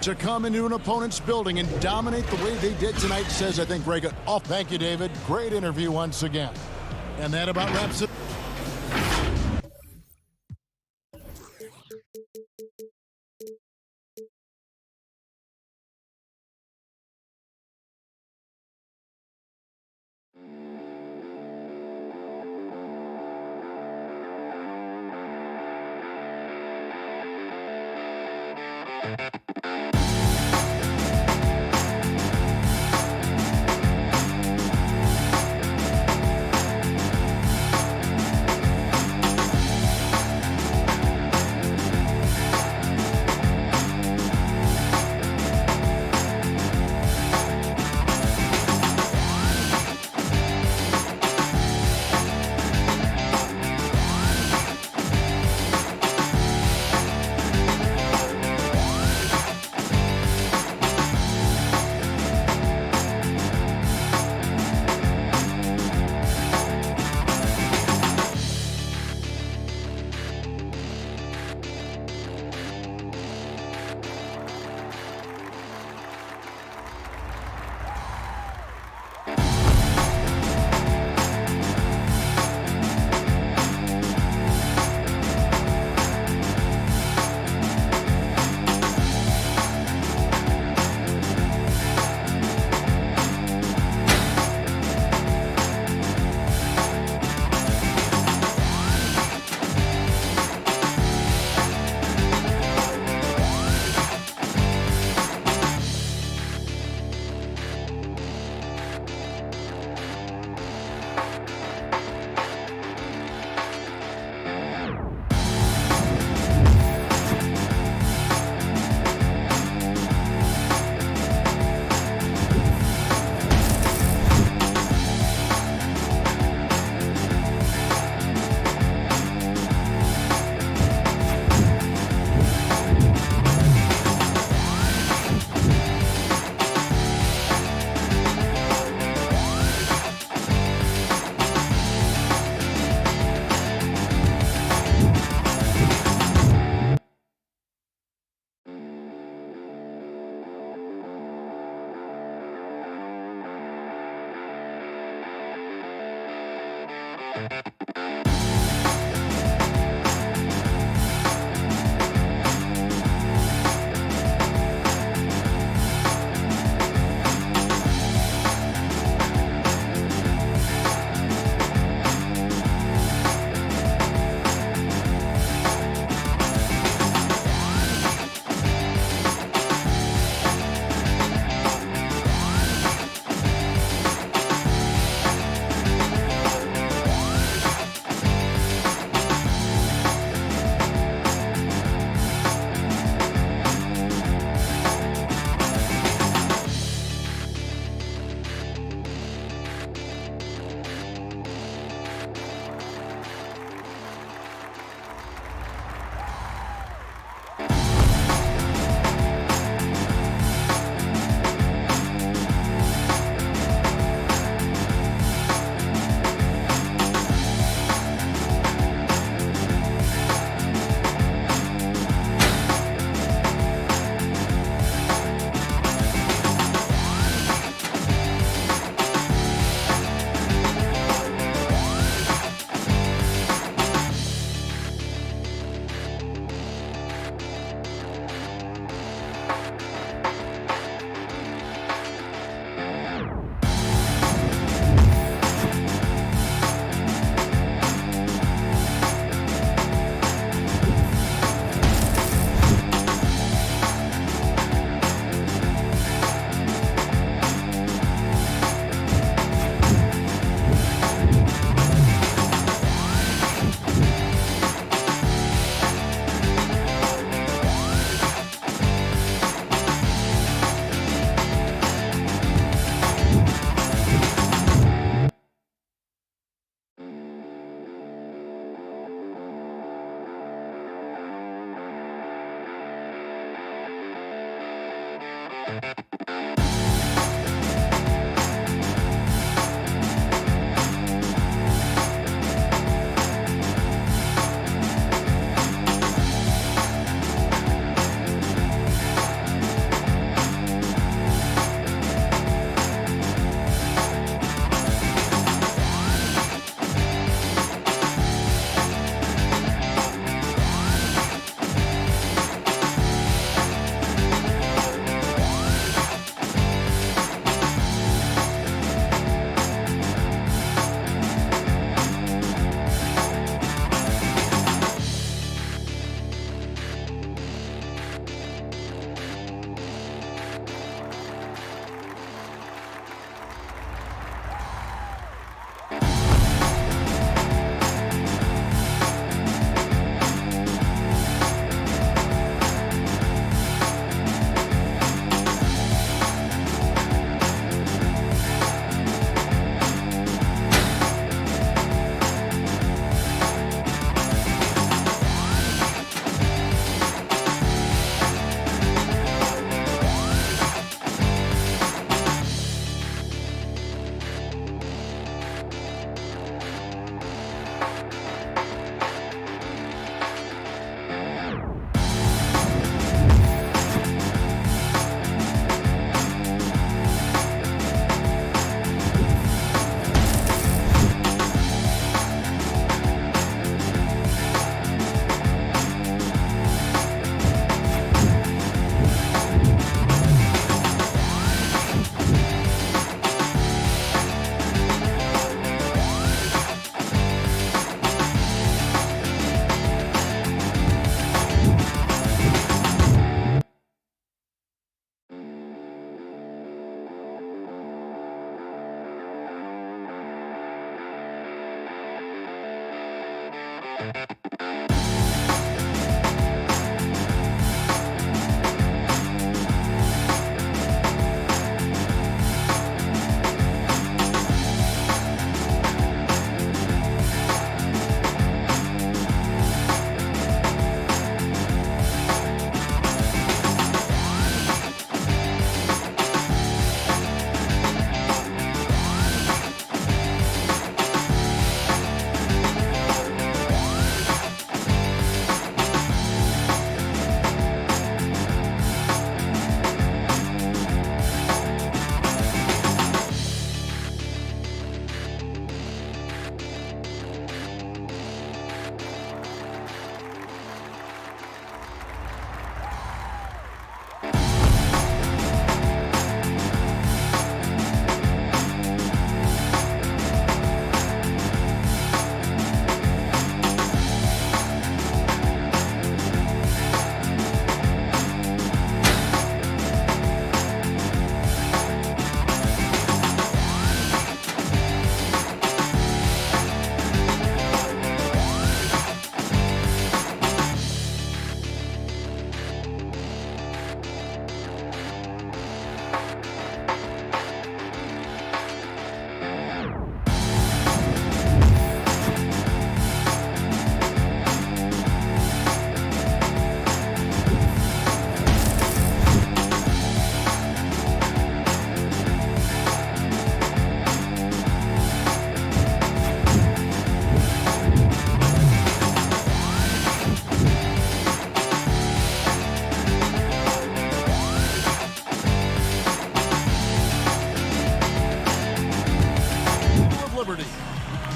S1: To come into an opponent's building and dominate the way they did tonight says, I think, Greg, oh, thank you, David. Great interview once again. And that about wraps it.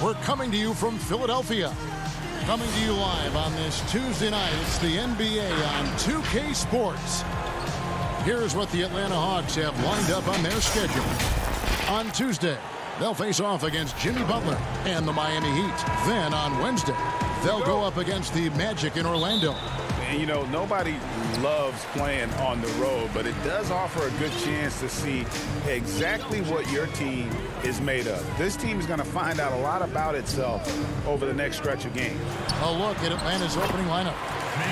S1: We're coming to you from Philadelphia. Coming to you live on this Tuesday night. It's the NBA on 2K Sports. Here's what the Atlanta Hawks have lined up on their schedule. On Tuesday, they'll face off against Jimmy Butler and the Miami Heat. Then on Wednesday, they'll go up against the Magic in Orlando.
S4: And, you know, nobody loves playing on the road, but it does offer a good chance to see exactly what your team is made of. This team is going to find out a lot about itself over the next stretch of games.
S1: A look at Atlanta's opening lineup.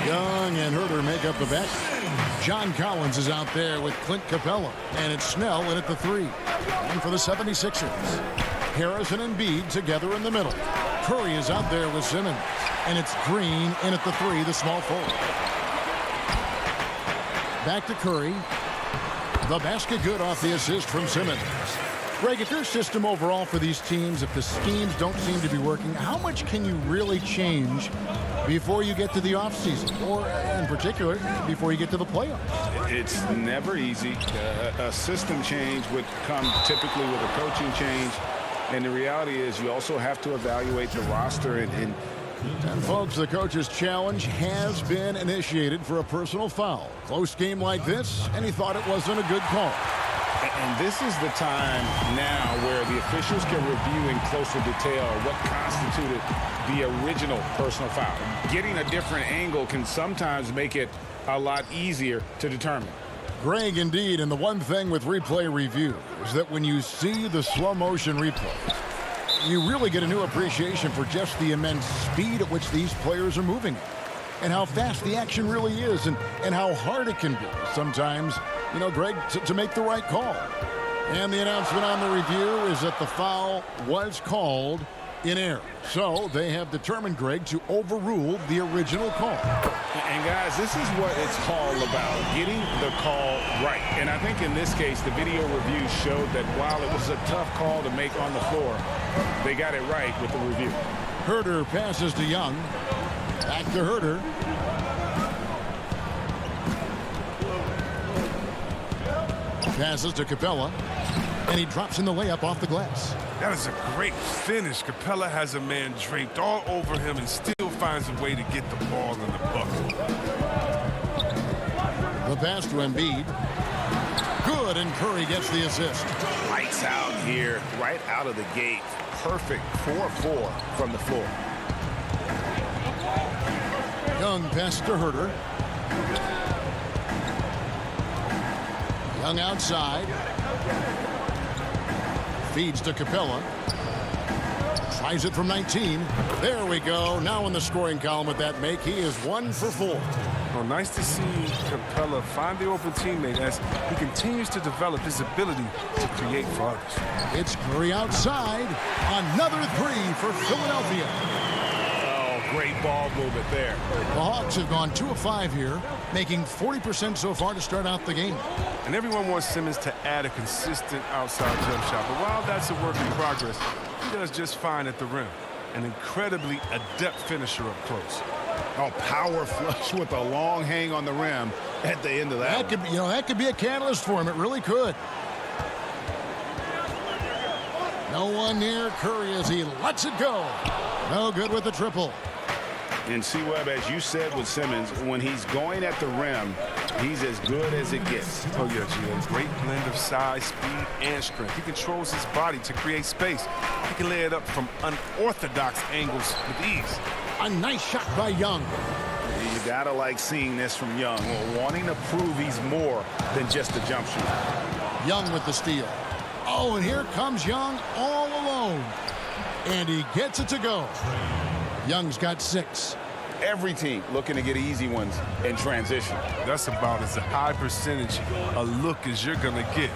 S1: Young and Herter make up the bench. John Collins is out there with Clint Capella, and it's Snell in at the 3. And for the 76ers, Harrison and Embiid together in the middle. Curry is out there with Simmons, and it's Green in at the 3, the small forward. Back to Curry. The basket good off the assist from Simmons. Greg, if your system overall for these teams, if the schemes don't seem to be working, how much can you really change before you get to the offseason, or in particular, before you get to the playoffs?
S3: It's never easy. A system change would come typically with a coaching change, and the reality is you also have to evaluate the roster. And
S1: folks, the coach's challenge has been initiated for a personal foul. Close game like this, and he thought it wasn't a good call.
S3: And this is the time now where the officials can review in closer detail what constituted the original personal foul. Getting a different angle can sometimes make it a lot easier to determine.
S1: Greg, indeed, and the one thing with replay review is that when you see the slow motion replays, you really get a new appreciation for just the immense speed at which these players are moving and how fast the action really is and how hard it can be sometimes, you know, Greg, to make the right call. And the announcement on the review is that the foul was called in error. So they have determined, Greg, to overrule the original call.
S3: And guys, this is what it's all about, getting the call right. And I think in this case, the video review showed that while it was a tough call to make on the floor, they got it right with the review.
S1: Herter passes to Young. Back to Herter. Passes to Capella, and he drops in the layup off the glass.
S16: That is a great finish. Capella has a man draped all over him and still finds a way to get the ball in the bucket.
S1: The pass to Embiid. Good, and Curry gets the assist.
S3: Lights out here, right out of the gate. Perfect 4-4 from the floor.
S1: Young pass to Herter. Young outside. Feeds to Capella. Tries it from 19. There we go. Now in the scoring column with that make, he is 1 for 4.
S16: Well, nice to see Capella find the open teammate as he continues to develop his ability to create for others.
S1: It's Curry outside. Another 3 for Philadelphia.
S3: Great ball movement there.
S1: The Hawks have gone 2 of 5 here, making 40% so far to start out the game.
S16: And everyone wants Simmons to add a consistent outside jump shot. But while that's a work in progress, he does just fine at the rim. An incredibly adept finisher up close.
S3: Oh, power flush with a long hang on the rim at the end of that.
S1: That could be a catalyst for him. It really could. No one near Curry as he lets it go. No good with the triple.
S3: And C-Web, as you said with Simmons, when he's going at the rim, he's as good as it gets.
S16: Oh, yeah, G.A. Great blend of size, speed, and strength. He controls his body to create space. He can lay it up from unorthodox angles with ease.
S1: A nice shot by Young.
S3: You gotta like seeing this from Young, wanting to prove he's more than just a jump shot.
S1: Young with the steal. Oh, and here comes Young all alone. And he gets it to go. Young's got 6.
S3: Every team looking to get easy ones in transition.
S16: That's about as high percentage a look as you're going to get.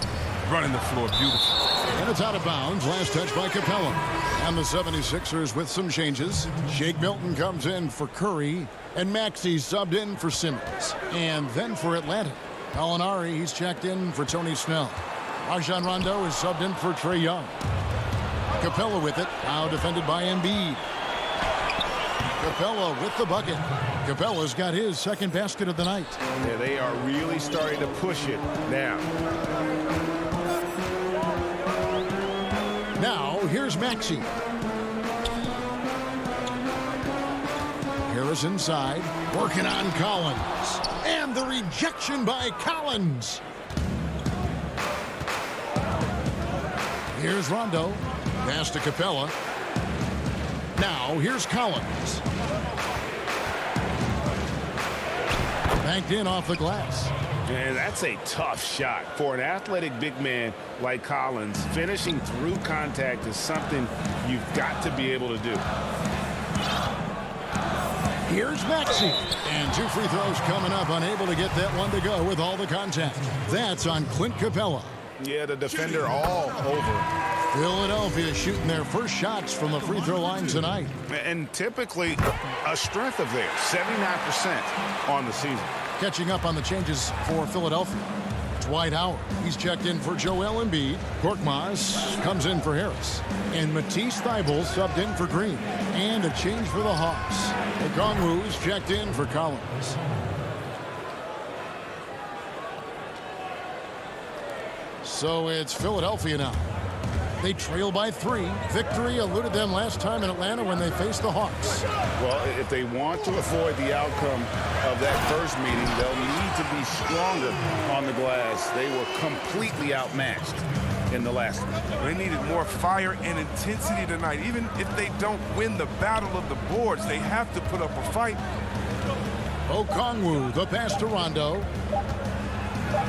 S16: Running the floor beautiful.
S1: And it's out of bounds. Last touch by Capella. And the 76ers with some changes. Shake Milton comes in for Curry. And Maxey subbed in for Simmons. And then for Atlanta, Gallinari, he's checked in for Tony Snell. Rajon Rondo is subbed in for Trae Young. Capella with it. Now defended by Embiid. Capella with the bucket. Capella's got his second basket of the night.
S3: Yeah, they are really starting to push it now.
S1: Now, here's Maxey. Harris inside, working on Collins. And the rejection by Collins. Here's Rondo. Pass to Capella. Now, here's Collins. Banked in off the glass.
S3: And that's a tough shot. For an athletic big man like Collins, finishing through contact is something you've got to be able to do.
S1: Here's Maxey. And 2 free throws coming up, unable to get that one to go with all the contact. That's on Clint Capella.
S3: Yeah, the defender all over.
S1: Philadelphia shooting their first shots from the free throw line tonight.
S3: And typically a strength of theirs, 79% on the season.
S1: Catching up on the changes for Philadelphia. Dwight Howard. He's checked in for Joel Embiid. Korkmaz comes in for Harris. And Matisse Thybulle subbed in for Green. And a change for the Hawks. Okongwu's checked in for Collins. So it's Philadelphia now. They trail by 3. Victory eluded them last time in Atlanta when they faced the Hawks.
S3: Well, if they want to avoid the outcome of that first meeting, they'll need to be stronger on the glass. They were completely outmatched in the last one.
S16: They needed more fire and intensity tonight. Even if they don't win the battle of the boards, they have to put up a fight.
S1: Okongwu, the pass to Rondo.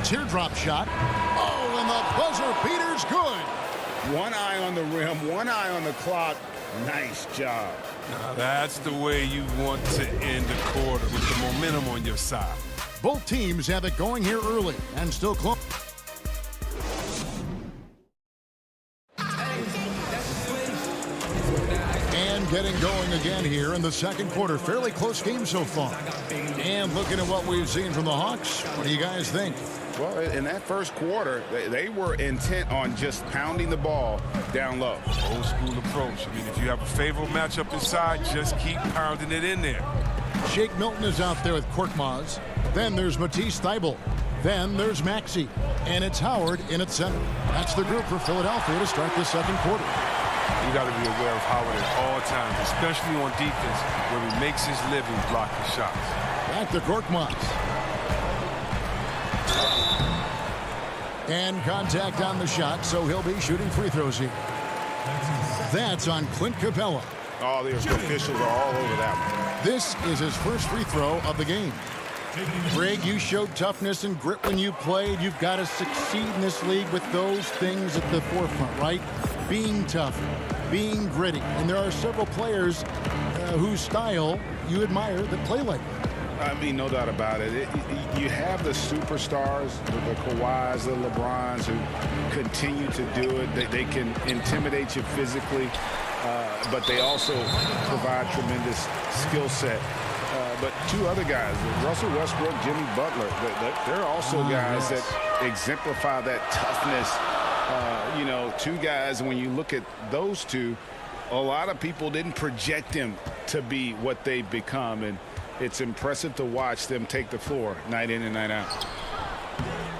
S1: Teardrop shot. Oh, and the buzzer beater's good.
S3: One eye on the rim, one eye on the clock. Nice job.
S16: Now that's the way you want to end the quarter, with the momentum on your side.
S1: Both teams have it going here early and still close. And getting going again here in the second quarter. Fairly close game so far. And looking at what we've seen from the Hawks, what do you guys think?
S3: Well, in that first quarter, they were intent on just pounding the ball down low.
S16: Old school approach. I mean, if you have a favorable matchup inside, just keep pounding it in there.
S1: Shake Milton is out there with Korkmaz. Then there's Matisse Thybulle. Then there's Maxey. And it's Howard in at center. That's the group for Philadelphia to start the second quarter.
S16: You got to be aware of Howard at all times, especially on defense, where he makes his living blocking shots.
S1: Back to Korkmaz. And contact on the shot, so he'll be shooting free throws here. That's on Clint Capella.
S3: Oh, the officials are all over that one.
S1: This is his first free throw of the game. Greg, you showed toughness and grit when you played. You've got to succeed in this league with those things at the forefront, right? Being tough, being gritty. And there are several players whose style you admire that play like that.
S3: I mean, no doubt about it. You have the superstars, the Kawhis, the LeBrons, who continue to do it. They can intimidate you physically, but they also provide tremendous skill set. But two other guys, Russell Westbrook, Jimmy Butler, they're also guys that exemplify that toughness. You know, two guys, when you look at those two, a lot of people didn't project them to be what they've become. And it's impressive to watch them take the floor night in and night out.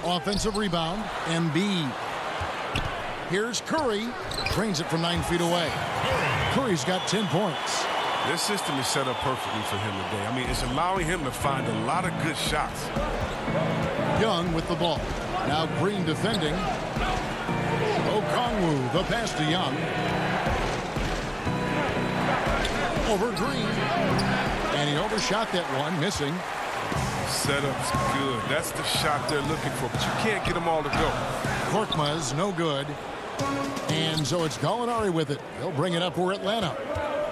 S1: Offensive rebound, Embiid. Here's Curry. Drains it from 9 feet away. Curry's got 10 points.
S16: This system is set up perfectly for him today. I mean, it's allowing him to find a lot of good shots.
S1: Young with the ball. Now Green defending. Okongwu, the pass to Young. Over Green. And he overshot that one, missing.
S16: Setup's good. That's the shot they're looking for, but you can't get them all to go.
S1: Korkmaz, no good. And so it's Gallinari with it. He'll bring it up for Atlanta.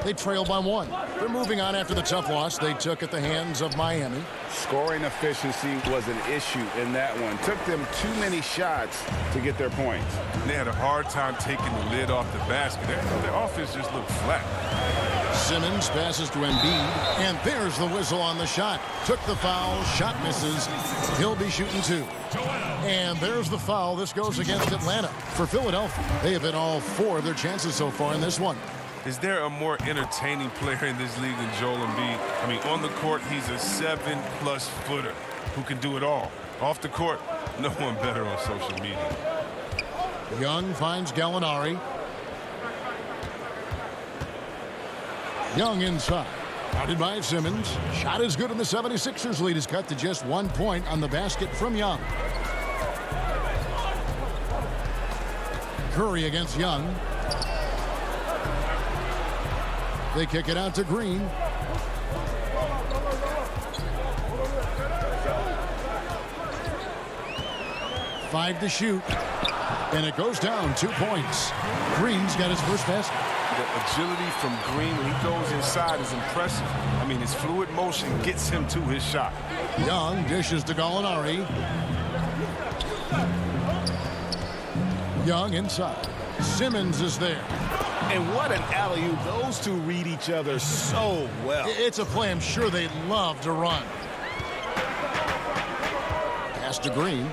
S1: They trail by 1. They're moving on after the tough loss they took at the hands of Miami.
S3: Scoring efficiency was an issue in that one. Took them too many shots to get their points.
S16: They had a hard time taking the lid off the basket. Their offense just looked flat.
S1: Simmons passes to Embiid, and there's the whistle on the shot. Took the foul, shot misses. He'll be shooting 2. And there's the foul. This goes against Atlanta. For Philadelphia, they have hit all 4 of their chances so far in this one.
S16: Is there a more entertaining player in this league than Joel Embiid? I mean, on the court, he's a 7+ footer who can do it all. Off the court, no one better on social media.
S1: Young finds Gallinari. Young inside. Guarded by Simmons. Shot is good, and the 76ers lead is cut to just 1 point on the basket from Young. Curry against Young. They kick it out to Green. Five to shoot. And it goes down 2 points. Green's got his first basket.
S16: The agility from Green when he goes inside is impressive. I mean, his fluid motion gets him to his shot.
S1: Young dishes to Gallinari. Young inside. Simmons is there.
S3: And what an alley-oop. Those two read each other so well.
S1: It's a play I'm sure they'd love to run. Pass to Green.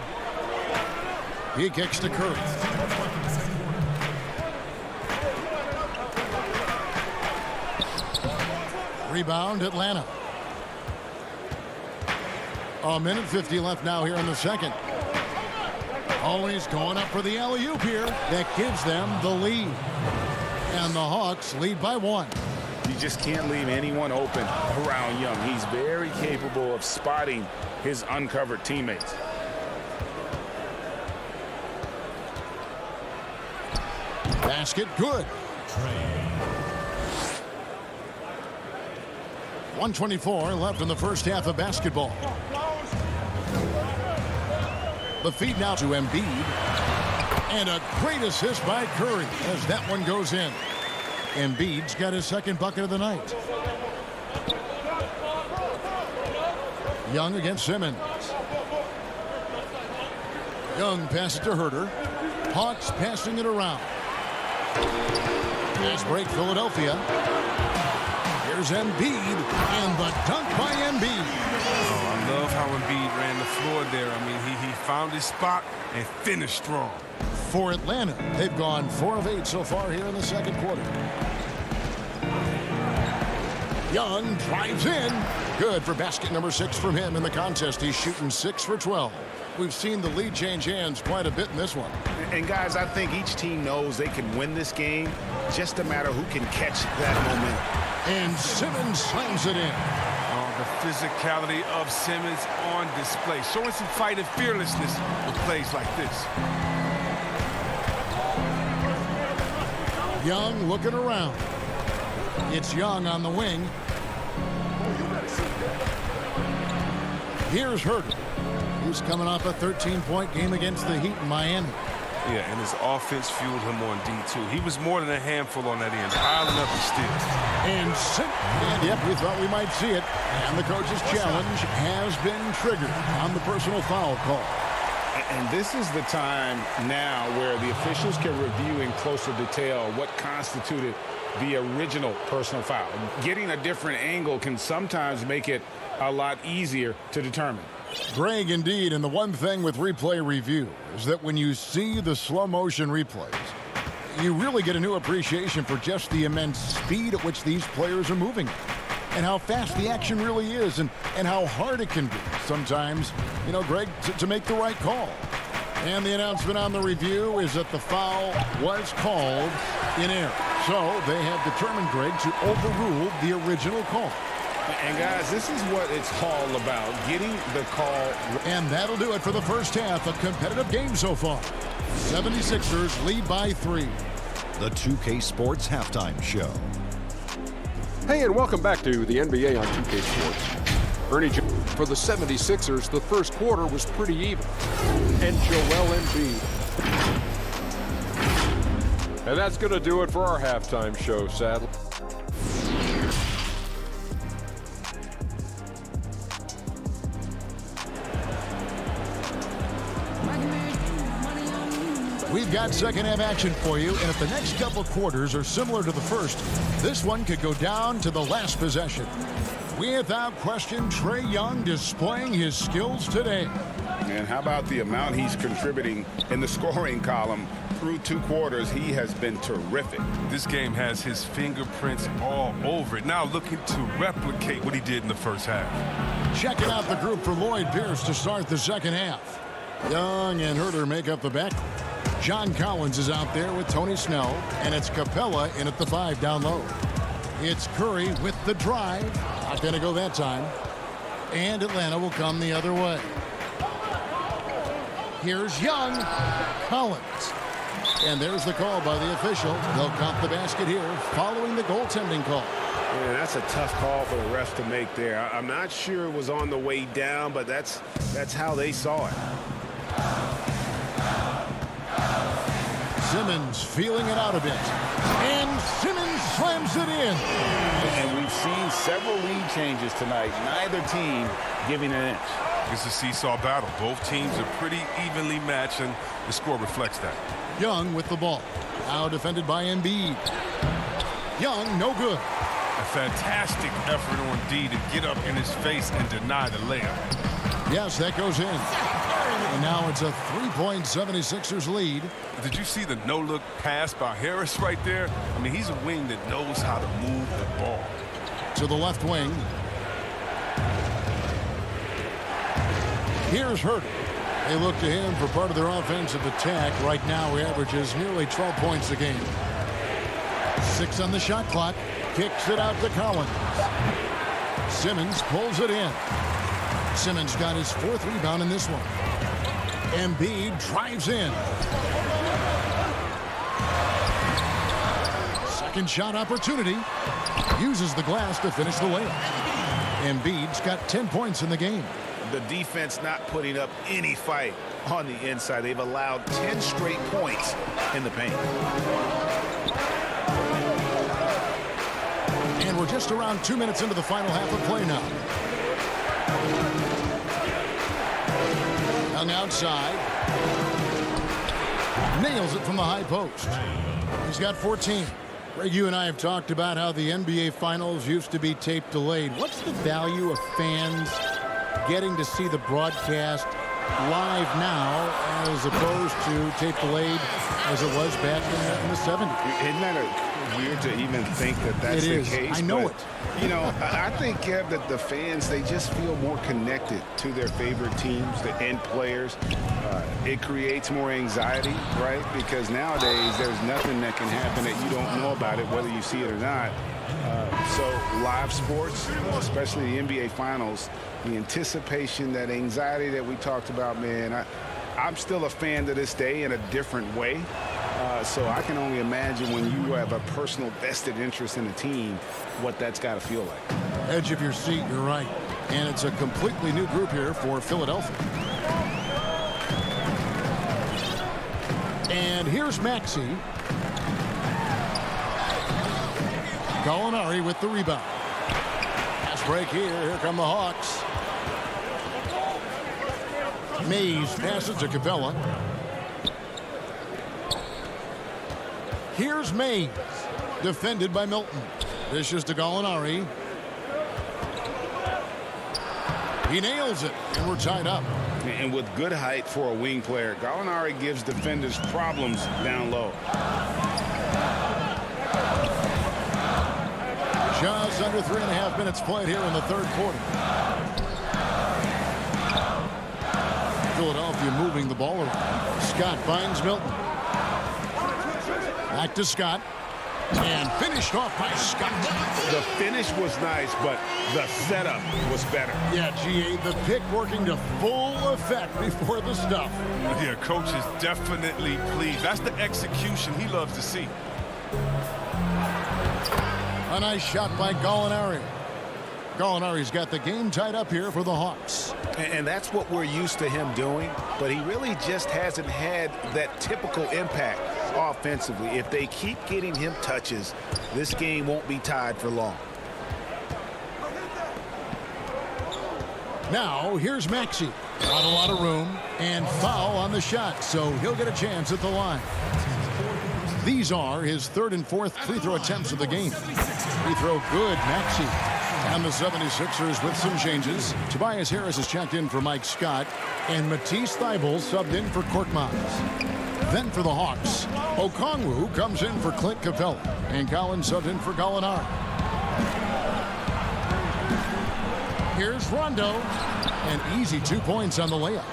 S1: He kicks to Curry. Rebound, Atlanta. A minute 50 left now here in the second. Always going up for the alley-oop here. That gives them the lead. And the Hawks lead by 1.
S4: You just can't leave anyone open around Young. He's very capable of spotting his uncovered teammates.
S1: Basket good. 1:24 left in the first half of basketball. The feed now to Embiid. And a great assist by Curry as that one goes in. Embiid's got his second bucket of the night. Young against Simmons. Young passes to Herter. Hawks passing it around. Fast break, Philadelphia. Here's Embiid, and the dunk by Embiid.
S16: Oh, I love how Embiid ran the floor there. I mean, he found his spot and finished strong.
S1: For Atlanta, they've gone 4 of 8 so far here in the second quarter. Young drives in. Good for basket number 6 from him in the contest. He's shooting 6 for 12. We've seen the lead change hands quite a bit in this one.
S3: And guys, I think each team knows they can win this game. Just a matter who can catch that moment.
S1: And Simmons slams it in.
S16: Oh, the physicality of Simmons on display. Showing some fight and fearlessness with plays like this.
S1: Young looking around. It's Young on the wing. Here's Herter. He's coming off a 13-point game against the Heat in Miami.
S16: Yeah, and his offense fueled him on D2. He was more than a handful on that end, piling up the steals.
S1: And yep, we thought we might see it. And the coach's challenge has been triggered on the personal foul call.
S4: And this is the time now where the officials can review in closer detail what constituted the original personal foul. Getting a different angle can sometimes make it a lot easier to determine.
S1: Greg, indeed, and the one thing with replay review is that when you see the slow motion replays, you really get a new appreciation for just the immense speed at which these players are moving and how fast the action really is and how hard it can be sometimes, you know, Greg, to make the right call. And the announcement on the review is that the foul was called in error. So they have determined, Greg, to overrule the original call.
S4: And guys, this is what it's all about, getting the call.
S1: And that'll do it for the first half. A competitive game so far. 76ers lead by 3.
S6: The 2K Sports Halftime Show.
S7: Hey, and welcome back to the NBA on 2K Sports. Ernie Jones for the 76ers, the first quarter was pretty even. And Joel Embiid. And that's going to do it for our halftime show, sadly.
S1: We've got second half action for you, and if the next couple quarters are similar to the first, this one could go down to the last possession. Without question, Trae Young displaying his skills today.
S4: And how about the amount he's contributing in the scoring column? Through 2 quarters, he has been terrific.
S16: This game has his fingerprints all over it. Now looking to replicate what he did in the first half.
S1: Checking out the group for Lloyd Pierce to start the second half. Young and Herter make up the backcourt. John Collins is out there with Tony Snell, and it's Capella in at the 5 down low. It's Curry with the drive. Not going to go that time. And Atlanta will come the other way. Here's Young. Collins. And there's the call by the official. They'll count the basket here following the goaltending call.
S3: Yeah, that's a tough call for the ref to make there. I'm not sure it was on the way down, but that's how they saw it.
S1: Simmons feeling it out a bit. And Simmons slams it in.
S4: And we've seen several lead changes tonight. Neither team giving an inch.
S16: It's a seesaw battle. Both teams are pretty evenly matched, and the score reflects that.
S1: Young with the ball. Now defended by Embiid. Young, no good.
S16: A fantastic effort on D to get up in his face and deny the layup.
S1: Yes, that goes in. And now it's a 3-point 76ers lead.
S16: Did you see the no-look pass by Harris right there? I mean, he's a wing that knows how to move the ball.
S1: To the left wing. Here's Hurd. They look to him for part of their offensive attack. Right now, he averages nearly 12 points a game. 6 on the shot clock. Kicks it out to Collins. Simmons pulls it in. Simmons got his 4th rebound in this one. Embiid drives in. Second shot opportunity. Uses the glass to finish the layup. Embiid's got 10 points in the game.
S3: The defense not putting up any fight on the inside. They've allowed 10 straight points in the paint.
S1: And we're just around 2 minutes into the final half of play now. Hung outside. Nails it from the high post. He's got 14. Greg, you and I have talked about how the NBA Finals used to be tape delayed. What's the value of fans getting to see the broadcast live now as opposed to tape delayed as it was back in the 70s?
S3: Isn't that weird to even think that that's the case?
S1: I know it.
S3: You know, I think, Kev, that the fans, they just feel more connected to their favorite teams, the end players. It creates more anxiety, right? Because nowadays there's nothing that can happen that you don't know about it, whether you see it or not. So live sports, especially the NBA Finals, the anticipation, that anxiety that we talked about, man, I'm still a fan to this day in a different way. So I can only imagine when you have a personal vested interest in a team, what that's got to feel like.
S1: Edge of your seat, you're right. And it's a completely new group here for Philadelphia. And here's Maxey. Gallinari with the rebound. Pass break here. Here come the Hawks. Mays passes to Capella. Here's Mays. Defended by Milton. Dishes to Gallinari. He nails it, and we're tied up.
S3: And with good height for a wing player, Gallinari gives defenders problems down low.
S1: Just under 3.5 minutes played here in the third quarter. Philadelphia moving the ball around. Scott finds Milton. Back to Scott. And finished off by Scott.
S3: The finish was nice, but the setup was better.
S1: Yeah, GA, the pick working to full effect before the stuff.
S16: Yeah, coach is definitely pleased. That's the execution he loves to see.
S1: A nice shot by Gallinari. Gallinari's got the game tied up here for the Hawks.
S3: And that's what we're used to him doing, but he really just hasn't had that typical impact offensively. If they keep getting him touches, this game won't be tied for long.
S1: Now, here's Maxey. Not a lot of room, and foul on the shot, so he'll get a chance at the line. These are his 3rd and 4th free throw attempts of the game. Free throw good, Maxey. And the 76ers with some changes. Tobias Harris has checked in for Mike Scott, and Matisse Thybulle subbed in for Korkmaz. Then for the Hawks, Okongwu comes in for Clint Capella, and Collins subbed in for Gallinari. Here's Rondo, an easy 2 points on the layup.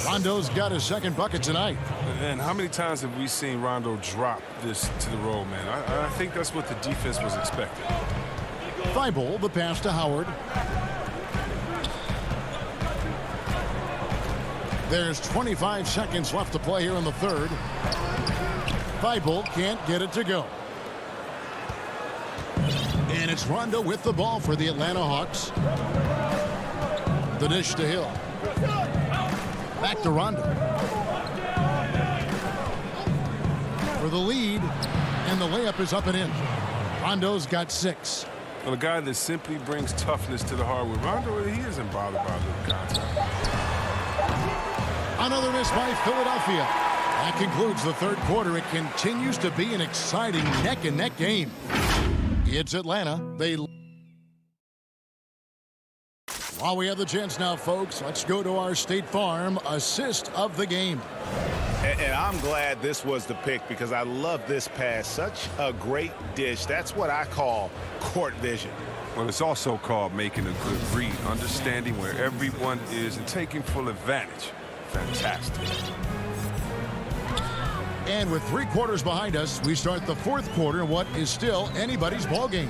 S1: Rondo's got his 2nd bucket tonight.
S16: And how many times have we seen Rondo drop this to the roll, man? I think that's what the defense was expecting.
S1: Thybulle, the pass to Howard. There's 25 seconds left to play here in the third. Thybulle can't get it to go. And it's Rondo with the ball for the Atlanta Hawks. The dish to Hill. Back to Rondo. For the lead, and the layup is up and in. Rondo's got 6.
S16: Well, a guy that simply brings toughness to the hardwood. Rondo, he isn't bothered by a little contact.
S1: Another miss by Philadelphia. That concludes the third quarter. It continues to be an exciting neck-and-neck game. It's Atlanta. They While we have the chance now, folks, let's go to our State Farm assist of the game.
S3: And I'm glad this was the pick because I love this pass. Such a great dish. That's what I call court vision.
S16: Well, it's also called making a good read, understanding where everyone is and taking full advantage. Fantastic.
S1: And with 3 quarters behind us, we start the 4th quarter in what is still anybody's ball game.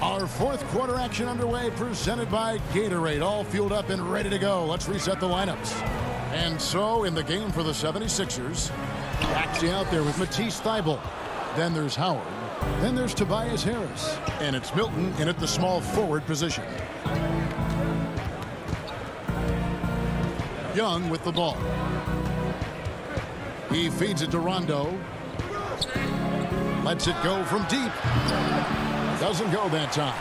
S1: Our 4th quarter action underway, presented by Gatorade, all fueled up and ready to go. Let's reset the lineups. And so in the game for the 76ers, Maxey out there with Matisse Thybulle. Then there's Howard. Then there's Tobias Harris. And it's Milton in at the small forward position. Young with the ball. He feeds it to Rondo. Lets it go from deep. Doesn't go that time.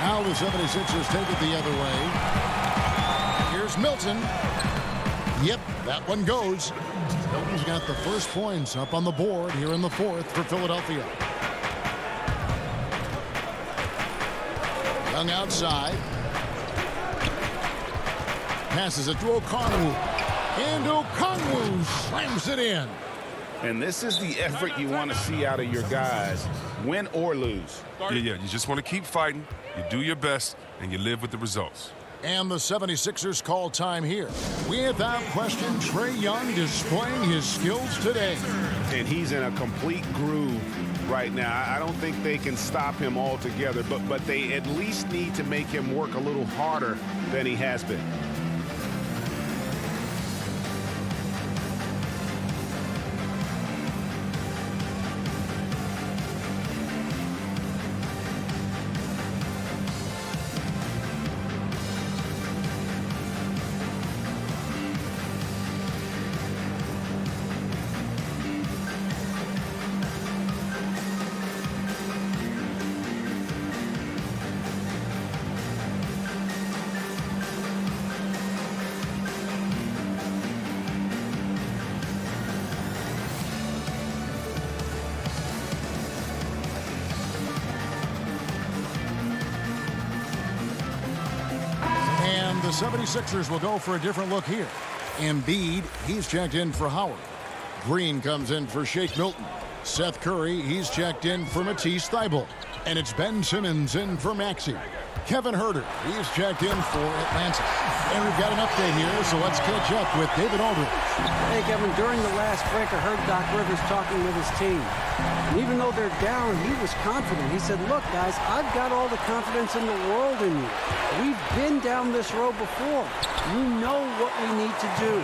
S1: Now the 76ers take it the other way. Here's Milton. Yep, that one goes. Milton's got the first points up on the board here in the 4th for Philadelphia. Young outside. Passes it to Okongwu. And Okongwu slams it in.
S3: And this is the effort you want to see out of your guys, win or lose.
S16: Yeah, you just want to keep fighting. You do your best, and you live with the results.
S1: And the 76ers call time here. Without question, Trae Young displaying his skills today.
S3: And he's in a complete groove right now. I don't think they can stop him altogether, but they at least need to make him work a little harder than he has been.
S1: The 76ers will go for a different look here. Embiid, he's checked in for Howard. Green comes in for Shake Milton. Seth Curry, he's checked in for Matisse Thybulle. And it's Ben Simmons in for Maxey. Kevin Huerter, he's checked in for Atlanta. And we've got an update here, so let's catch up with David Aldridge.
S17: Hey, Kevin, during the last break, I heard Doc Rivers talking with his team. And even though they're down, he was confident. He said, look, guys, I've got all the confidence in the world in you. We've been down this road before. You know what we need to do.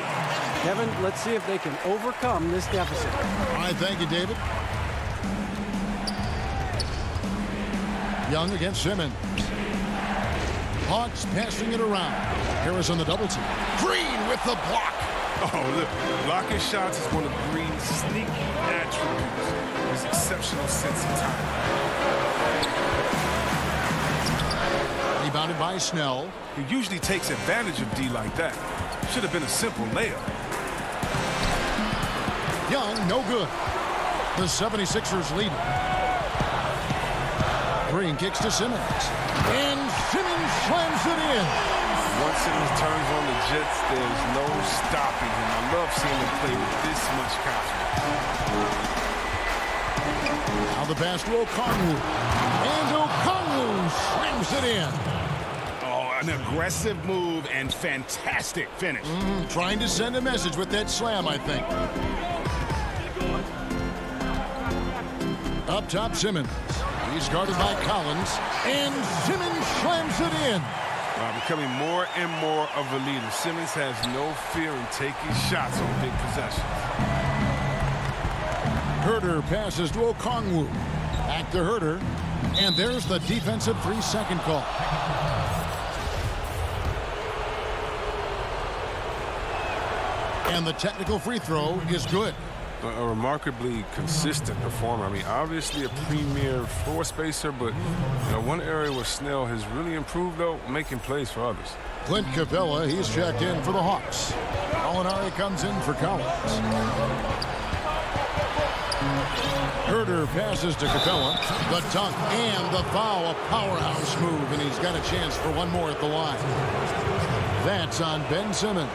S17: Kevin, let's see if they can overcome this deficit.
S1: All right, thank you, David. Young against Simmons. Hawks passing it around. Harris on the double team. Green with the block.
S16: Oh, look, blocking shots is one of Green's sneaky attributes. His exceptional sense of time.
S1: Rebounded by Snell.
S16: He usually takes advantage of D like that. Should have been a simple layup.
S1: Young, no good. The 76ers lead. Green kicks to Simmons. And Simmons slams it in.
S16: Once Simmons turns on the Jets, there's no stopping him. I love seeing him play with this much confidence.
S1: Now the pass to Okongwu. And Okongwu slams it in.
S3: Oh, an aggressive move and fantastic finish.
S1: Trying to send a message with that slam, I think. Up top, Simmons. He's guarded by Collins. And Simmons slams it in.
S16: Becoming more and more of a leader. Simmons has no fear in taking shots on big possessions.
S1: Huerter passes to Okongwu. Back to Huerter. And there's the defensive 3-second call. And the technical free throw is good.
S16: A remarkably consistent performer. I mean, obviously a premier floor spacer, but one area where Snell has really improved, though, making plays for others.
S1: Clint Capella, he's checked in for the Hawks. Molinari comes in for Collins. Herder passes to Capella. The dunk and the foul. A powerhouse move, and he's got a chance for one more at the line. That's on Ben Simmons.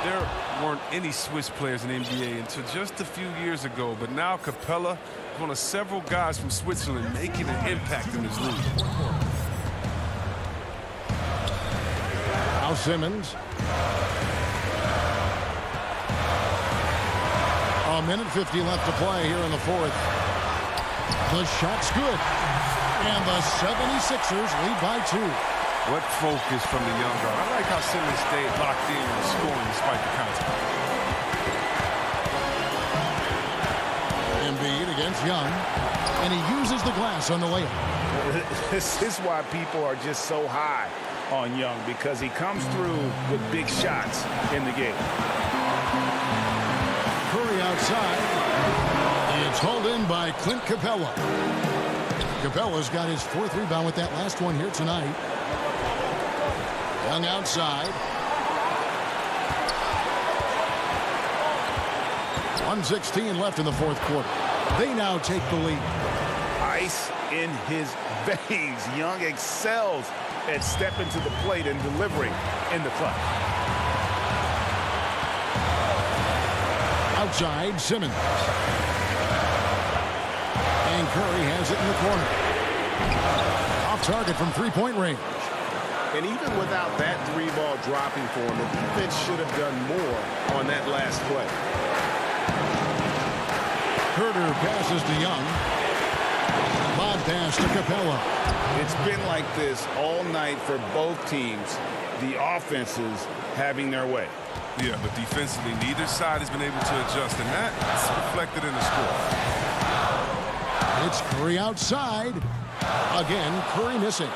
S16: There weren't any Swiss players in the NBA until just a few years ago, but now Capella is one of several guys from Switzerland making an impact in this league.
S1: Now Simmons. A minute 50 left to play here in the fourth. The shot's good. And the 76ers lead by 2.
S16: What focus from the young guard. I like how Simmons stayed locked in and scoring despite the contact.
S1: Embiid against Young. And he uses the glass on the layup.
S3: This is why people are just so high on Young, because he comes through with big shots in the game.
S1: Curry outside. It's hauled in by Clint Capella. Capella's got his 4th rebound with that last one here tonight. Young outside. 1:16 left in the fourth quarter. They now take the lead.
S3: Ice in his veins. Young excels at stepping to the plate and delivering in the clutch.
S1: Outside, Simmons. And Curry has it in the corner. Off target from three-point range.
S3: And even without that 3-ball dropping for him, the defense should have done more on that last play.
S1: Herder passes to Young. Lob pass to Capella.
S3: It's been like this all night for both teams. The offenses having their way.
S16: Yeah, but defensively, neither side has been able to adjust, and that's reflected in the score.
S1: It's Curry outside. Again, Curry missing.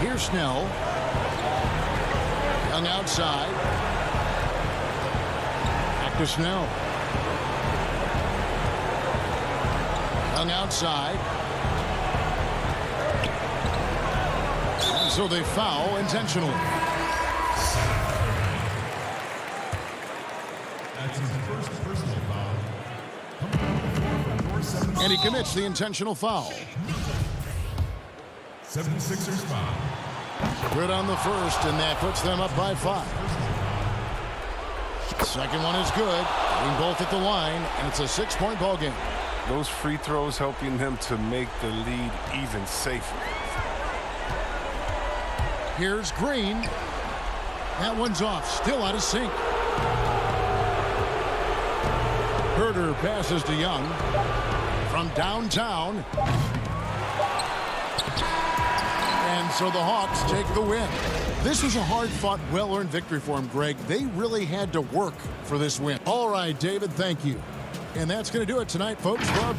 S1: Here's Snell. Young outside. Back to Snell. Young outside. And so they foul intentionally.
S10: That's his first personal foul.
S1: And he commits the intentional foul.
S10: 76ers foul.
S1: Good on the first, and that puts them up by 5. Second one is good. Being both at the line, and it's a 6-point ball game.
S16: Those free throws helping them to make the lead even safer.
S1: Here's Green. That one's off. Still out of sync. Herder passes to Young. From downtown. And so the Hawks take the win. This was a hard-fought, well-earned victory for them, Greg. They really had to work for this win. All right, David, thank you. And that's going to do it tonight, folks. For our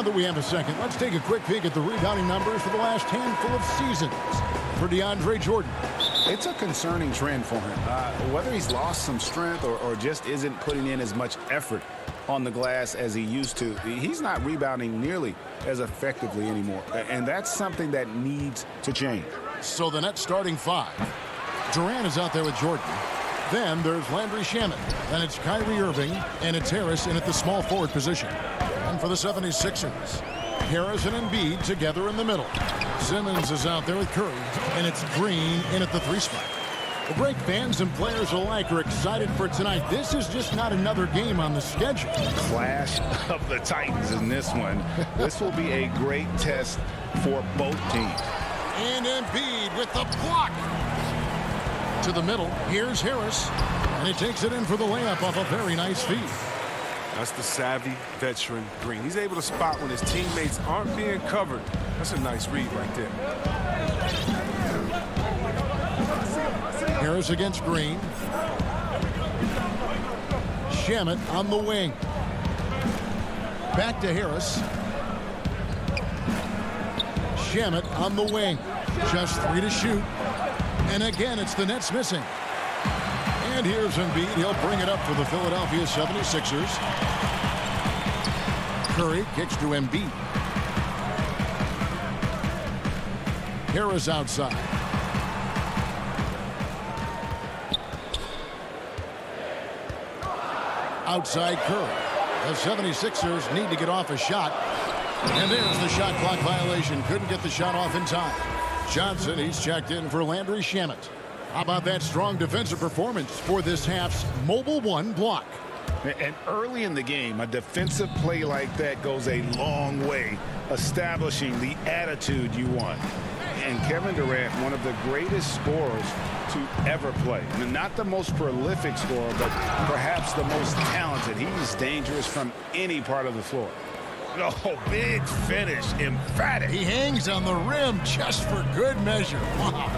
S1: Now that we have a second, let's take a quick peek at the rebounding numbers for the last handful of seasons for DeAndre Jordan.
S3: It's a concerning trend for him. Whether he's lost some strength or just isn't putting in as much effort on the glass as he used to, he's not rebounding nearly as effectively anymore. And that's something that needs to change.
S1: So the Nets starting five. Durant is out there with Jordan. Then there's Landry Shamet. Then it's Kyrie Irving, and it's Harris in at the small forward position. And for the 76ers, Harris and Embiid together in the middle. Simmons is out there with Curry, and it's Green in at the 3 spot. Well, great fans and players alike are excited for tonight. This is just not another game on the schedule.
S3: Clash of the Titans in this one. This will be a great test for both teams.
S1: And Embiid with the block. To the middle, here's Harris, and he takes it in for the layup off a very nice feed.
S16: That's the savvy veteran Green. He's able to spot when his teammates aren't being covered. That's a nice read right there.
S1: Harris against Green. Shamet on the wing. Back to Harris. Shamet on the wing. Just 3 to shoot. And again, it's the Nets missing. And here's Embiid. He'll bring it up for the Philadelphia 76ers. Curry kicks to Embiid. Harris outside. Outside Curry. The 76ers need to get off a shot. And there's the shot clock violation. Couldn't get the shot off in time. Johnson, he's checked in for Landry Shamet. How about that strong defensive performance for this half's mobile 1 block?
S3: And early in the game, a defensive play like that goes a long way, establishing the attitude you want. And Kevin Durant, one of the greatest scorers to ever play. I mean, not the most prolific scorer, but perhaps the most talented. He's dangerous from any part of the floor. Oh, big finish, emphatic.
S1: He hangs on the rim just for good measure. Wow.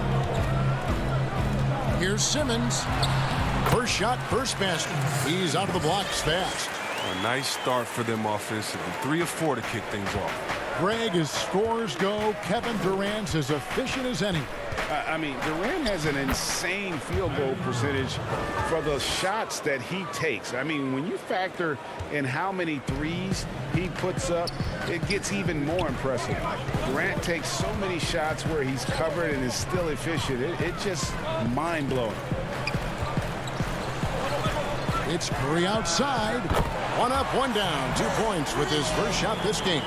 S1: Here's Simmons. First shot, first basket. He's out of the blocks fast.
S16: A nice start for them offensively. 3 of 4 to kick things off.
S1: Greg, as scores go, Kevin Durant's as efficient as any.
S3: I mean, Durant has an insane field goal percentage for the shots that he takes. I mean, when you factor in how many threes he puts up, it gets even more impressive. Durant takes so many shots where he's covered and is still efficient. It's just mind-blowing.
S1: It's Curry outside. 1 up, 1 down. 2 points with his first shot this game.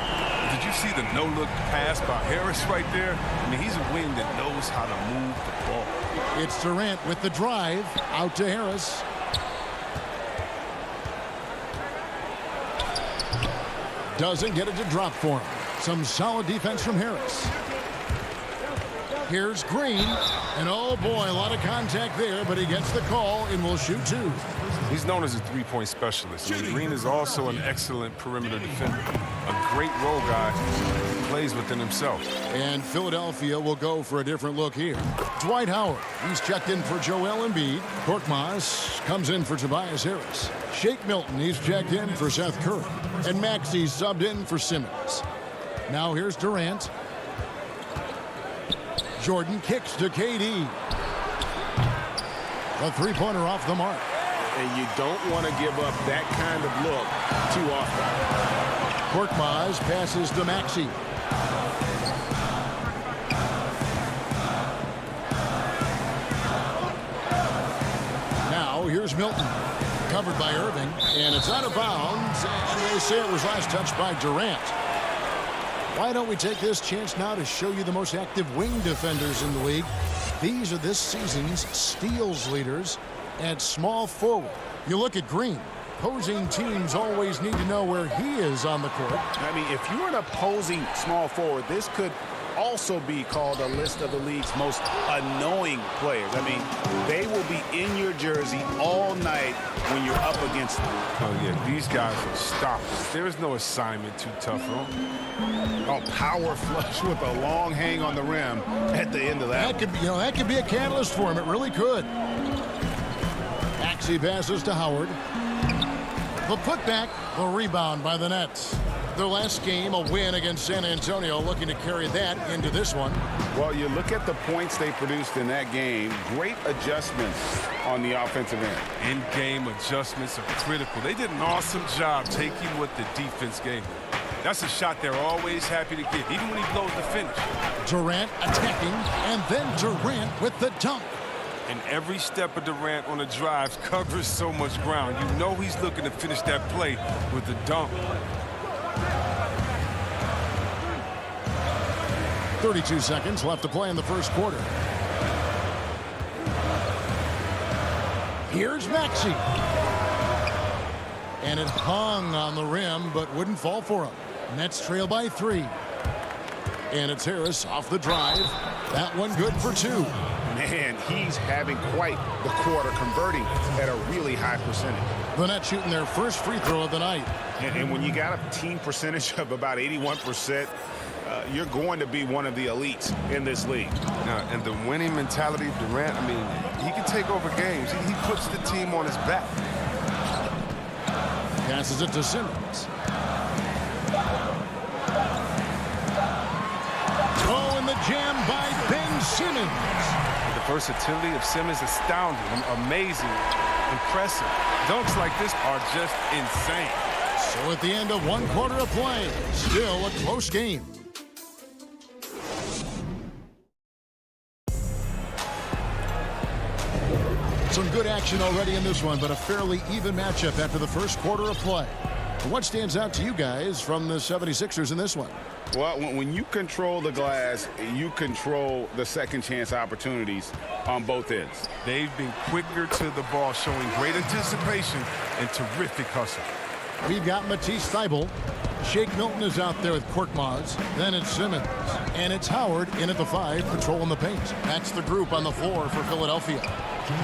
S16: Did you see the no-look pass by Harris right there? I mean, he's a wing that knows how to move the ball.
S1: It's Durant with the drive. Out to Harris. Doesn't get it to drop for him. Some solid defense from Harris. Here's Green. And oh boy, a lot of contact there, but he gets the call and will shoot 2.
S16: He's known as a three-point specialist. I mean, Green is also an excellent perimeter defender. A great role guy who plays within himself.
S1: And Philadelphia will go for a different look here. Dwight Howard. He's checked in for Joel Embiid. Korkmaz comes in for Tobias Harris. Shake Milton. He's checked in for Seth Curry. And Maxey's subbed in for Simmons. Now here's Durant. Jordan kicks to KD. A three-pointer off the mark.
S3: And you don't want to give up that kind of look too often.
S1: Korkmaz passes to Maxey. Now here's Milton. Covered by Irving. And it's out of bounds. And they say it was last touched by Durant. Why don't we take this chance now to show you the most active wing defenders in the league? These are this season's steals leaders at small forward. You look at Green. Opposing teams always need to know where he is on the court.
S3: I mean, if you're an opposing small forward, this could also be called a list of the league's most annoying players. I mean, they will be in your jersey all night when you're up against them.
S16: Oh, yeah, these guys are stoppers. There is no assignment too tough for them.
S3: Oh, power flush with a long hang on the rim at the end of that.
S1: That could be a catalyst for him. It really could. Maxey passes to Howard. The putback, the rebound by the Nets. Their last game, a win against San Antonio, looking to carry that into this one.
S3: Well, you look at the points they produced in that game. Great adjustments on the offensive end.
S16: In-game adjustments are critical. They did an awesome job taking what the defense gave them. That's a shot they're always happy to get, even when he blows the finish.
S1: Durant attacking, and then Durant with the dunk.
S16: And every step of Durant on the drives covers so much ground. You know he's looking to finish that play with the dunk.
S1: 32 seconds left to play in the first quarter. Here's Maxey. And it hung on the rim, but wouldn't fall for him. Nets trail by 3. And it's Harris off the drive. That one good for 2.
S3: Man, he's having quite the quarter, converting at a really high percentage.
S1: The Nets shooting their first free throw of the night.
S3: And when you got a team percentage of about 81%, you're going to be one of the elites in this league.
S16: And the winning mentality of Durant, I mean, he can take over games. He puts the team on his back.
S1: Passes it to Simmons. Oh, and the jam by Ben Simmons.
S16: The versatility of Simmons is astounding, amazing, impressive. Dunks like this are just insane.
S1: So at the end of one quarter of play, still a close game. Some good action already in this one, but a fairly even matchup after the first quarter of play. What stands out to you guys from the 76ers in this one?
S3: Well, when you control the glass, you control the second chance opportunities on both ends.
S16: They've been quicker to the ball, showing great anticipation and terrific hustle.
S1: We've got Matisse Thybulle. Shake Milton is out there with Korkmaz. Then it's Simmons. And it's Howard in at the 5, patrolling the paint. That's the group on the floor for Philadelphia.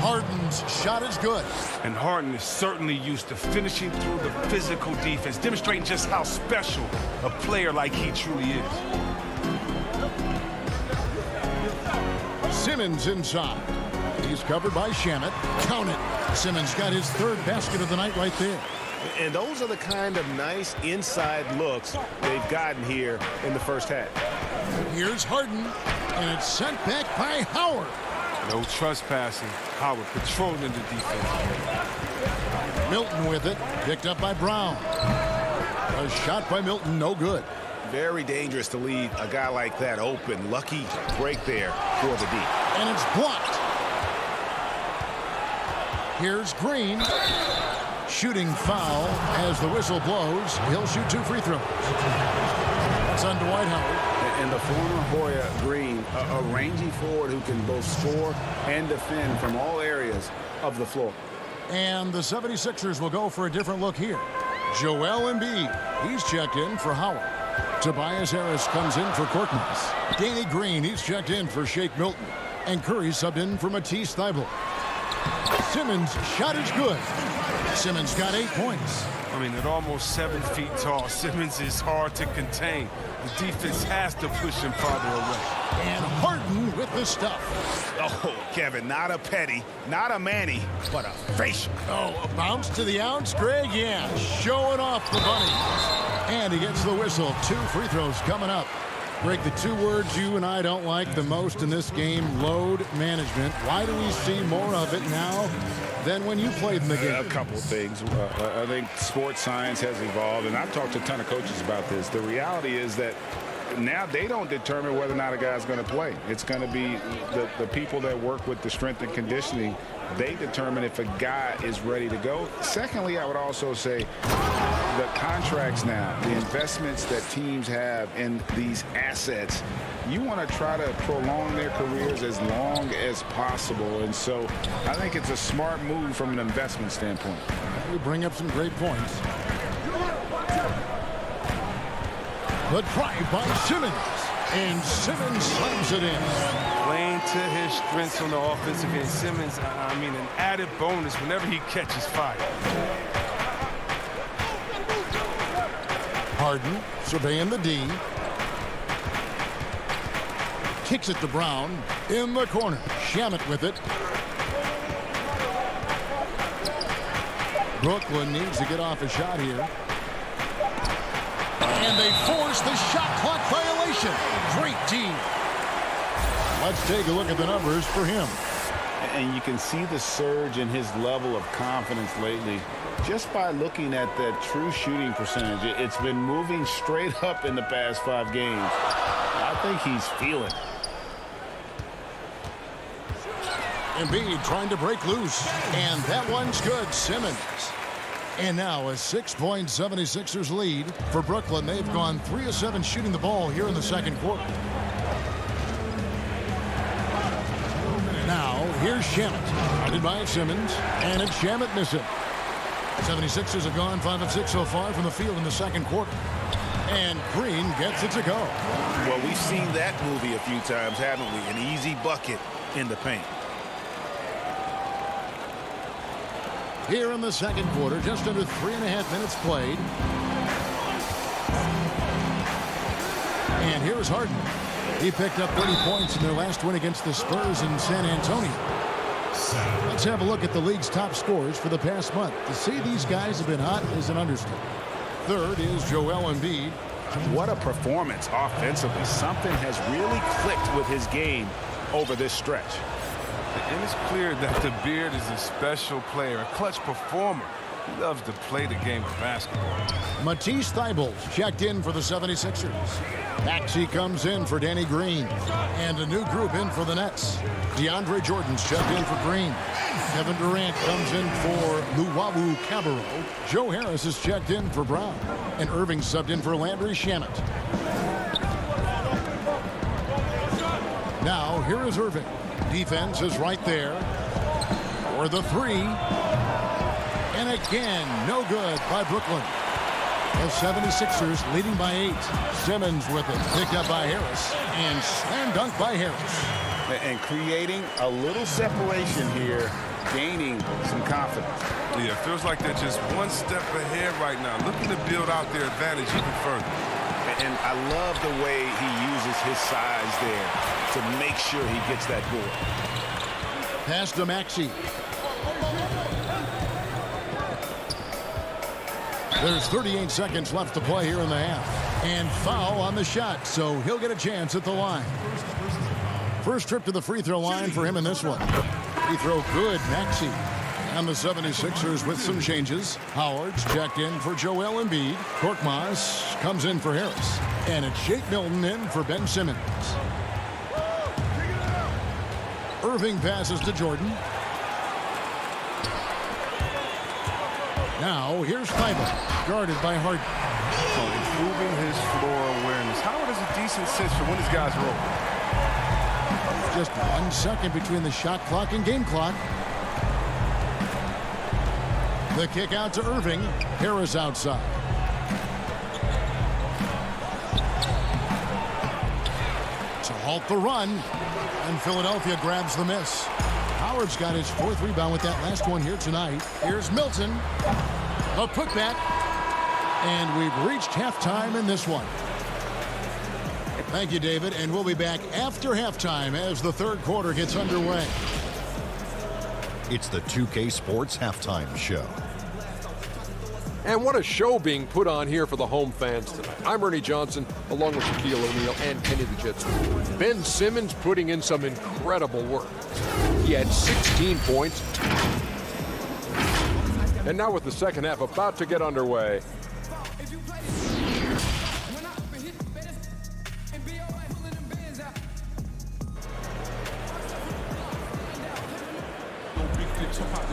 S1: Harden's shot is good.
S16: And Harden is certainly used to finishing through the physical defense, demonstrating just how special a player like he truly is.
S1: Simmons inside. He's covered by Shamet. Count it. Simmons got his third basket of the night right there.
S15: And those are the kind of nice inside looks they've gotten here in the first half.
S1: Here's Harden, and it's sent back by Howard.
S16: No trespassing. Howard patrolling the defense.
S1: Milton with it, picked up by Brown. A shot by Milton, no good.
S15: Very dangerous to leave a guy like that open. Lucky break there for the D.
S1: And it's blocked. Here's Green. Shooting foul as the whistle blows. He'll shoot 2 free throws. That's on Dwight Howard.
S8: And the former Hoya Green, a rangy forward who can both score and defend from all areas of the floor.
S1: And the 76ers will go for a different look here. Joel Embiid, he's checked in for Howard. Tobias Harris comes in for Korkmaz. Danny Green, he's checked in for Shake Milton. And Curry subbed in for Matisse Thybulle. Simmons' shot is good. Simmons got 8 points.
S16: I mean, at almost 7 feet tall, Simmons is hard to contain. The defense has to push him farther away.
S1: And Harden with the stuff.
S15: Oh, Kevin, not a petty, not a Manny, but a facial.
S1: Oh, a bounce to the ounce, Greg? Yeah, showing off the bunny. And he gets the whistle. 2 free throws coming up. Greg, the 2 words you and I don't like the most in this game, load management. Why do we see more of it now than when you played in the game?
S8: A couple of things. I think sports science has evolved, and I've talked to a ton of coaches about this. The reality is that now they don't determine whether or not a guy's going to play. It's going to be the people that work with the strength and conditioning. They determine if a guy is ready to go. Secondly, I would also say the contracts now, the investments that teams have in these assets, you want to try to prolong their careers as long as possible. And so I think it's a smart move from an investment standpoint.
S1: We bring up some great points. But tried by Simmons. And Simmons slams it in.
S16: Playing to his strengths on the offensive end. Simmons, I mean, an added bonus whenever he catches fire.
S1: Harden surveying the D. Kicks it to Brown in the corner. Shamet with it. Brooklyn needs to get off a shot here. And they force the shot clock violation. Great team. Let's take a look at the numbers for him.
S8: And you can see the surge in his level of confidence lately just by looking at that true shooting percentage. It's been moving straight up in the past 5 games. I think he's feeling it.
S1: Embiid trying to break loose. And that one's good. Simmons. And now a 6-point 76ers lead for Brooklyn. They've gone 3 of 7 shooting the ball here in the second quarter. Now here's Shamet. Guided by Simmons. And it's Shamet missing. 76ers have gone 5 of 6 so far from the field in the second quarter. And Green gets it to go.
S15: Well, we've seen that movie a few times, haven't we? An easy bucket in the paint.
S1: Here in the second quarter, just under 3.5 minutes played. And here's Harden. He picked up 30 points in their last win against the Spurs in San Antonio. Let's have a look at the league's top scorers for the past month. To say these guys have been hot is an understatement. Third is Joel Embiid.
S8: What a performance offensively. Something has really clicked with his game over this stretch.
S16: And it's clear that the Beard is a special player, a clutch performer. He loves to play the game of basketball.
S1: Matisse Thybulle checked in for the 76ers. Maxey comes in for Danny Green. And a new group in for the Nets. DeAndre Jordan's checked in for Green. Kevin Durant comes in for Luwawu Cabarro. Joe Harris is checked in for Brown. And Irving subbed in for Landry Shamet. Now, here is Irving. Defense is right there for the 3. And again, no good by Brooklyn. The 76ers leading by 8. Simmons with it, picked up by Harris. And slam dunk by Harris.
S8: And creating a little separation here, gaining some confidence.
S16: Yeah, it feels like they're just one step ahead right now, looking to build out their advantage even further.
S8: And I love the way he uses his size there to make sure he gets that board.
S1: Pass to Maxey. There's 38 seconds left to play here in the half. And foul on the shot, so he'll get a chance at the line. First trip to the free throw line for him in this one. Free throw good, Maxey. And the 76ers with some changes. Howard's checked in for Joel Embiid. Korkmaz comes in for Harris. And it's Shake Milton in for Ben Simmons. Irving passes to Jordan. Now here's Thybulle, guarded by Harden.
S16: Improving his floor awareness. Howard has a decent sense for when his guys roll.
S1: Just 1 second between the shot clock and game clock. The kick out to Irving. Harris outside. To halt the run. And Philadelphia grabs the miss. Howard's got his 4th rebound with that last one here tonight. Here's Milton. A putback. And we've reached halftime in this one. Thank you, David. And we'll be back after halftime as the third quarter gets underway.
S6: It's the 2K Sports Halftime Show.
S7: And what a show being put on here for the home fans tonight. I'm Ernie Johnson, along with Shaquille O'Neal and Kenny the Jet Stewart. Ben Simmons putting in some incredible work. He had 16 points. And now with the second half about to get underway.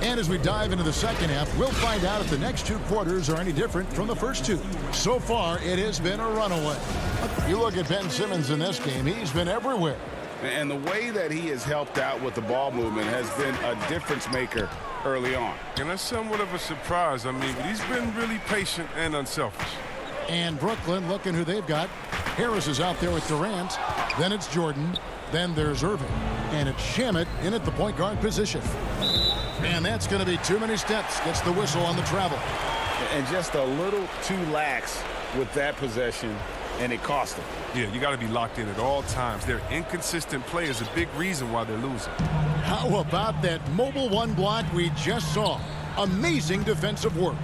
S1: And as we dive into the second half, we'll find out if the next 2 quarters are any different from the first 2. So far, it has been a runaway. You look at Ben Simmons in this game, he's been everywhere.
S3: And the way that he has helped out with the ball movement has been a difference maker early on.
S16: And that's somewhat of a surprise. I mean, but he's been really patient and unselfish.
S1: And Brooklyn, looking who they've got. Harris is out there with Durant. Then it's Jordan. Then there's Irving. And it's Shamet in at the point guard position. And that's going to be too many steps. Gets the whistle on the travel.
S3: And just a little too lax with that possession, and it cost them.
S16: Yeah, you got to be locked in at all times. Their inconsistent play is a big reason why they're losing.
S1: How about that mobile 1 block we just saw? Amazing defensive work.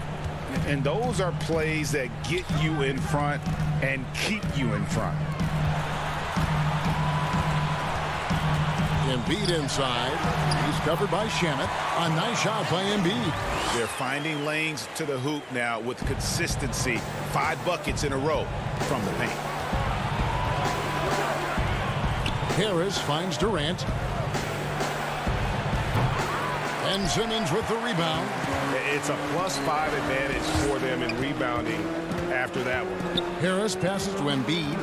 S3: And those are plays that get you in front and keep you in front.
S1: Embiid inside. He's covered by Shamet. A nice shot by Embiid.
S3: They're finding lanes to the hoop now with consistency. 5 buckets in a row from the paint.
S1: Harris finds Durant. Ben Simmons with the rebound.
S3: It's a +5 advantage for them in rebounding after that one.
S1: Harris passes to Embiid.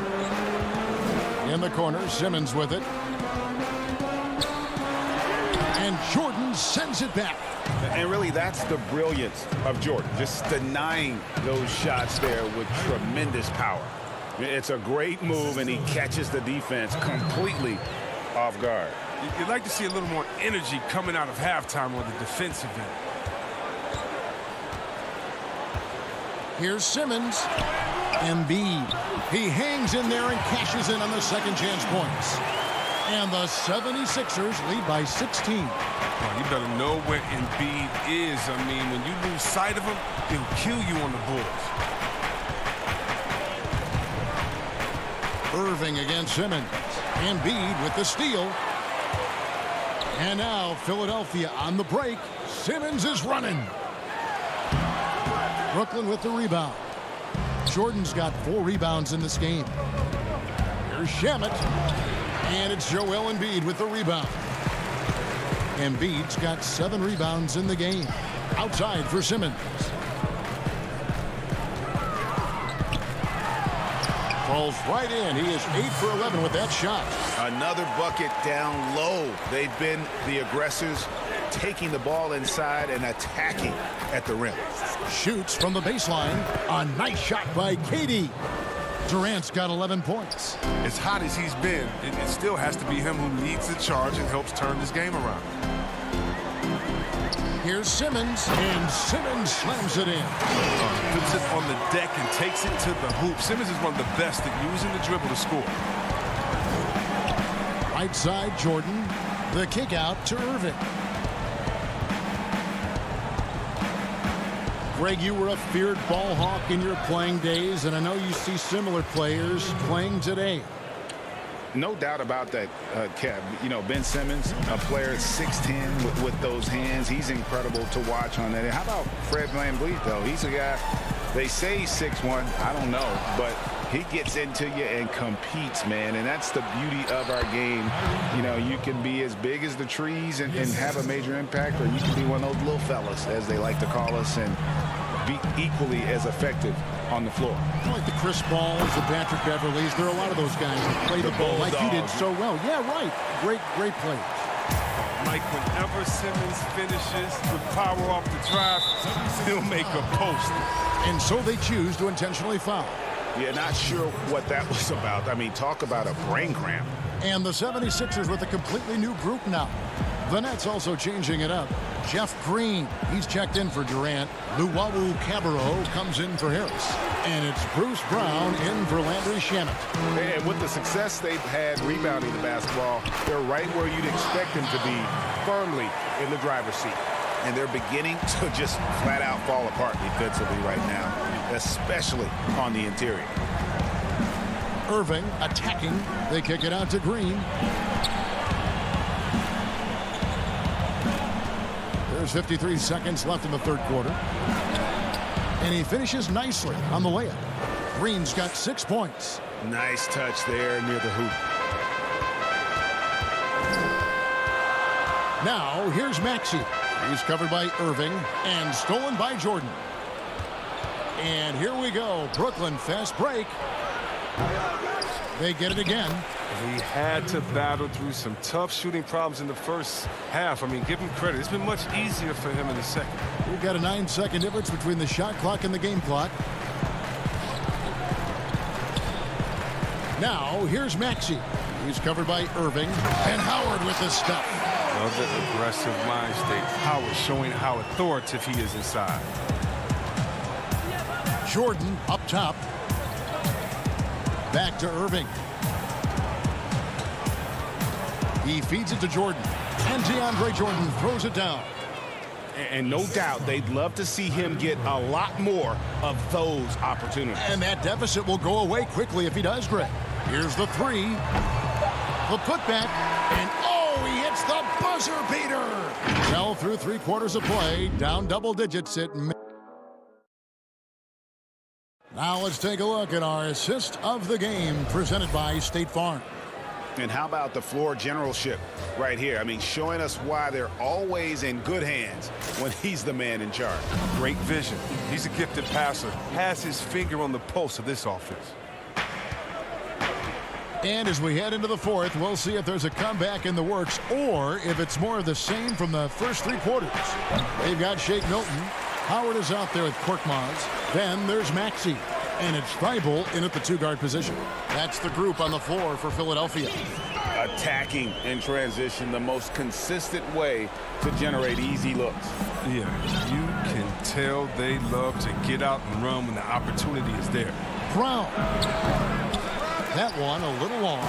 S1: In the corner, Simmons with it. And Jordan sends it back.
S3: And really, that's the brilliance of Jordan, just denying those shots there with tremendous power. It's a great move, and he catches the defense completely off guard.
S16: You'd like to see a little more energy coming out of halftime on the defensive end.
S1: Here's Simmons. Embiid. He hangs in there and cashes in on the second chance points. And the 76ers lead by 16.
S16: Oh, you better know where Embiid is. I mean, when you lose sight of him, he'll kill you on the boards.
S1: Irving against Simmons. Embiid with the steal. And now Philadelphia on the break. Simmons is running. Brooklyn with the rebound. Jordan's got 4 rebounds in this game. Here's Shamet. And it's Joel Embiid with the rebound. Embiid's got 7 rebounds in the game. Outside for Simmons. Falls right in. He is 8 for 11 with that shot.
S3: Another bucket down low. They've been the aggressors, taking the ball inside and attacking at the rim.
S1: Shoots from the baseline. A nice shot by KD. Durant's got 11 points.
S16: As hot as he's been, it still has to be him who leads the charge and helps turn this game around.
S1: Here's Simmons, and Simmons slams it in.
S16: Puts it on the deck and takes it to the hoop. Simmons is one of the best at using the dribble to score.
S1: Right side, Jordan. The kick out to Irving. Greg, you were a feared ball hawk in your playing days, and I know you see similar players playing today.
S3: No doubt about that, Kev. You know, Ben Simmons, a player 6'10" with those hands. He's incredible to watch on that. How about Fred VanVleet, though? He's a guy, they say he's 6'1". I don't know, but he gets into you and competes, man. And that's the beauty of our game. You know, you can be as big as the trees and have a major impact, or you can be one of those little fellas, as they like to call us, and be equally as effective on the floor.
S1: Like the Chris Pauls, the Patrick Beverleys, there are a lot of those guys that play the ball like you did so well. Yeah, right. Great play.
S16: Mike, whenever Simmons finishes with power off the drive, he'll make a post.
S1: And so they choose to intentionally foul.
S3: Yeah, not sure what that was about. I mean, talk about a brain cramp.
S1: And the 76ers with a completely new group now. The Nets also changing it up. Jeff Green, he's checked in for Durant. Luwawu Cabarro comes in for Harris. And it's Bruce Brown in for Landry Shamet.
S3: And with the success they've had rebounding the basketball, they're right where you'd expect them to be, firmly in the driver's seat. And they're beginning to just flat out fall apart defensively right now, especially on the interior.
S1: Irving attacking. They kick it out to Green. There's 53 seconds left in the third quarter. And he finishes nicely on the layup. Green's got 6 points.
S3: Nice touch there near the hoop.
S1: Now, here's Maxey. He's covered by Irving and stolen by Jordan. And here we go. Brooklyn fast break. They get it again.
S16: He had to battle through some tough shooting problems in the first half. I mean, give him credit. It's been much easier for him in the second.
S1: We've got a 9-second difference between the shot clock and the game clock. Now, here's Maxey. He's covered by Irving. And Howard with the stuff.
S16: Another aggressive mind state. Howard showing how authoritative he is inside.
S1: Jordan up top. Back to Irving. He feeds it to Jordan. And DeAndre Jordan throws it down.
S3: And no doubt they'd love to see him get a lot more of those opportunities.
S1: And that deficit will go away quickly if he does, Greg. Here's the three. The putback. And he hits the buzzer beater. Fell through 3/4 of play. Down double digits at mid. Now let's take a look at our assist of the game presented by State Farm.
S3: And how about the floor generalship right here? I mean, showing us why they're always in good hands when he's the man in charge.
S16: Great vision. He's a gifted passer. Has his finger on the pulse of this offense.
S1: And as we head into the fourth, we'll see if there's a comeback in the works or if it's more of the same from the first 3 quarters. They've got Shake Milton. Howard is out there with Korkmaz. Then there's Maxey. And it's Thibault in at the 2-guard position. That's the group on the floor for Philadelphia.
S3: Attacking in transition, the most consistent way to generate easy looks.
S16: Yeah, you can tell they love to get out and run when the opportunity is there.
S1: Brown. That one a little long.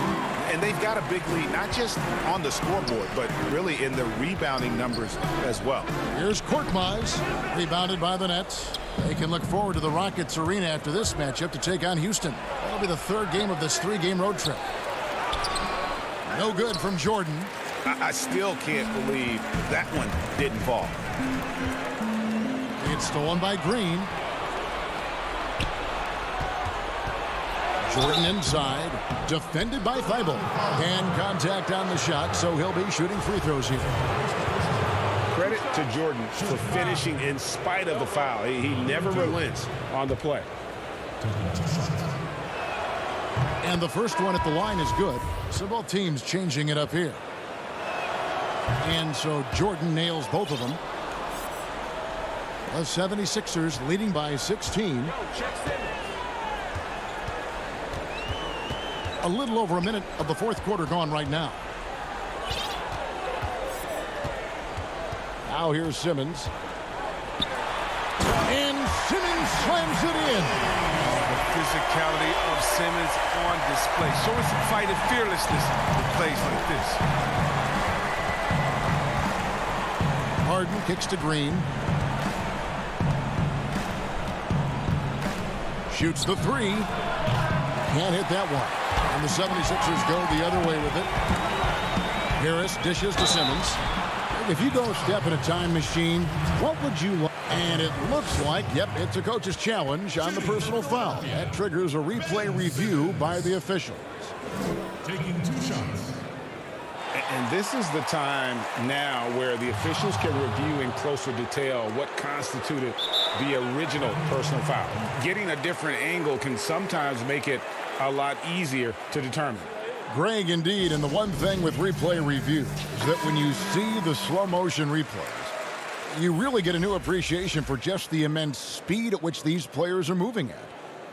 S3: And they've got a big lead, not just on the scoreboard, but really in the rebounding numbers as well.
S1: Here's Korkmaz, rebounded by the Nets. They can look forward to the Rockets Arena after this matchup to take on Houston. That'll be the 3rd game of this 3-game road trip. No good from Jordan.
S3: I still can't believe that one didn't fall.
S1: It's stolen by Green. Jordan inside, defended by Thibault. And contact on the shot, so he'll be shooting free throws here.
S3: Credit to Jordan for finishing in spite of the foul. He never relents on the play.
S1: And the first one at the line is good. So both teams changing it up here. And so Jordan nails both of them. The 76ers leading by 16. A little over a minute of the fourth quarter gone right now. Now here's Simmons. And Simmons slams it in.
S16: The physicality of Simmons on display. Showing some fight and fearlessness in plays like this.
S1: Harden kicks to Green. Shoots the three. Can't hit that one. And the 76ers go the other way with it. Harris dishes to Simmons. If you go a step in a time machine, what would you like? And it looks like, yep, it's a coach's challenge on the personal foul. That triggers a replay review by the officials.
S10: Taking 2 shots.
S4: And this is the time now where the officials can review in closer detail what constituted the original personal foul. Getting a different angle can sometimes make it a lot easier to determine.
S1: Greg, indeed, and the one thing with replay review is that when you see the slow motion replays, you really get a new appreciation for just the immense speed at which these players are moving at,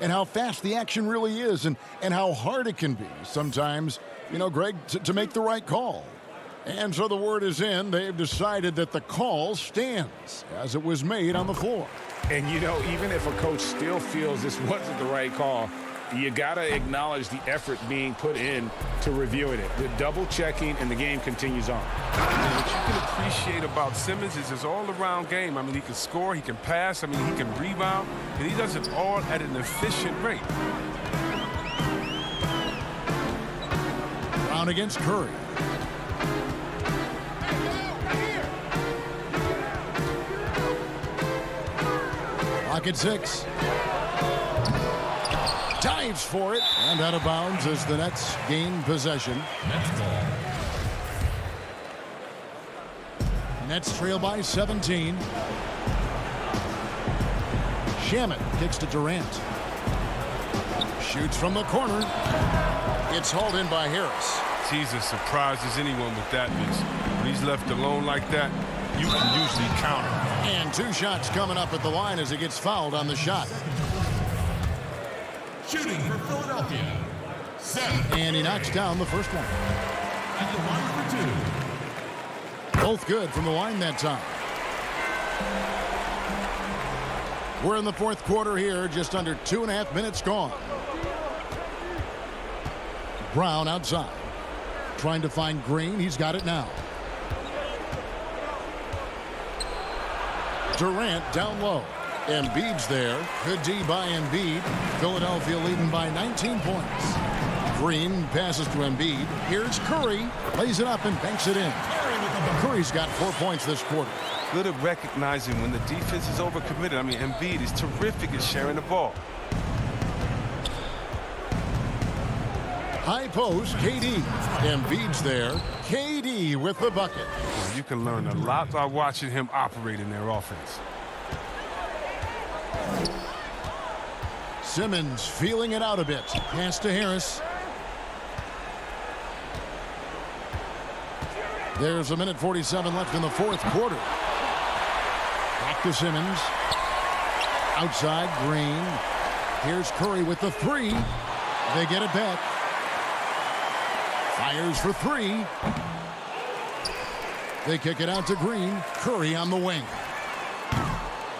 S1: and how fast the action really is, and how hard it can be sometimes, you know, Greg, to make the right call. And so the word is in. They've decided that the call stands as it was made on the floor.
S4: And, you know, even if a coach still feels this wasn't the right call, you got to acknowledge the effort being put in to reviewing it. With double checking, and the game continues on.
S16: And what you can appreciate about Simmons is his all-around game. I mean, he can score, he can pass, I mean, he can rebound, and he does it all at an efficient rate.
S1: Brown against Curry. Clock at 6. Dives for it, and out of bounds as the Nets gain possession. Nets trail by 17. Shamet kicks to Durant. Shoots from the corner. It's hauled in by Harris.
S16: He's as surprised as anyone with that miss. When he's left alone like that, you can usually counter.
S1: And 2 shots coming up at the line as he gets fouled on the shot.
S10: Shooting for Philadelphia, 7.
S1: And he knocks down the first one.
S10: At the line for 2.
S1: Both good from the line that time. We're in the fourth quarter here, just under 2.5 minutes gone. Brown outside. Trying to find Green. He's got it now. Durant down low. Embiid's there. Good D by Embiid. Philadelphia leading by 19 points. Green passes to Embiid. Here's Curry. Lays it up and banks it in. Curry's got 4 points this quarter.
S16: Good at recognizing when the defense is overcommitted. I mean, Embiid is terrific at sharing the ball.
S1: High post, KD. Embiid's there. KD with the bucket.
S16: Well, you can learn a lot by watching him operate in their offense.
S1: Simmons feeling it out a bit. Pass to Harris. There's 1:47 left in the fourth quarter. Back to Simmons. Outside, Green. Here's Curry with the 3. They get it back. Fires for 3. They kick it out to Green. Curry on the wing.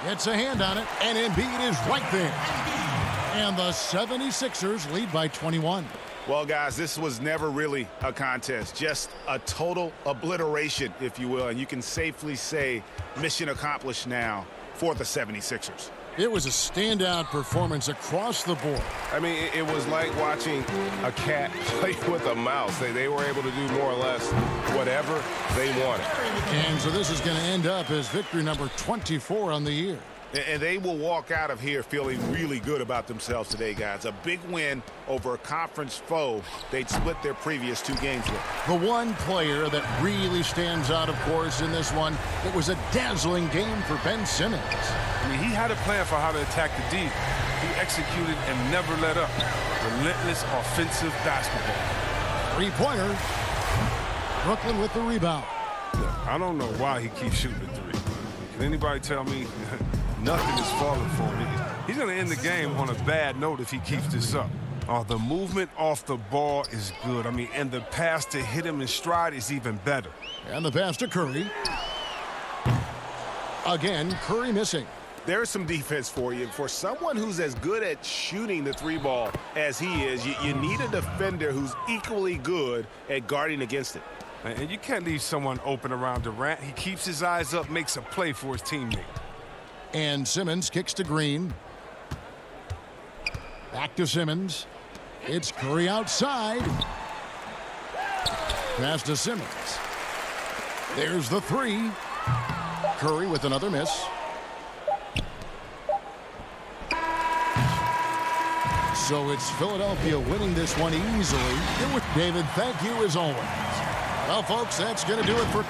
S1: Gets a hand on it, and Embiid is right there. And the 76ers lead by 21.
S15: Well, guys, this was never really a contest, just a total obliteration, if you will. And you can safely say mission accomplished now for the 76ers.
S1: It was a standout performance across the board.
S15: I mean, it was like watching a cat play with a mouse. They were able to do more or less whatever they wanted.
S1: And so this is going to end up as victory number 24 on the year.
S15: And they will walk out of here feeling really good about themselves today, guys. A big win over a conference foe they'd split their previous 2 games with.
S1: The one player that really stands out, of course, in this one, it was a dazzling game for Ben Simmons.
S16: I mean, he had a plan for how to attack the D. He executed and never let up. Relentless offensive basketball.
S1: 3-pointer. Brooklyn with the rebound.
S16: I don't know why he keeps shooting the 3. Can anybody tell me? Nothing is falling for him. He's going to end the game on a bad note if he keeps this up. The movement off the ball is good. I mean, and the pass to hit him in stride is even better.
S1: And the pass to Curry. Again, Curry missing.
S15: There's some defense for you. For someone who's as good at shooting the 3-ball as he is, you need a defender who's equally good at guarding against it.
S16: And you can't leave someone open around Durant. He keeps his eyes up, makes a play for his teammate.
S1: And Simmons kicks to Green. Back to Simmons. It's Curry outside. Pass to Simmons. There's the three. Curry with another miss. So it's Philadelphia winning this one easily. David, thank you as always. Well, folks, that's going to do it for...